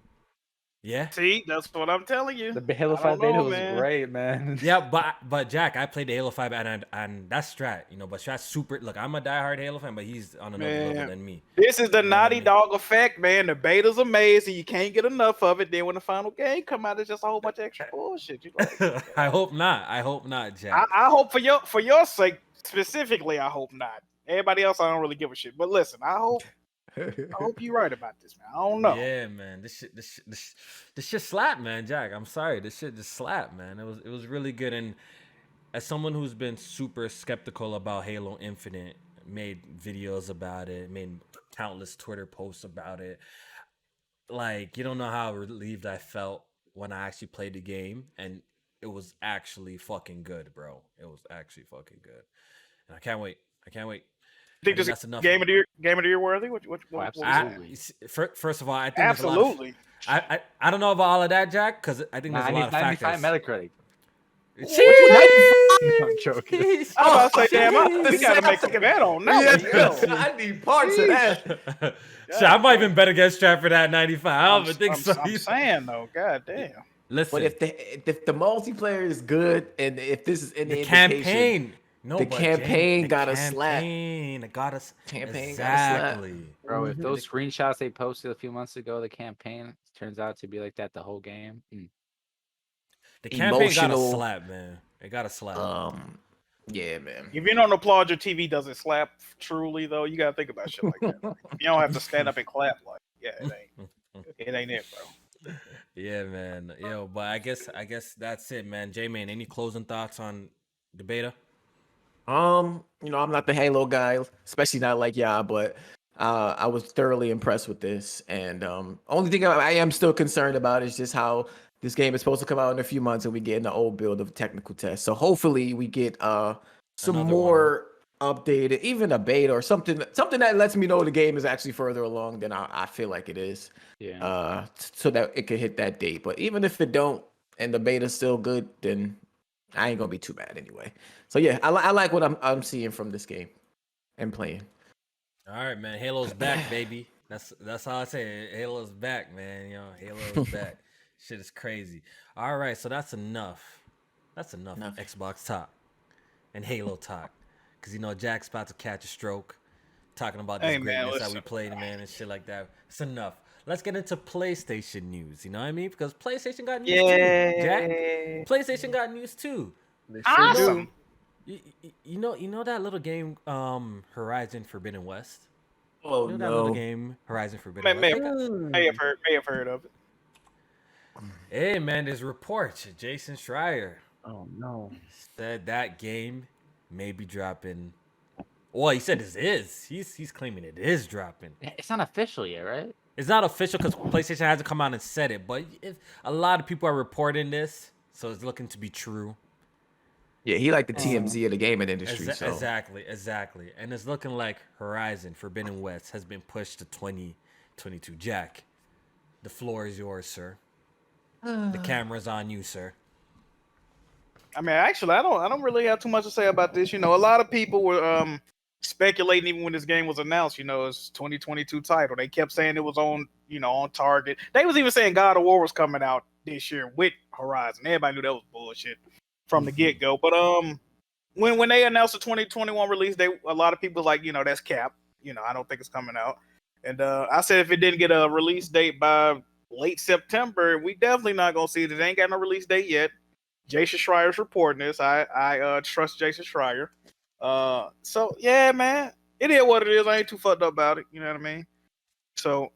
Yeah. See, that's what I'm telling you. The Halo 5 beta was great, man. Yeah, but Jack, I played the Halo 5 and that's Strat, but Strat's super. Look, I'm a diehard Halo fan, but he's on another level than me. This is the Naughty Dog effect, man. The beta's amazing. You can't get enough of it. Then when the final game come out, it's just a whole bunch of extra bullshit. You like, I hope not, Jack. I hope for your sake specifically. I hope not. Everybody else, I don't really give a shit. But listen, I hope you're right about this, man. I don't know. Yeah, man. This shit slapped, man. Jack, I'm sorry. This shit just slapped, man. It was really good. And as someone who's been super skeptical about Halo Infinite, made videos about it, made countless Twitter posts about it. Like, you don't know how relieved I felt when I actually played the game, and it was actually fucking good, bro. It was actually fucking good, and I can't wait. Think this is game of the year worthy? What absolutely. First of all, I think absolutely. I don't know about all of that, Jack, because I think there's a lot of factors. Metacritic. I'm joking. I was about to say, damn, we gotta make a bet on that. Yeah, I need parts of that. Shit, I might even bet against Strat for that 95. I don't even think so. I'm saying though, god damn. Listen, but if the multiplayer is good, and if this is in the campaign. No, the campaign got a slap. Campaign got us exactly. Bro, if those screenshots they posted a few months ago, the campaign turns out to be like that the whole game. The campaign got a slap, man. It got a slap. Yeah, man. If you don't applaud, your TV doesn't slap truly, though. You gotta think about shit like that. You don't have to stand up and clap like, yeah, it ain't it, bro. Yeah, man. Yo, but I guess that's it, man. J-Man, any closing thoughts on the beta? I'm not the Halo guy, especially not like y'all, but I was thoroughly impressed with this. And only thing I am still concerned about is just how this game is supposed to come out in a few months, and we get in the old build of technical tests. So hopefully we get some more updated, even a beta or something that lets me know the game is actually further along than I feel like it is. Yeah. So that it could hit that date. But even if it don't, and the beta's still good, then I ain't gonna be too bad anyway. So yeah, I like what I'm seeing from this game and playing. All right, man. Halo's back, baby. That's how I say it. Halo's back, man. Halo's back. Shit is crazy. All right, so that's enough. That's enough. Xbox talk and Halo talk. Because Jack's about to catch a stroke talking about this greatness that we played, man, and shit like that. It's enough. Let's get into PlayStation news. You know what I mean? Because PlayStation got news too, Jack. PlayStation got news too. Awesome. You know that little game, Horizon Forbidden West? Oh, that little game, Horizon Forbidden West? May have heard of it. Hey, man, there's reports. Jason Schreier. Oh, no. Said that game may be dropping. Well, he said it is. He's claiming it is dropping. It's not official yet, right? It's not official because PlayStation hasn't come out and said it, but a lot of people are reporting this, so it's looking to be true. Yeah, he like the TMZ of the gaming industry. Exactly. And it's looking like Horizon Forbidden West has been pushed to 2022. Jack, the floor is yours, sir. The camera's on you, sir. I mean, actually, I don't really have too much to say about this. A lot of people were speculating even when this game was announced. It's 2022 title. They kept saying it was on target. They was even saying God of War was coming out this year with Horizon. Everybody knew that was bullshit from the get go. But when they announced the 2021 release, a lot of people was like, that's cap. I don't think it's coming out. And I said if it didn't get a release date by late September, we definitely not gonna see it. It ain't got no release date yet. Jason Schreier's reporting this. I trust Jason Schreier. So yeah, man, it is what it is. I ain't too fucked up about it. You know what I mean? So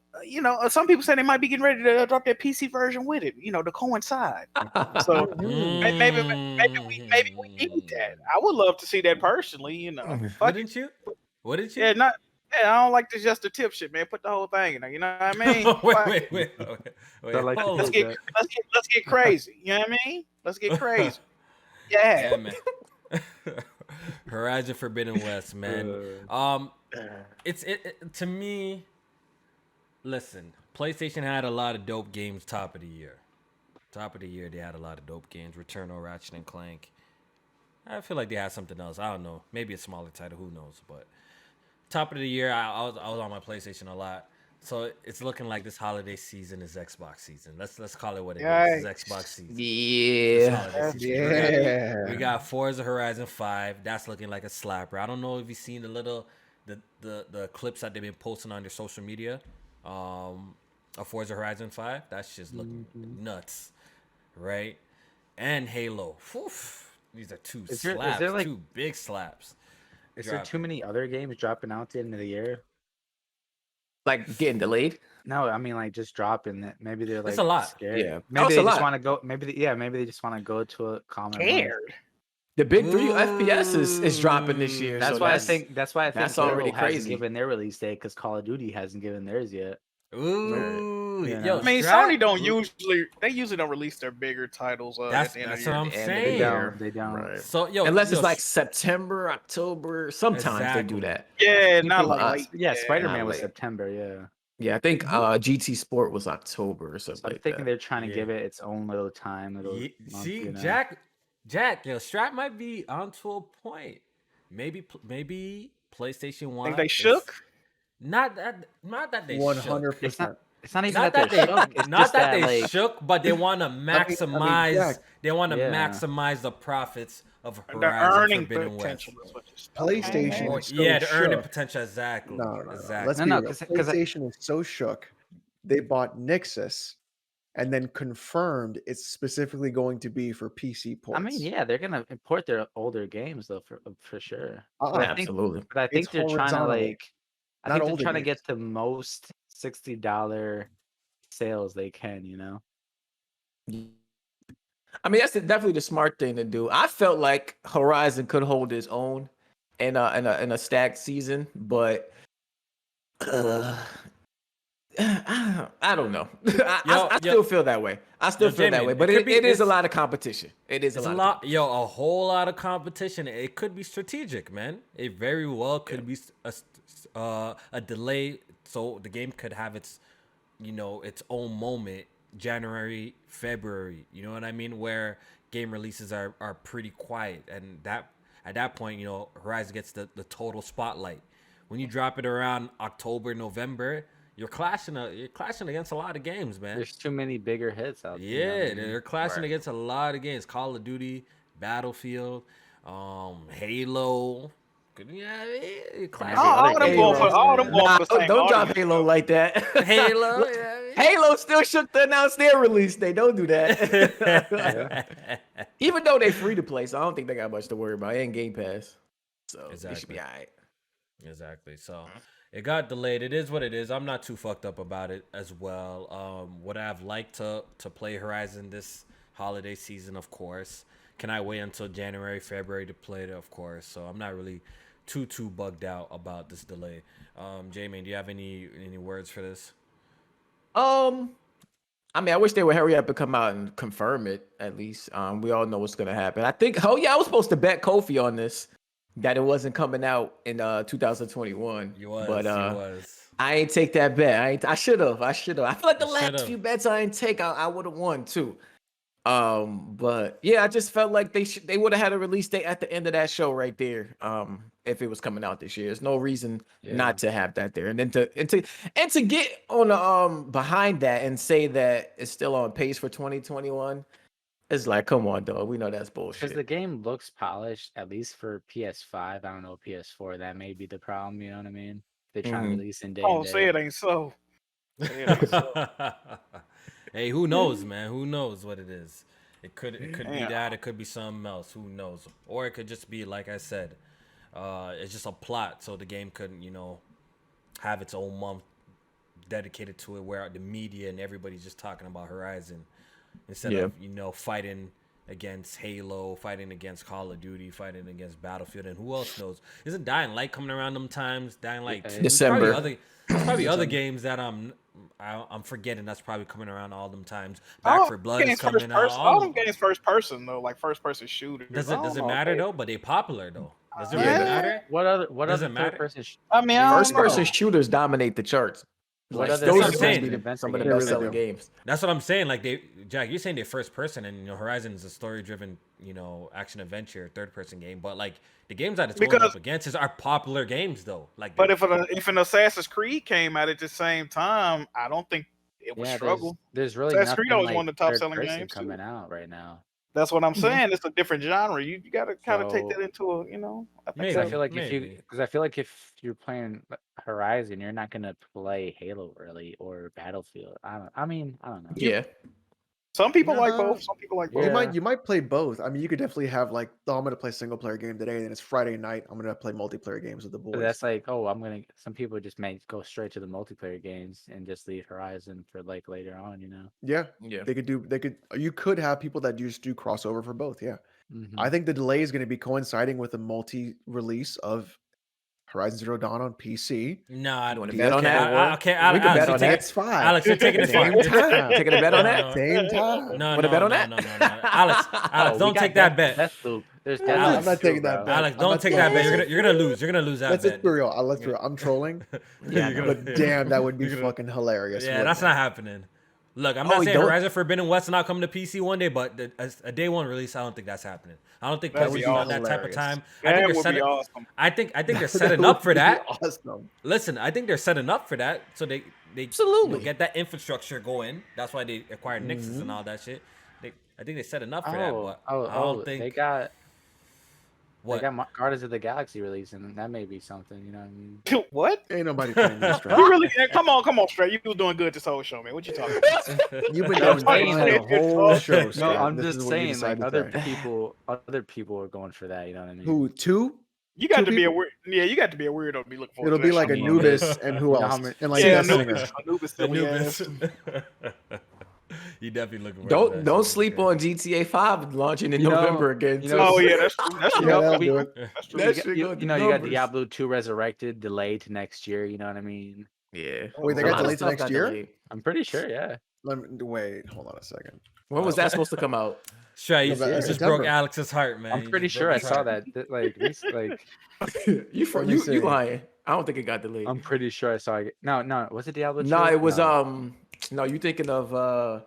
some people say they might be getting ready to drop their PC version with it. To coincide. So maybe we need that. I would love to see that personally. Wouldn't you? Yeah, I don't like this just the tip shit, man. Put the whole thing in there. You know what I mean? wait. Let's get crazy. You know what I mean? Let's get crazy. Yeah, man. Horizon Forbidden West, man. It's to me. Listen, PlayStation had a lot of dope games top of the year. They had a lot of dope games. Return of Ratchet and Clank. I feel like they had something else. I don't know. Maybe a smaller title. Who knows? But top of the year, I was on my PlayStation a lot. So it's looking like this holiday season is Xbox season. Let's call it what it is. It's Yikes. Xbox season. This Yeah. holiday That's season. Yeah. We got Forza Horizon 5. That's looking like a slapper. I don't know if you've seen the clips that they've been posting on their social media. Of Forza Horizon 5. That's just looking nuts, right? And Halo. Whew. These are two slaps, like, two big slaps. Is there too many other games dropping out at the end of the year? Like getting delayed? No, I mean like just dropping it. Maybe they're like It's a lot. scared. Yeah. Maybe It's they a just lot. want to go. Maybe they just want to go to a common. month. Scared. The big 3 FPS is dropping this year. That's so why I think that's Halo already hasn't crazy. given their release date because Call of Duty hasn't given theirs yet. Ooh, Yeah. yo, I mean, Strat- Sony don't usually don't release their bigger titles at the end of that's the what year. I'm End of the saying. year. They don't. Right. So yo, Unless yo, it's like September, October. Sometimes they do Exactly. that. Yeah, not People- like late. Yeah, Spider-Man not was late. September. Yeah. Yeah, I think GT Sport was October or something So I'm like thinking that. they're trying to Yeah. give it its own little time. See, you know? Jack, yo, Strat might be onto a point. Maybe PlayStation One. Think they shook? Not that they shook. 100%. It's not even Not that that they're shook. It's not just that they like, shook, but they want to maximize. Jack, they want to Yeah. maximize the profits of The Horizon earning Forbidden potential West. is what you're PlayStation Or- is so yeah, the earning shook. potential, exactly. No. Exactly. Let's No, be no, real. 'cause I- PlayStation is so shook. They bought Nixus and then confirmed it's specifically going to be for PC ports. I mean, yeah, they're gonna import their older games though for sure. Uh-uh. But I think, Absolutely. but I think It's they're trying to horizontal, like, I not think they're older trying to games. get the most $60 sales they can. You know. I mean, that's definitely the smart thing to do. I felt like Horizon could hold its own in a stacked season, but I don't know. I still feel that way. I still feel that Jamie, way, but it could be- it is a it's- lot of competition. It is It's a lot. a whole lot of competition. It could be strategic, man. It very well could be a delay, so the game could have its own moment, January, February. You know what I mean? Where game releases are pretty quiet, and that at that point, Horizon gets the total spotlight. When you drop it around October, November, you're clashing against a lot of games, man. There's too many bigger hits out there. Yeah, you know what I mean? they're clashing against a lot of games. Call of Duty, Battlefield, Halo. All them going for the same Don't drop audience. Halo like that. Halo. Halo still shook to announce their release date. Don't do that. Even though they free to play, so I don't think they got much to worry about. It ain't Game Pass, so it should Exactly. be all right. Exactly. So it got delayed. It is what it is. I'm not too fucked up about it as well. Would I have liked to play Horizon this holiday season? Of course. Can I wait until January, February to play it? Of course. So I'm not really too bugged out about this delay. Jamie, do you have any words for this? I mean, I wish they would hurry up and come out and confirm it at least. We all know what's gonna happen. I think. Oh yeah, I was supposed to bet Kofi on this that it wasn't coming out in 2021. You was. But you was. I ain't take that bet. I should have. I feel like the last should've. few bets I didn't take, I would have won too. But yeah, I just felt like they would have had a release date at the end of that show right there. If it was coming out this year, there's no reason not to have that there. And then to get on the behind that and say that it's still on pace for 2021, it's like, come on, dog. We know that's Because bullshit. the game looks polished, at least for PS5. I don't know, PS4. That may be the problem. You know what I mean? They're trying to release in day. Oh, and say day. it ain't so. Say it ain't so. Hey, who knows, man? Who knows what it is? It could be Damn. that. It could be something else. Who knows? Or it could just be, like I said, it's just a plot, so the game couldn't, have its own month dedicated to it, where the media and everybody's just talking about Horizon instead of fighting against Halo, fighting against Call of Duty, fighting against Battlefield, and who else knows? Isn't Dying Light coming around them times? Dying Light 2. December. There's probably other games that I'm forgetting that's probably coming around all them times. Back for Blood is coming out. All them games first person though, like first person shooters. Does it matter though? But they popular though. Does it Yeah. really matter? What other Doesn't third matter. person? I mean, I don't First person know. shooters dominate the charts. What Like, other those what I'm are saying. going to be some of the They really best selling do. games. That's what I'm saying. Like Jack, you're saying they're first person, and Horizon is a story driven, action adventure third person game. But like the games that it's going up against are popular games though. Like, but if an Assassin's Creed came out at the same time, I don't think it would struggle. There's really Assassin's Creed nothing always like one of the top third selling person games coming too. out right now. That's what I'm saying. It's a different genre. You got to kind of take So- that into a, I think Maybe. I feel like Maybe. if you're playing Horizon, you're not gonna play Halo really or Battlefield. I don't know. Yeah. some people like Nah. both. Some people like both. Yeah. You might play both. I mean, you could definitely have like, oh, I'm gonna play single player game today, and then it's Friday night. I'm gonna play multiplayer games with the boys. But that's like, some people just may go straight to the multiplayer games and just leave Horizon for like later on, Yeah, Yeah. You could have people that just do crossover for both. Yeah, Mhm. I think the delay is going to be coinciding with the multi-release of Horizon Zero Dawn on PC. No, I You want to PS4. bet on that? Okay, We could bet on that. PS5. Alex, you're taking it Same far. time. Taking a bet on No, that? no. Same time. No, Wanna no, bet on no, that? no, no. Alex, We don't got take that bet. Deathloop. There's I'm Deathloop not too, taking that bro. bet. Alex, I'm don't not take taking that bet. that. You're gonna lose. You're gonna lose that Let's bet. just be real. Let's be real. I'm trolling, You're but gonna- damn, that would be you're gonna- fucking hilarious. Yeah, wouldn't that's it? not happening. Look, I'm not Oh, saying don't- Horizon Forbidden West not coming to PC one day, but a day one release, I don't think that's happening. I don't think That'd PlayStation's be on that type of hilarious. time. That would be awesome. I think they're That setting would up for be that. Awesome. Listen, I think they're setting up for that, so they Absolutely. get that infrastructure going. That's why they acquired Nexus and all that shit. I think they're setting up for that, but I don't think they got what. Guardians of the Galaxy release, and that may be something. You know what I mean? What? Ain't nobody playing this You right. really? Come on, Strat. You was doing good this whole show, man. What you talking about? You've been I'm doing saying, fine the like, whole show. No, Strat. I'm This just is what you saying, like decided to say. other people are going for that. You know what I mean? Who, two? You got Two to be a people? weird. Yeah, you got to be a weirdo to be looking for. It'll be like I mean, Anubis and who you know how else? many- And like yeah, that singer. Anubis silly Anubis. ass. You definitely looking for that Don't shit. sleep on GTA 5 launching in You know- November again. you too. know- Oh yeah, that's true. That's true. Yeah, that'll we- do it. That's true. That You shit got, go to you got numbers. Diablo 2 Resurrected delayed to next year. You know what I mean? Yeah. Wait, they A got lot of delayed to stuff next got year? delayed. I'm pretty sure. Yeah. Wait, hold on a second. When was that supposed to come out? Shay, you November. just broke September. Alex's heart, man. I'm You pretty just sure broke I his saw heart. that. Like, Let me see. You lying. I don't think it got delayed. I'm pretty sure I saw it. No. Was it Diablo 2? No, it was No. no, you thinking of the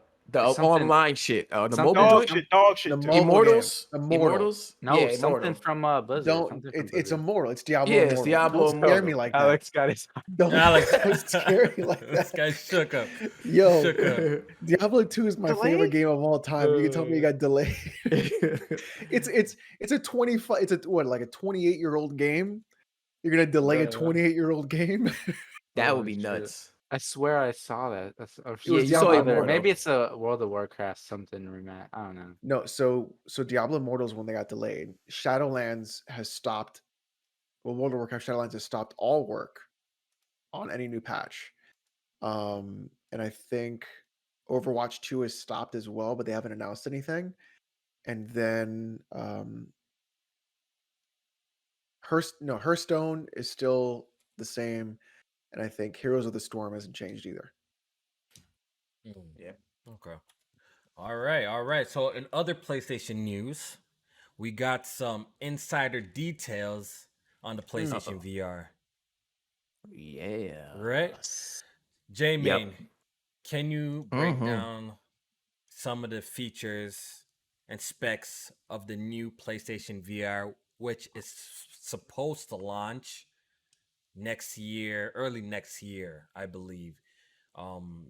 Something- online shit. The something- mobile Dog joint? shit. Dog shit. The too. mobile Immortals? game. Immortal. Immortals? No, Yeah, something Immortal. from Blizzard. Don't. something from It's Blizzard. Immortal. It's Diablo. Yeah, it's Immortal. Diablo Don't scare Immortal. me like that. Alex got his. Don't, Alex. don't scare me like This that. guy shook up. Yo, Shook up. Diablo 2 is my favorite Delayed? game of all time. You can tell me it got delayed. it's a 25. It's a what, like a 28-year-old game. You're gonna delay a Bruh. 28-year-old game? That would be Shit. nuts. I swear I saw that. Yeah, you saw Immortal. Maybe it's a World of Warcraft something rematch. I don't know. No, so Diablo Immortals, when they got delayed, Shadowlands has stopped. Well, World of Warcraft Shadowlands has stopped all work on any new patch. And I think Overwatch 2 has stopped as well, but they haven't announced anything. And then Hearthstone is still the same, and I think Heroes of the Storm hasn't changed either. Yeah. Okay. All right. So in other PlayStation news, we got some insider details on the PlayStation VR. Yeah. Right? J-Main, can you break Mhm. down some of the features and specs of the new PlayStation VR, which is supposed to launch next year, early next year, I believe.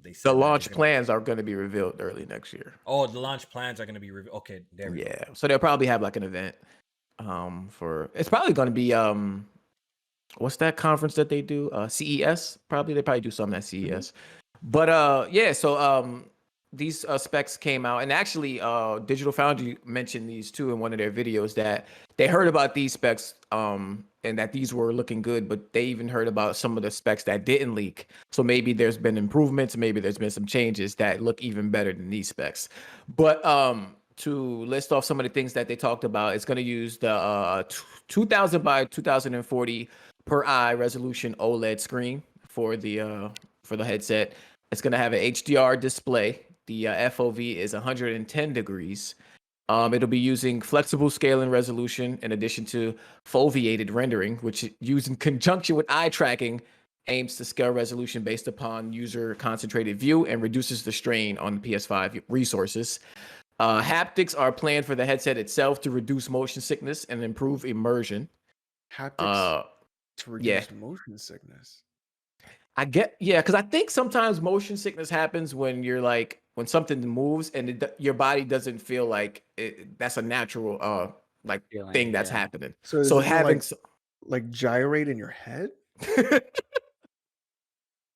They said The that launch they're gonna- plans are going to be revealed early next year. Oh, the launch plans are going to be okay. There we go. Yeah. So they'll probably have like an event for it's probably going to be what's that conference that they do? CES. They probably do something at CES. But yeah, so these specs came out, and actually Digital Foundry mentioned these too in one of their videos, that they heard about these specs and that these were looking good, but they even heard about some of the specs that didn't leak. So maybe there's been improvements, maybe there's been some changes that look even better than these specs. But to list off some of the things that they talked about, it's going to use the 2000 by 2040 per eye resolution OLED screen for the headset. It's going to have an HDR display. The FOV is 110 degrees. It'll be using flexible scale and resolution in addition to foveated rendering, which used in conjunction with eye tracking aims to scale resolution based upon user concentrated view and reduces the strain on the PS5 resources. Haptics are planned for the headset itself to reduce motion sickness and improve immersion. Haptics to reduce Yeah. motion sickness. Because I think sometimes motion sickness happens when you're like when something moves and your body doesn't feel like that's a natural like Feeling, thing that's yeah. happening. So is So it gonna, having like gyrate in your head?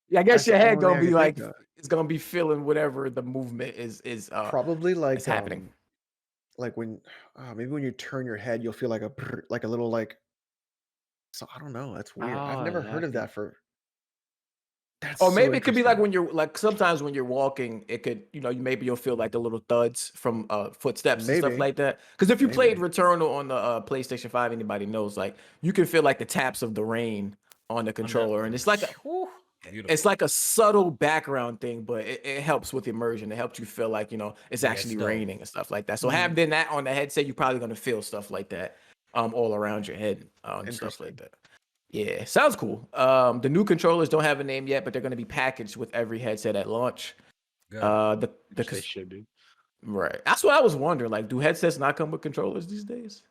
Yeah, I guess That's your the head only gonna thing I be can like think of. it's gonna be feeling whatever the movement is Probably like is happening. like when maybe when you turn your head, you'll feel like a little like. So I don't know. That's weird. I've Oh, never yeah, heard of okay. that for. That's Or so maybe it could be like interesting. when you're like sometimes when you're walking, it could, maybe you'll feel like the little thuds from footsteps and stuff Maybe. like that. Because if you played Maybe. Returnal on the PlayStation 5, anybody knows, like you can feel like the taps of the rain on the controller. And it's like Beautiful. a subtle background thing, but it helps with immersion. It helps you feel like, it's Yeah, it's actually dope. raining and stuff like that. So having that on the headset, you're probably gonna feel stuff like that all around your head and stuff like that. Yeah, sounds cool. The new controllers don't have a name yet, but they're going to be packaged with every headset at launch. Good. They should be. Right. That's what I was wondering. Like, do headsets not come with controllers these days?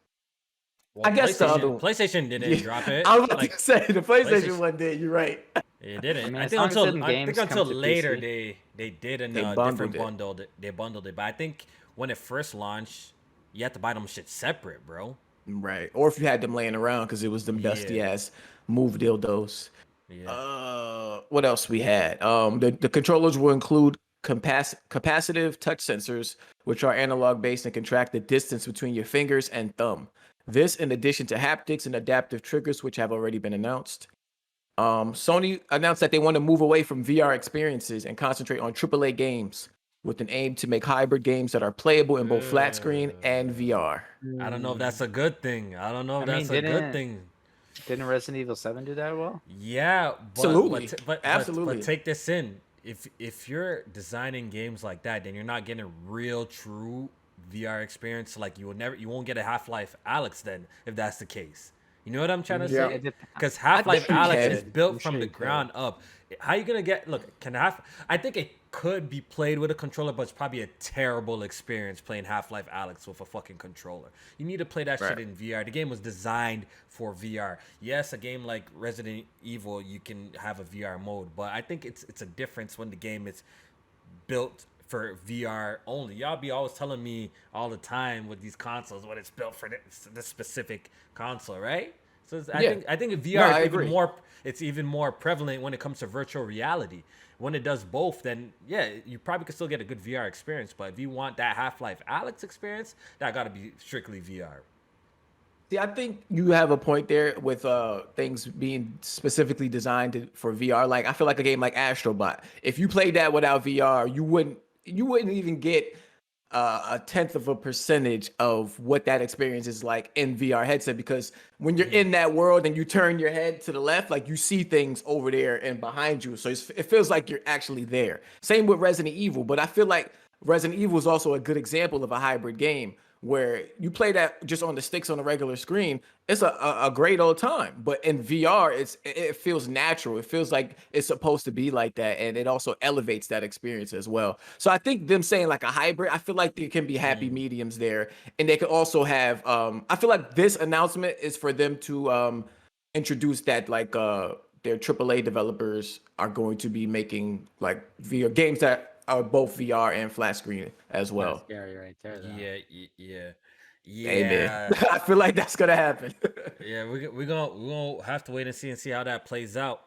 Well, I guess the other one. PlayStation didn't drop it. I was about to say the PlayStation one did. You're right. It didn't. I mean, I as think long as certain until games come to later PC. they did in They a bundled different it. bundle. They bundled it, but I think when it first launched, you had to buy them shit separate, bro. Right. Or if you had them laying around because it was them dusty ass move dildos. Yeah. What else we had? The controllers will include capacitive touch sensors, which are analog based and contract the distance between your fingers and thumb. This, in addition to haptics and adaptive triggers, which have already been announced. Sony announced that they want to move away from VR experiences and concentrate on AAA games with an aim to make hybrid games that are playable in both flat screen and VR. I don't know if that's a good thing. I don't know if that's a good thing. Didn't Resident Evil 7 do that well? Yeah, Absolutely. but take this in. If you're designing games like that, then you're not getting a real true VR experience. Like you won't get a Half-Life Alyx then if that's the case. You know what I'm trying to say? Because Half-Life Alyx is built from the ground up. How you gonna get? Look, I think it could be played with a controller, but it's probably a terrible experience playing Half-Life Alyx with a fucking controller. You need to play that shit in VR. The game was designed for VR. Yes, a game like Resident Evil, you can have a VR mode, but I think it's a difference when the game is built for VR only. Y'all be always telling me all the time with these consoles when it's built for this specific console, right? So I think VR is even more prevalent when it comes to virtual reality. When it does both, then yeah, you probably could still get a good VR experience. But if you want that Half-Life Alyx experience, that got to be strictly VR. See, I think you have a point there with things being specifically designed for VR. Like I feel like a game like Astrobot. If you played that without VR, you wouldn't even get a 0.1% of what that experience is like in VR headset, because when you're in that world and you turn your head to the left, like you see things over there and behind you, so it feels like you're actually there. Same with Resident Evil, but I feel like Resident Evil is also a good example of a hybrid game where you play that just on the sticks on a regular screen. It's a great old time, but in VR it feels natural. It feels like it's supposed to be like that, and it also elevates that experience as well. So I think them saying like a hybrid, I feel like there can be happy mediums there, and they could also have I feel like this announcement is for them to introduce that like their AAA developers are going to be making like VR games that are both VR and flat screen as well. That's scary right there, though. Yeah. Amen. I feel like that's gonna happen. Yeah, we're gonna have to wait and see how that plays out.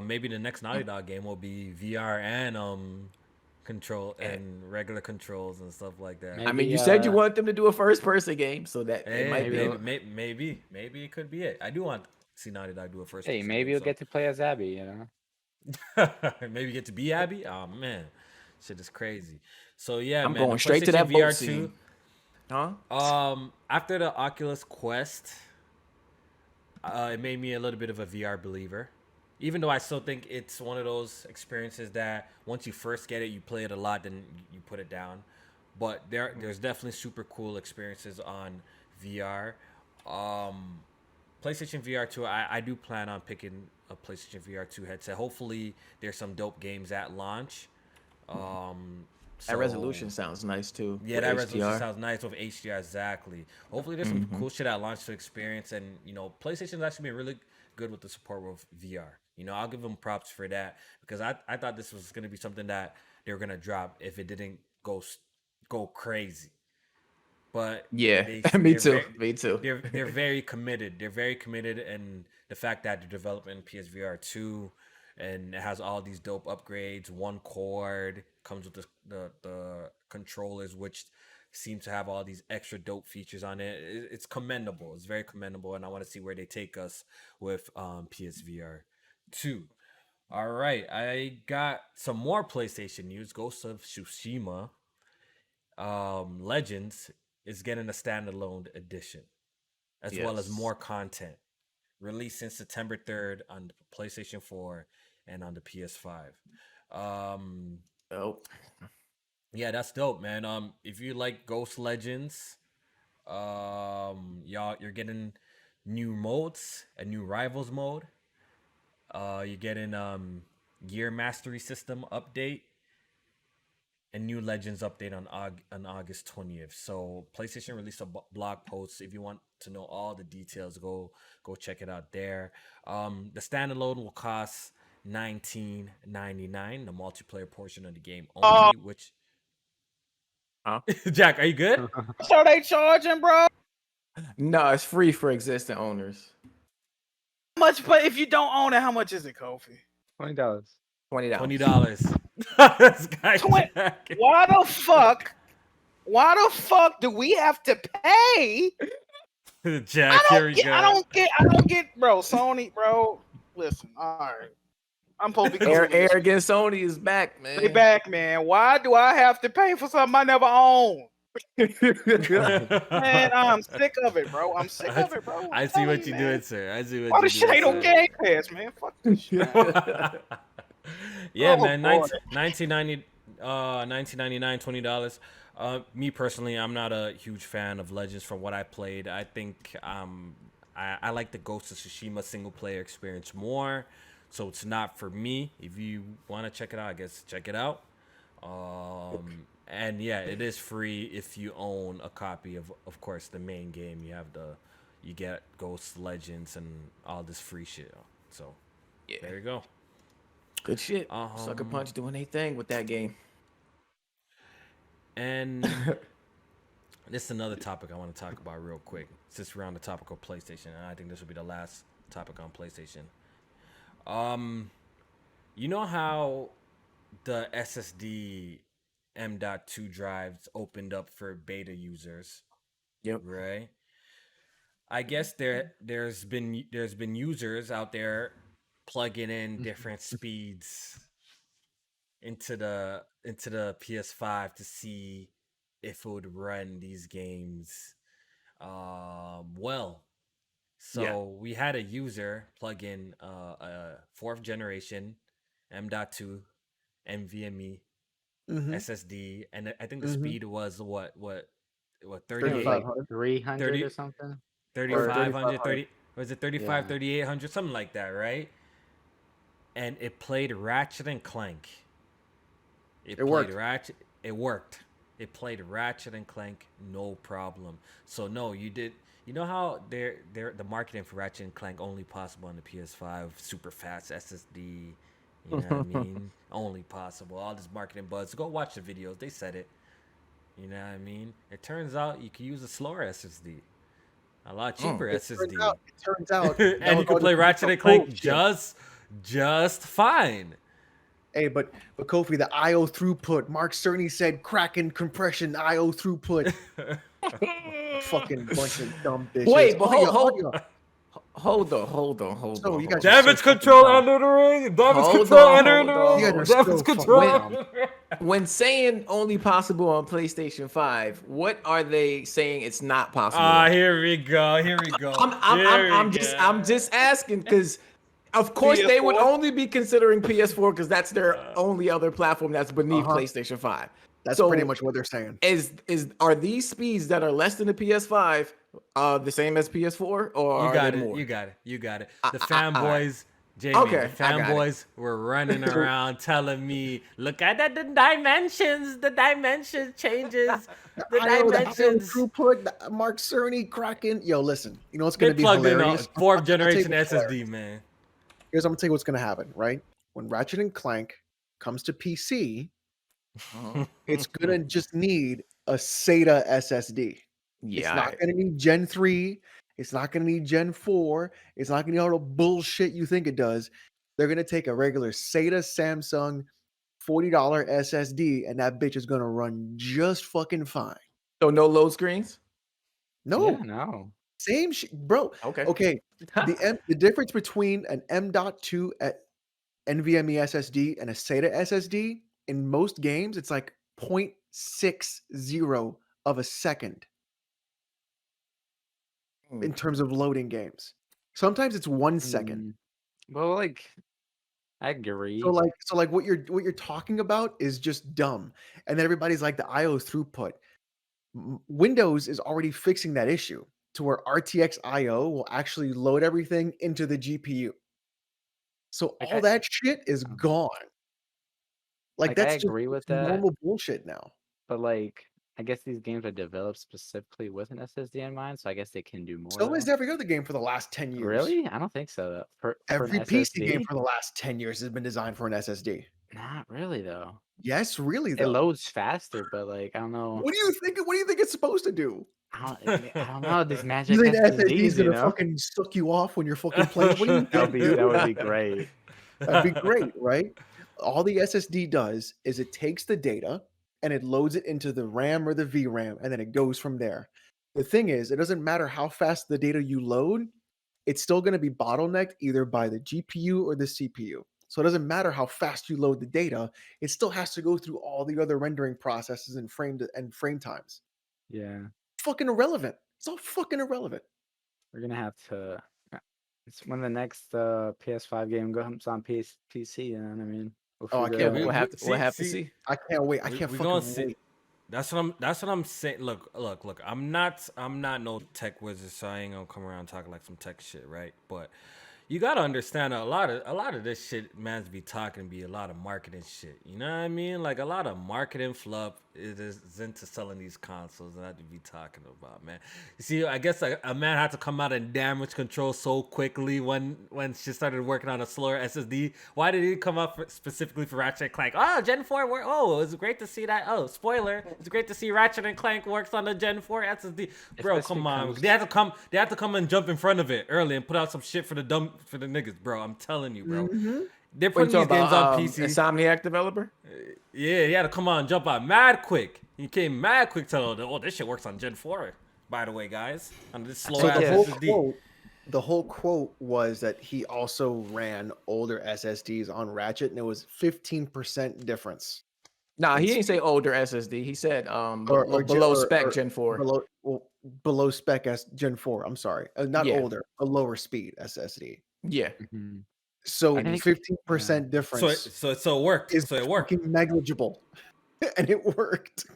Maybe the next Naughty Dog game will be VR and control and regular controls and stuff like that. I mean, you said you want them to do a first-person game, so that it might be. Maybe it could be it. I do want to see Naughty Dog do a first. Hey, maybe you'll get to play as Abby. You know. Maybe get to be Abby. Oh man, shit is crazy. So yeah, I'm going straight to that VR scene. Huh? After the Oculus Quest, it made me a little bit of a VR believer. Even though I still think it's one of those experiences that once you first get it, you play it a lot, then you put it down. But there's definitely super cool experiences on VR. PlayStation VR 2, I do plan on picking a PlayStation VR 2 headset. Hopefully, there's some dope games at launch. That resolution sounds nice too. Yeah, that resolution sounds nice with HDR, exactly. Hopefully, there's some cool shit at launch to experience. And, PlayStation's actually been really good with the support with VR. I'll give them props for that because I thought this was going to be something that they were going to drop if it didn't go crazy. But yeah, me too. They're very committed. They're very committed, and the fact that they're developing PSVR 2 and it has all these dope upgrades, one cord, comes with the controllers, which seem to have all these extra dope features on it. It's commendable. It's very commendable, and I want to see where they take us with PSVR 2. All right, I got some more PlayStation news. Ghost of Tsushima Legends is getting a standalone edition, as well as more content, releasing September 3rd on the PlayStation 4 and on the PS5. Yeah, that's dope, man. If you like Ghost Legends, you're getting new modes, a new Rivals mode. You're getting Gear Mastery System update, and new Legends update on August 20th. So PlayStation released a blog post. If you want to know all the details, go check it out there. The standalone will cost $19.99, the multiplayer portion of the game only. Which Jack, are you good? So they charging, bro? No, it's free for existing owners. How much? But if you don't own it, how much is it, Kofi? $20. $20. Why the fuck do we have to pay? Jack, here we go. I don't get, bro. Sony, bro. Listen, all right. I'm supposed to be arrogant. Sony is back, man. They back, man. Why do I have to pay for something I never own? Man, I'm sick of it, bro. I see what you're doing, sir. I see what Why you're the shit ain't on Game Pass, man? Fuck this shit. Yeah, man. $19.99, $20. Me personally, I'm not a huge fan of Legends from what I played. I think I like the Ghost of Tsushima single player experience more. So it's not for me. If you want to check it out, I guess check it out. And yeah, it is free if you own a copy of course, the main game. You get Ghost Legends and all this free shit. So yeah, there you go. Good shit. Sucker Punch doing their thing with that game. And this is another topic I want to talk about real quick, since we're on the topic of PlayStation, and I think this will be the last topic on PlayStation. You know how the SSD M.2 drives opened up for beta users? Yep. Right. I guess there's been users out there plugging in different speeds into the PS5 to see if it would run these games well. So we had a user plug in a 4th generation M.2 NVMe SSD, and I think the speed was what 38, 300 or something, 3500, 30, was it 35, 3800, something like that, right? And it played Ratchet and Clank. It worked. It worked. It played Ratchet and Clank, no problem. So no, you did. You know how the marketing for Ratchet and Clank only possible on the PS5, super fast SSD. You know what I mean? Only possible. All this marketing buzz. Go watch the videos. They said it. You know what I mean? It turns out you can use a slower SSD, a lot cheaper SSD. It turns out, and you can play Ratchet and Clank just fine. Hey, but Kofi, the IO throughput. Mark Cerny said Kraken compression IO throughput. Fucking bunch of dumb bitches. Wait, but hold on. So you guys damage control under the ring. Damage control under the ring. Damage control. When saying only possible on PlayStation 5, what are they saying it's not possible? Here we go. I'm just asking because, of course, PS4? They would only be considering PS4 because that's their only other platform that's beneath PlayStation 5. That's pretty much what they're saying. Are these speeds that are less than the PS5 The same as PS4, or You are got they it. more? You got it. You got it. The all right. fanboys, Jamie. Okay, The I got it. fanboys were running around telling me, "Look at the dimensions. The dimension changes. The dimensions." throughput, Mark Cerny, Kraken. Yo, listen. You know what's They gonna be plugged in a hilarious? fourth generation SSD, man. I'm gonna tell you what's gonna happen, right? When Ratchet and Clank comes to PC, it's gonna just need a SATA SSD. It's Yeah, not gonna need Gen 3. It's not gonna need Gen 4. It's not gonna need all the bullshit you think it does. They're gonna take a regular SATA Samsung $40 SSD, and that bitch is gonna run just fucking fine. so no load screens. No, Yeah, no. same shit, bro. Okay. Okay, the difference between an M.2 at NVMe SSD and a SATA SSD in most games, it's like 0.60 of a second in terms of loading games. Sometimes it's 1 second. Well, like, I agree. So like what you're talking about is just dumb. And then everybody's like the IO throughput. Windows is already fixing that issue to where RTX IO will actually load everything into the GPU. So Like, all that shit is gone. Like I that's just agree with that, normal bullshit now. but like, I guess these games are developed specifically with an SSD in mind, so I guess they can do more. So is though. every other game for the last 10 years. Really? I don't think so. For Every an PC SSD? game for the last 10 years has been designed for an SSD. Not really though. Yes, really It though. loads faster, but like, I don't know. What do you think it's supposed to do? I don't know. These magic You think the SSD is SSDs, gonna fucking suck you off when you're fucking playing? What do you think? that would be great. That'd be great, right? All the SSD does is it takes the data and it loads it into the RAM or the VRAM, and then it goes from there. The thing is, it doesn't matter how fast the data you load, it's still going to be bottlenecked either by the GPU or the CPU. So it doesn't matter how fast you load the data, it still has to go through all the other rendering processes and frame times. Yeah, Fucking irrelevant. It's all fucking irrelevant. we're gonna have to. It's when the next PS5 game comes on PC. You know what I mean? Oh, I figure can't it wait. out. We'll have to see. I can't wait. I can't we fucking gonna see. wait. That's what I'm saying. Look. I'm not no tech wizard, so I ain't gonna come around talking like some tech shit, right? But you gotta understand a lot of this shit man's be talking be a lot of marketing shit. You know what I mean? Like a lot of marketing fluff is into selling these consoles and I to be talking about, man. You see, I guess a man had to come out and damage control so quickly when she started working on a slower SSD. Why did he come up specifically for Ratchet and Clank? Oh, Gen 4 work. Oh, it's great to see that. Oh, spoiler. It's great to see Ratchet and Clank works on the Gen 4 SSD. Bro, come on. They had to come and jump in front of it early and put out some shit for the niggas, bro. I'm telling you, bro. They're putting these games on PC. Insomniac developer? Yeah, he had to come on and jump out mad quick. He came mad quick telling them, oh, this shit works on Gen 4, by the way, guys. On this slow ass SSD. The whole quote was that he also ran older SSDs on Ratchet, and it was 15% difference. Nah, he didn't say older SSD. He said below spec Gen 4. Below spec Gen 4. I'm sorry. Not older, a lower speed SSD. Yeah. So 15% difference. So it worked. So it worked. Fucking negligible. And it worked.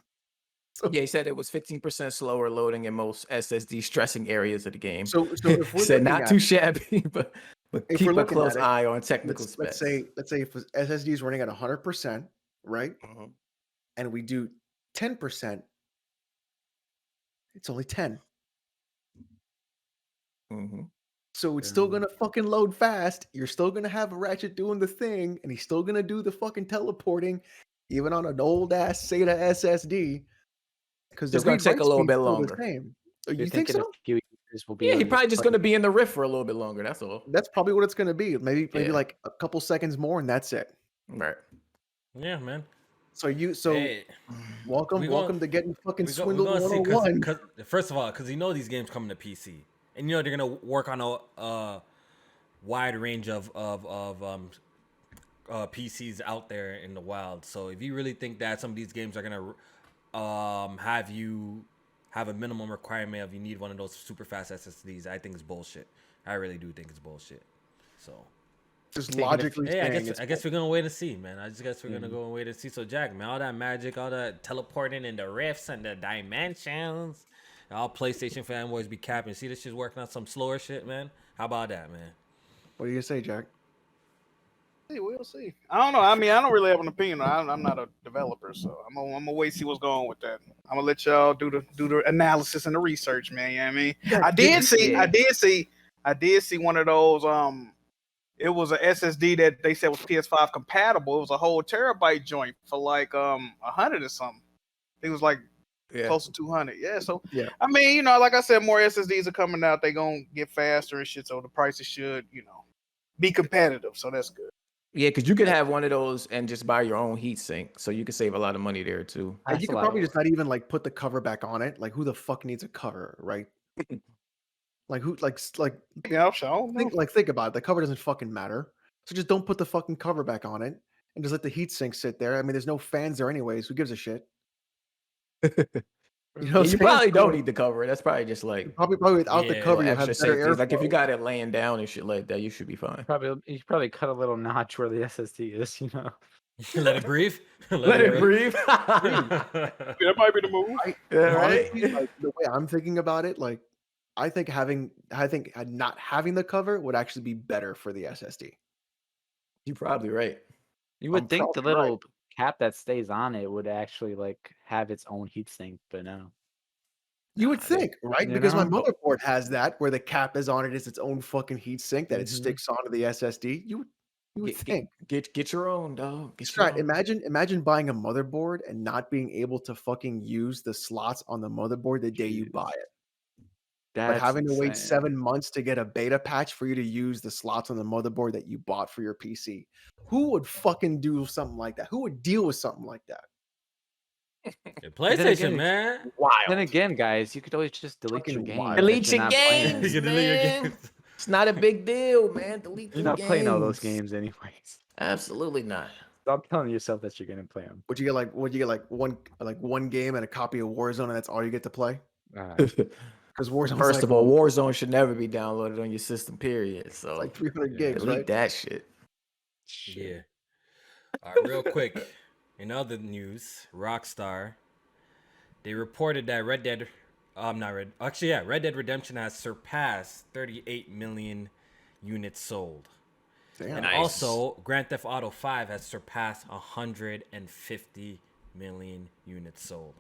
So, yeah, he said it was 15% slower loading in most SSD stressing areas of the game. So if we're said not too shabby, but keep a close eye on technical specs. Let's say if SSD is running at 100%, right? And we do 10%, it's only 10. So it's still gonna fucking load fast. You're still gonna have a Ratchet doing the thing, and he's still gonna do the fucking teleporting, even on an old ass SATA SSD. Because it's gonna take a little bit longer. You think so? He's probably just gonna be in the rift for a little bit longer. That's all. That's probably what it's gonna be. Maybe like a couple seconds more, and that's it. Right. Yeah, man. Welcome to getting fucking swindled 101. First of all, because you know these games coming to PC, and you know they're gonna work on a wide range of PCs out there in the wild. So if you really think that some of these games are gonna have a minimum requirement of you need one of those super fast SSDs, I think it's bullshit. I really do think it's bullshit. So just logically, I guess we're gonna wait and see, man. I just guess we're gonna go and wait and see. So Jack, man, all that magic, all that teleporting in the rifts and the dimensions, All PlayStation fanboys be capping. See, this shit's working on some slower shit, man. How about that, man? What do you say, Jack? We'll see. I don't know. I mean, I don't really have an opinion. I'm not a developer, so I'm gonna wait to see what's going on with that. I'm gonna let y'all do the analysis and the research, man. You know what I mean? I did see one of those. It was a SSD that they said was PS5 compatible. It was a whole terabyte joint for like 100 or something. It was like close to 200. Yeah. So I mean, like I said, more SSDs are coming out. They gonna get faster and shit. So the prices should, be competitive. So that's good. Yeah, because you could have one of those and just buy your own heat sink, so you could save a lot of money there too. And you could probably just not even like put the cover back on it. Like, who the fuck needs a cover, right? Like who, like yeah, sure. Think about it. The cover doesn't fucking matter. So just don't put the fucking cover back on it and just let the heat sink sit there. I mean, there's no fans there anyways. Who gives a shit? You probably don't need the cover. That's probably just like probably without the cover, you have better airflow. Like if you got it laying down and shit like that, you should be fine. You probably cut a little notch where the SSD is. Let it breathe. Let it breathe. That might be the move. Honestly, like, the way I'm thinking about it, like I think not having the cover would actually be better for the SSD. You're probably right. You would think the little cap that stays on it would actually like have its own heatsink, but no. You would think, right? Because my motherboard has that, where the cap is on it, is its own fucking heatsink that it sticks onto the SSD. You would think. Get your own, dog. Strat, imagine buying a motherboard and not being able to fucking use the slots on the motherboard the day you buy it. But having to wait 7 months to get a beta patch for you to use the slots on the motherboard that you bought for your PC. Who would fucking do something like that? Who would deal with something like that? PlayStation, man. Wild. Then again, guys, you could always just delete your game. Delete your games, man. It's not a big deal, man. Delete your games. You're not playing all those games anyways. Absolutely not. Stop telling yourself that you're gonna play them. Would you get like one game and a copy of Warzone, and that's all you get to play? Because Warzone, first of all, Warzone should never be downloaded on your system, period. So it's like 300 gigs, delete right? that shit. Yeah. All right, real quick. In other news, Rockstar, they reported that Red Dead Redemption has surpassed 38 million units sold. Damn. And also, Grand Theft Auto 5 has surpassed 150 million units sold.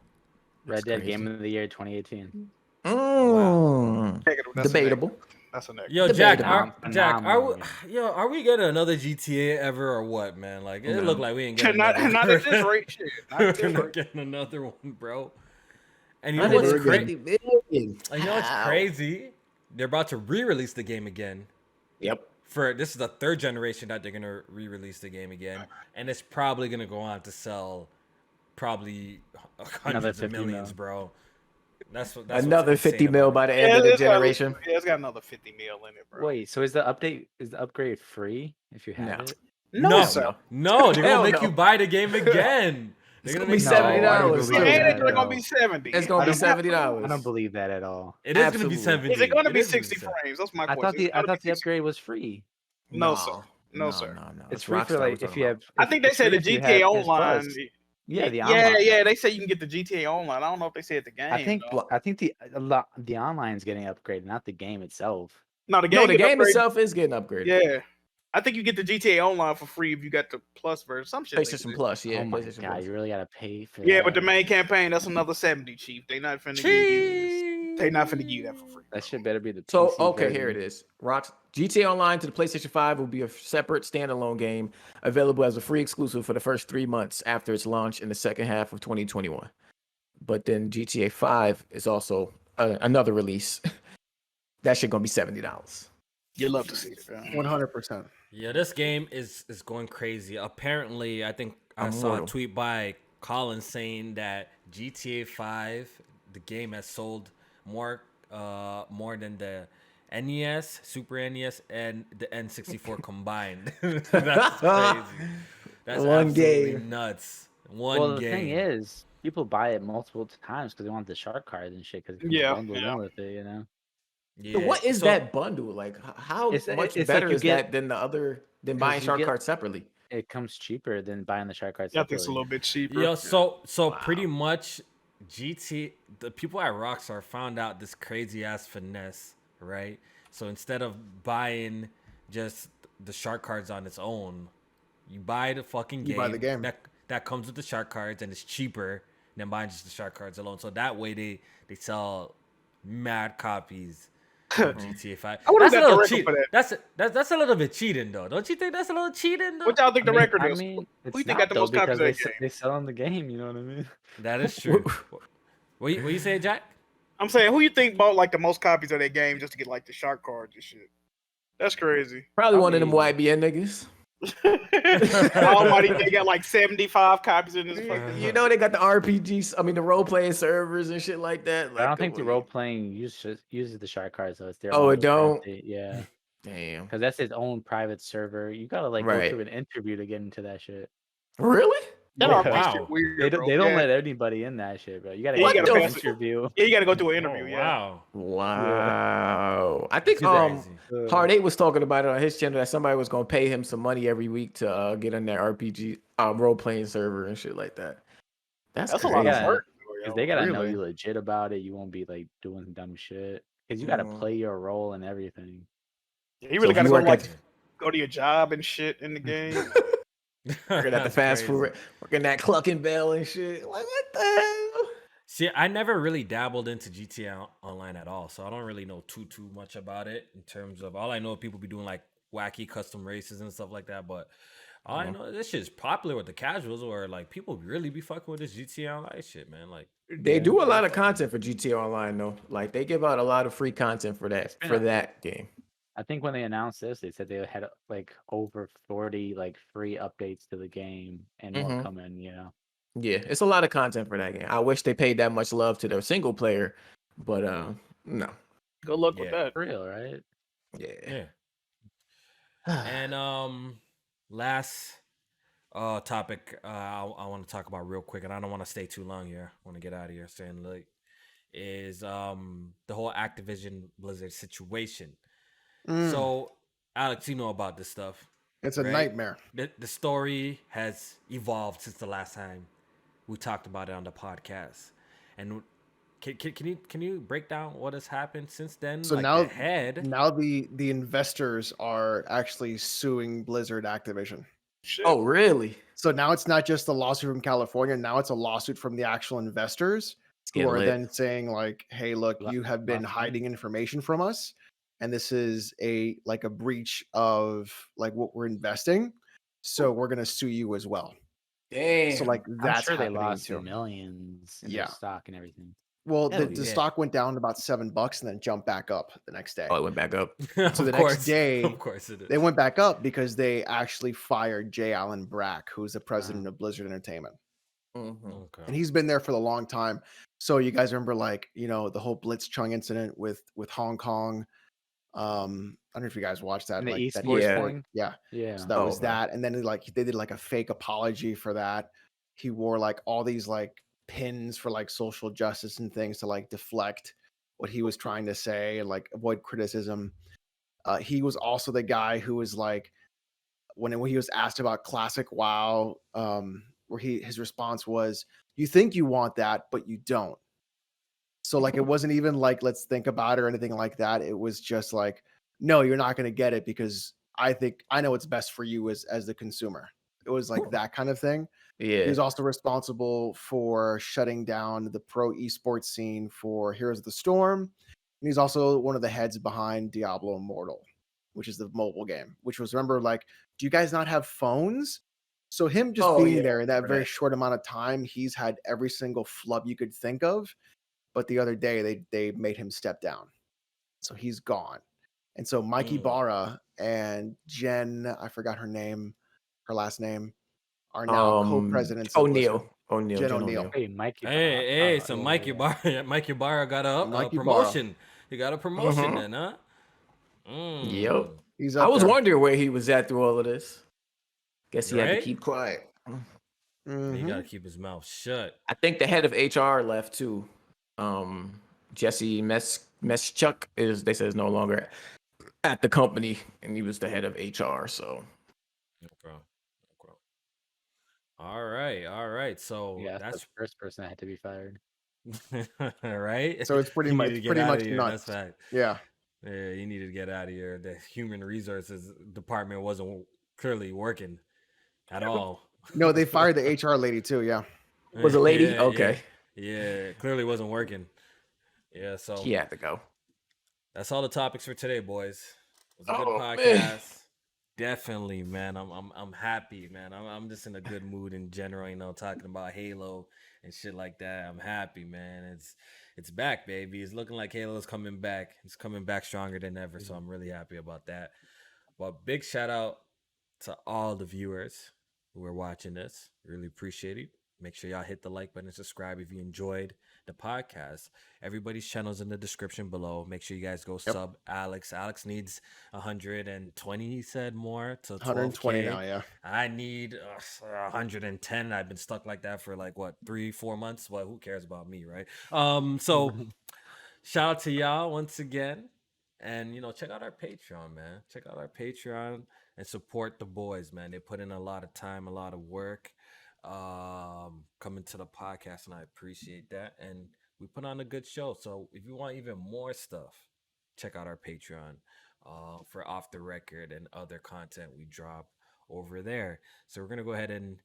Red Dead Game of the Year 2018. Wow. Debatable. That's a negative. Yo, Jack, are we getting another GTA ever or what, man? Like, it looked like we ain't getting not at this rate. Shit. We're not getting another one, bro. And you know what's crazy? Crazy? They're about to re-release the game again. Yep. This is the third generation that they're gonna re-release the game again, and it's probably gonna go on to sell probably hundreds of millions, bro. That's another 50 mil by the end of the generation. It's got another 50 mil in it, bro. Wait, so is the upgrade free if you have it? No, they're gonna make you buy the game again. It's gonna be $70. It's gonna be 70. It's gonna be $70. I don't believe that at all. It is gonna be 70. Is it gonna be 60 frames? That's my question. I thought the upgrade was free. No, sir. No. It's free for like if you have. I think they said the GTA Online. Yeah, the online. Yeah. They say you can get the GTA Online. I don't know if they said the game. I think the online is getting upgraded, not the game itself. No, the game itself is getting upgraded. Yeah, I think you get the GTA Online for free if you got the Plus version. Some shit. PlayStation Plus, yeah. Oh my god, you really gotta pay for that. Yeah, but the main campaign, that's another 70, Chief. They not finna give you. They not finna give you that for free. That shit better be the. So PC okay, version. here it is. GTA Online to the PlayStation 5 will be a separate standalone game available as a free exclusive for the first 3 months after its launch in the second half of 2021. But then GTA 5 is also another release. That shit gonna be $70. You love to see it, 100%. Yeah, this game is going crazy. Apparently, I think I saw a tweet by Colin saying that GTA 5, the game has sold more than the NES, Super NES, and the N64 combined. That's crazy. That's one absolutely game. Nuts. The thing is, people buy it multiple times because they want the shark cards and shit. Because bundled in with it, Yeah. So what is that bundle like? How much better is that than than buying shark cards separately? It comes cheaper than buying the shark cards. I think it's a little bit cheaper. Yo, so pretty much the people at Rockstar found out this crazy ass finesse, right? So instead of buying just the shark cards on its own, you buy the fucking game, buy the game. that comes with the shark cards and it's cheaper than buying just the shark cards alone. So that way they sell mad copies of GTA 5. I would've That's a got the little record cheat. for that. That's a little bit cheating though. Don't you think that's a little cheating though? What y'all think the record is? It's Who you think not, got the though, most copies because of that game? they sell on the game. You know what I mean? That is true. What you say, Jack? I'm saying, who you think bought like the most copies of that game just to get like the shark cards and shit? That's crazy. Probably one of them YBN niggas. Almighty, they got like 75 copies in this fucking. You know they got the RPGs. I mean the role playing servers and shit like that. Like, I don't think the role playing uses the shark cards, so it's their. Oh, own it don't? private- Yeah, Damn. because that's its own private server. You gotta like Right. go through an interview to get into that shit. Really? That Yeah. RPG Wow. shit weird. They bro. don't Yeah. let anybody in that shit, bro. You gotta Yeah, you go gotta through an pass it. interview. Yeah, you got to go to an interview. Oh, Yeah. Wow. I think Crazy. Hard 8 was talking about it on his channel that somebody was gonna pay him some money every week to get on their RPG role playing server and shit like that. That's That's a crazy. lot of Yeah. work. Because they gotta know Really? you legit about it. You won't be like doing dumb shit. Because you gotta Mhm. play your role and everything. Yeah, you really if got to you go work like at- go to your job and shit in the game. Working at the fast food, working that Clucking Bell and shit. Like what the hell? See, I never really dabbled into GTA Online at all, so I don't really know too much about it in terms of all I know people be doing like wacky custom races and stuff like that. But all I know this shit's popular with the casuals, or like people really be fucking with this GTA Online shit, man. Like They do a lot of content for GTA Online though. Like they give out a lot of free content for that game. I think when they announced this, they said they had like over 40 like free updates to the game and more coming. You know. Yeah, it's a lot of content for that game. I wish they paid that much love to their single player, but no. Good luck with Yeah. that. For real, right? Yeah. And last topic I want to talk about real quick, and I don't want to stay too long here. I want to get out of here staying late. Is the whole Activision Blizzard situation. So Alex, you know about this stuff. It's a right? nightmare. The story has evolved since the last time we talked about it on the podcast. And can you break down what has happened since then? So like now the investors are actually suing Blizzard Activision. Shit. Oh, really? So now it's not just a lawsuit from California. Now it's a lawsuit from the actual investors who are then saying like, "Hey, look, you have been hiding information from us, and this is a breach of like what we're investing. So we're gonna sue you as well." Damn. So like I'm that's sure they happening lost too. millions in Yeah. their stock and everything. Well, Hell the yeah. stock went down to about $7 and then jumped back up the next day. Oh, it went back up. So the next day, of course it is. they went back up because they actually fired J. Allen Brack, who's the president of Blizzard Entertainment. Okay. And he's been there for a long time. So you guys remember the whole Blitzchung incident with Hong Kong. I don't know if you guys watched that. And the Like that esports esport- thing? Yeah. Yeah. So that was okay. that. And then they did like a fake apology for that. He wore like all these like pins for like social justice and things to like deflect what he was trying to say and like avoid criticism. He was also the guy who was like, when he was asked about Classic WoW, where his response was, "You think you want that, but you don't." So like it wasn't even like let's think about it or anything like that. It was just like, no, you're not going to get it because I think I know what's best for you as the consumer. It was like that kind of thing. Yeah. He was also responsible for shutting down the pro esports scene for Heroes of the Storm. And he's also one of the heads behind Diablo Immortal, which is the mobile game, which was, remember, like, do you guys not have phones? So him just being there in that very short amount of time, he's had every single flub you could think of. But the other day they made him step down. So he's gone. And so Mikey Barra and Jen, I forgot her last name, are now co-presidents of Blizzard. Jen O'Neill. Hey, Mikey. Hey, so Mikey Barra got a promotion. He got a promotion then, huh? Yep. He's I was there. wondering where he was at through all of this. Guess he had to Right? keep quiet. He gotta keep his mouth shut. I think the head of HR left too. Jesse Meschuk they said is no longer at the company, and he was the head of HR. So Okay. All right. So Yeah, that's that's the first person that had to be fired. Right? So it's pretty You much need to get out of here. nuts. That's fact. Yeah. Yeah, you need to get out of here. The human resources department wasn't clearly working at all. No, they fired the HR lady too. Yeah. Was a lady? Yeah, Okay. yeah. Clearly wasn't working. Yeah, so She had to go. that's all the topics for today, boys. It was a good Oh, podcast. man. Definitely, man. I'm happy, man. I'm just in a good mood in general, you know, talking about Halo and shit like that. I'm happy, man. It's back, baby. It's looking like Halo's coming back. It's coming back stronger than ever. So I'm really happy about that. Well, big shout out to all the viewers who are watching this. Really appreciate it. Make sure y'all hit the like button and subscribe if you enjoyed the podcast. Everybody's channel's in the description below. Make sure you guys go sub Alex. Alex needs 120, he said, more to 120 12K. now, yeah. I need 110. I've been stuck like that for like what 3-4 months. Well, who cares about me, right? So shout out to y'all once again. And you know, check out our Patreon, man. Check out our Patreon and support the boys, man. They put in a lot of time, a lot of work, coming to the podcast, and I appreciate that. And we put on a good show. So if you want even more stuff, check out our Patreon for off the record and other content we drop over there. So we're gonna go ahead and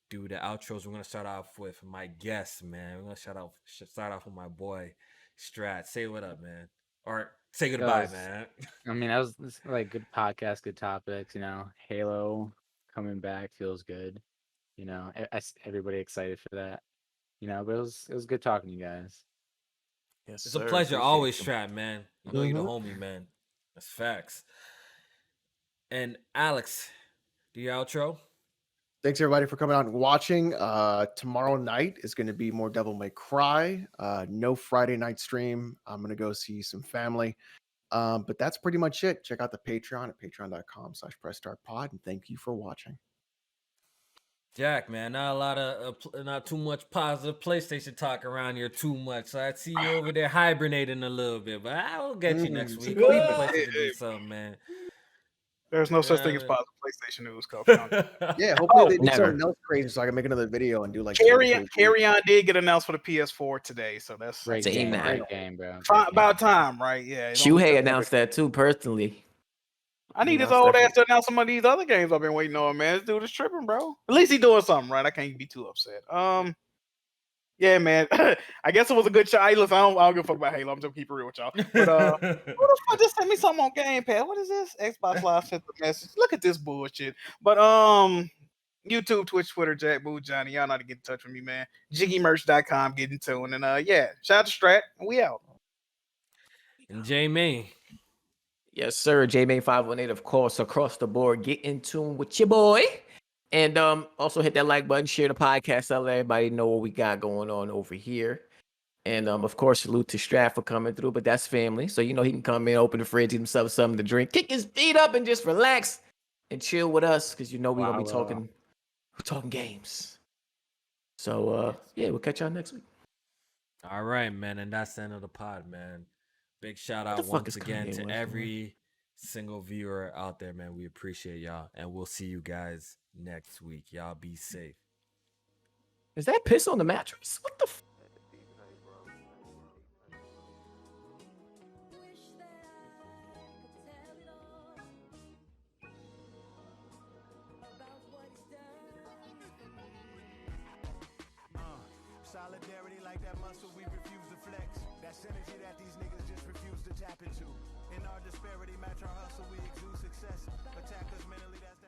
do the outros. We're gonna start off with my guest, man. We're gonna start off with my boy Strat. Say what up, man. Or say goodbye, man. I mean, that was like good podcast, good topics. You know, Halo coming back feels good. You know, everybody excited for that. You know, but it was good talking to you guys. Yes, It's a sir. pleasure. Appreciate Always, you. Strat, man. You know you're the homie, man. That's facts. And Alex, do your outro. Thanks everybody for coming out and watching. Tomorrow night is going to be more Devil May Cry. No Friday night stream. I'm going to go see some family. But that's pretty much it. Check out the Patreon at patreon.com/PressStartPod. And thank you for watching. Jack, man, not too much positive PlayStation talk around here too much. So I see you over there hibernating a little bit, but I will get you next week. Hopefully PlayStation do something, man. There's no such thing as positive PlayStation news, Kofi. Yeah, hopefully they do never. something else crazy so I can make another video and do like Carry On did get announced for the PS4 today, so that's Great Seen game, that. great game, bro. about time, right? Yeah. Shuhei announced that too, personally. I need his announced old that ass to announce some of these other games I've been waiting on, man. This dude is tripping, bro. At least he doing something, right? I can't be too upset. Yeah, man. I guess it was a good shot. Listen, I don't give a fuck about Halo. I'm just keep it real with y'all. But who the fuck just sent me something on Game Pass? What is this? Xbox Live sent the message. Look at this bullshit. But YouTube, Twitch, Twitter, Jack Boo, Johnny. Y'all know how to get in touch with me, man. JiggyMerch.com, get in tune. And yeah, shout out to Strat. We out. And J May. Yes, sir. JMay518, of course, across the board. Get in tune with your boy. And also hit that like button, share the podcast, let everybody know what we got going on over here. And of course, salute to Strat for coming through, but that's family. So you know he can come in, open the fridge, get himself something to drink, kick his feet up, and just relax and chill with us, because you know we're gonna be talking games. So yeah, we'll catch y'all next week. All right, man, and that's the end of the pod, man. Big shout out once again to every single viewer out there, man. We appreciate y'all, and we'll see you guys next week. Y'all be safe. Is that piss on the mattress? What the f? Solidarity like that muscle we refuse to flex. That synergy that these niggas just refuse to tap into. In our disparity, match our hustle, we exude success. Attack us mentally, that's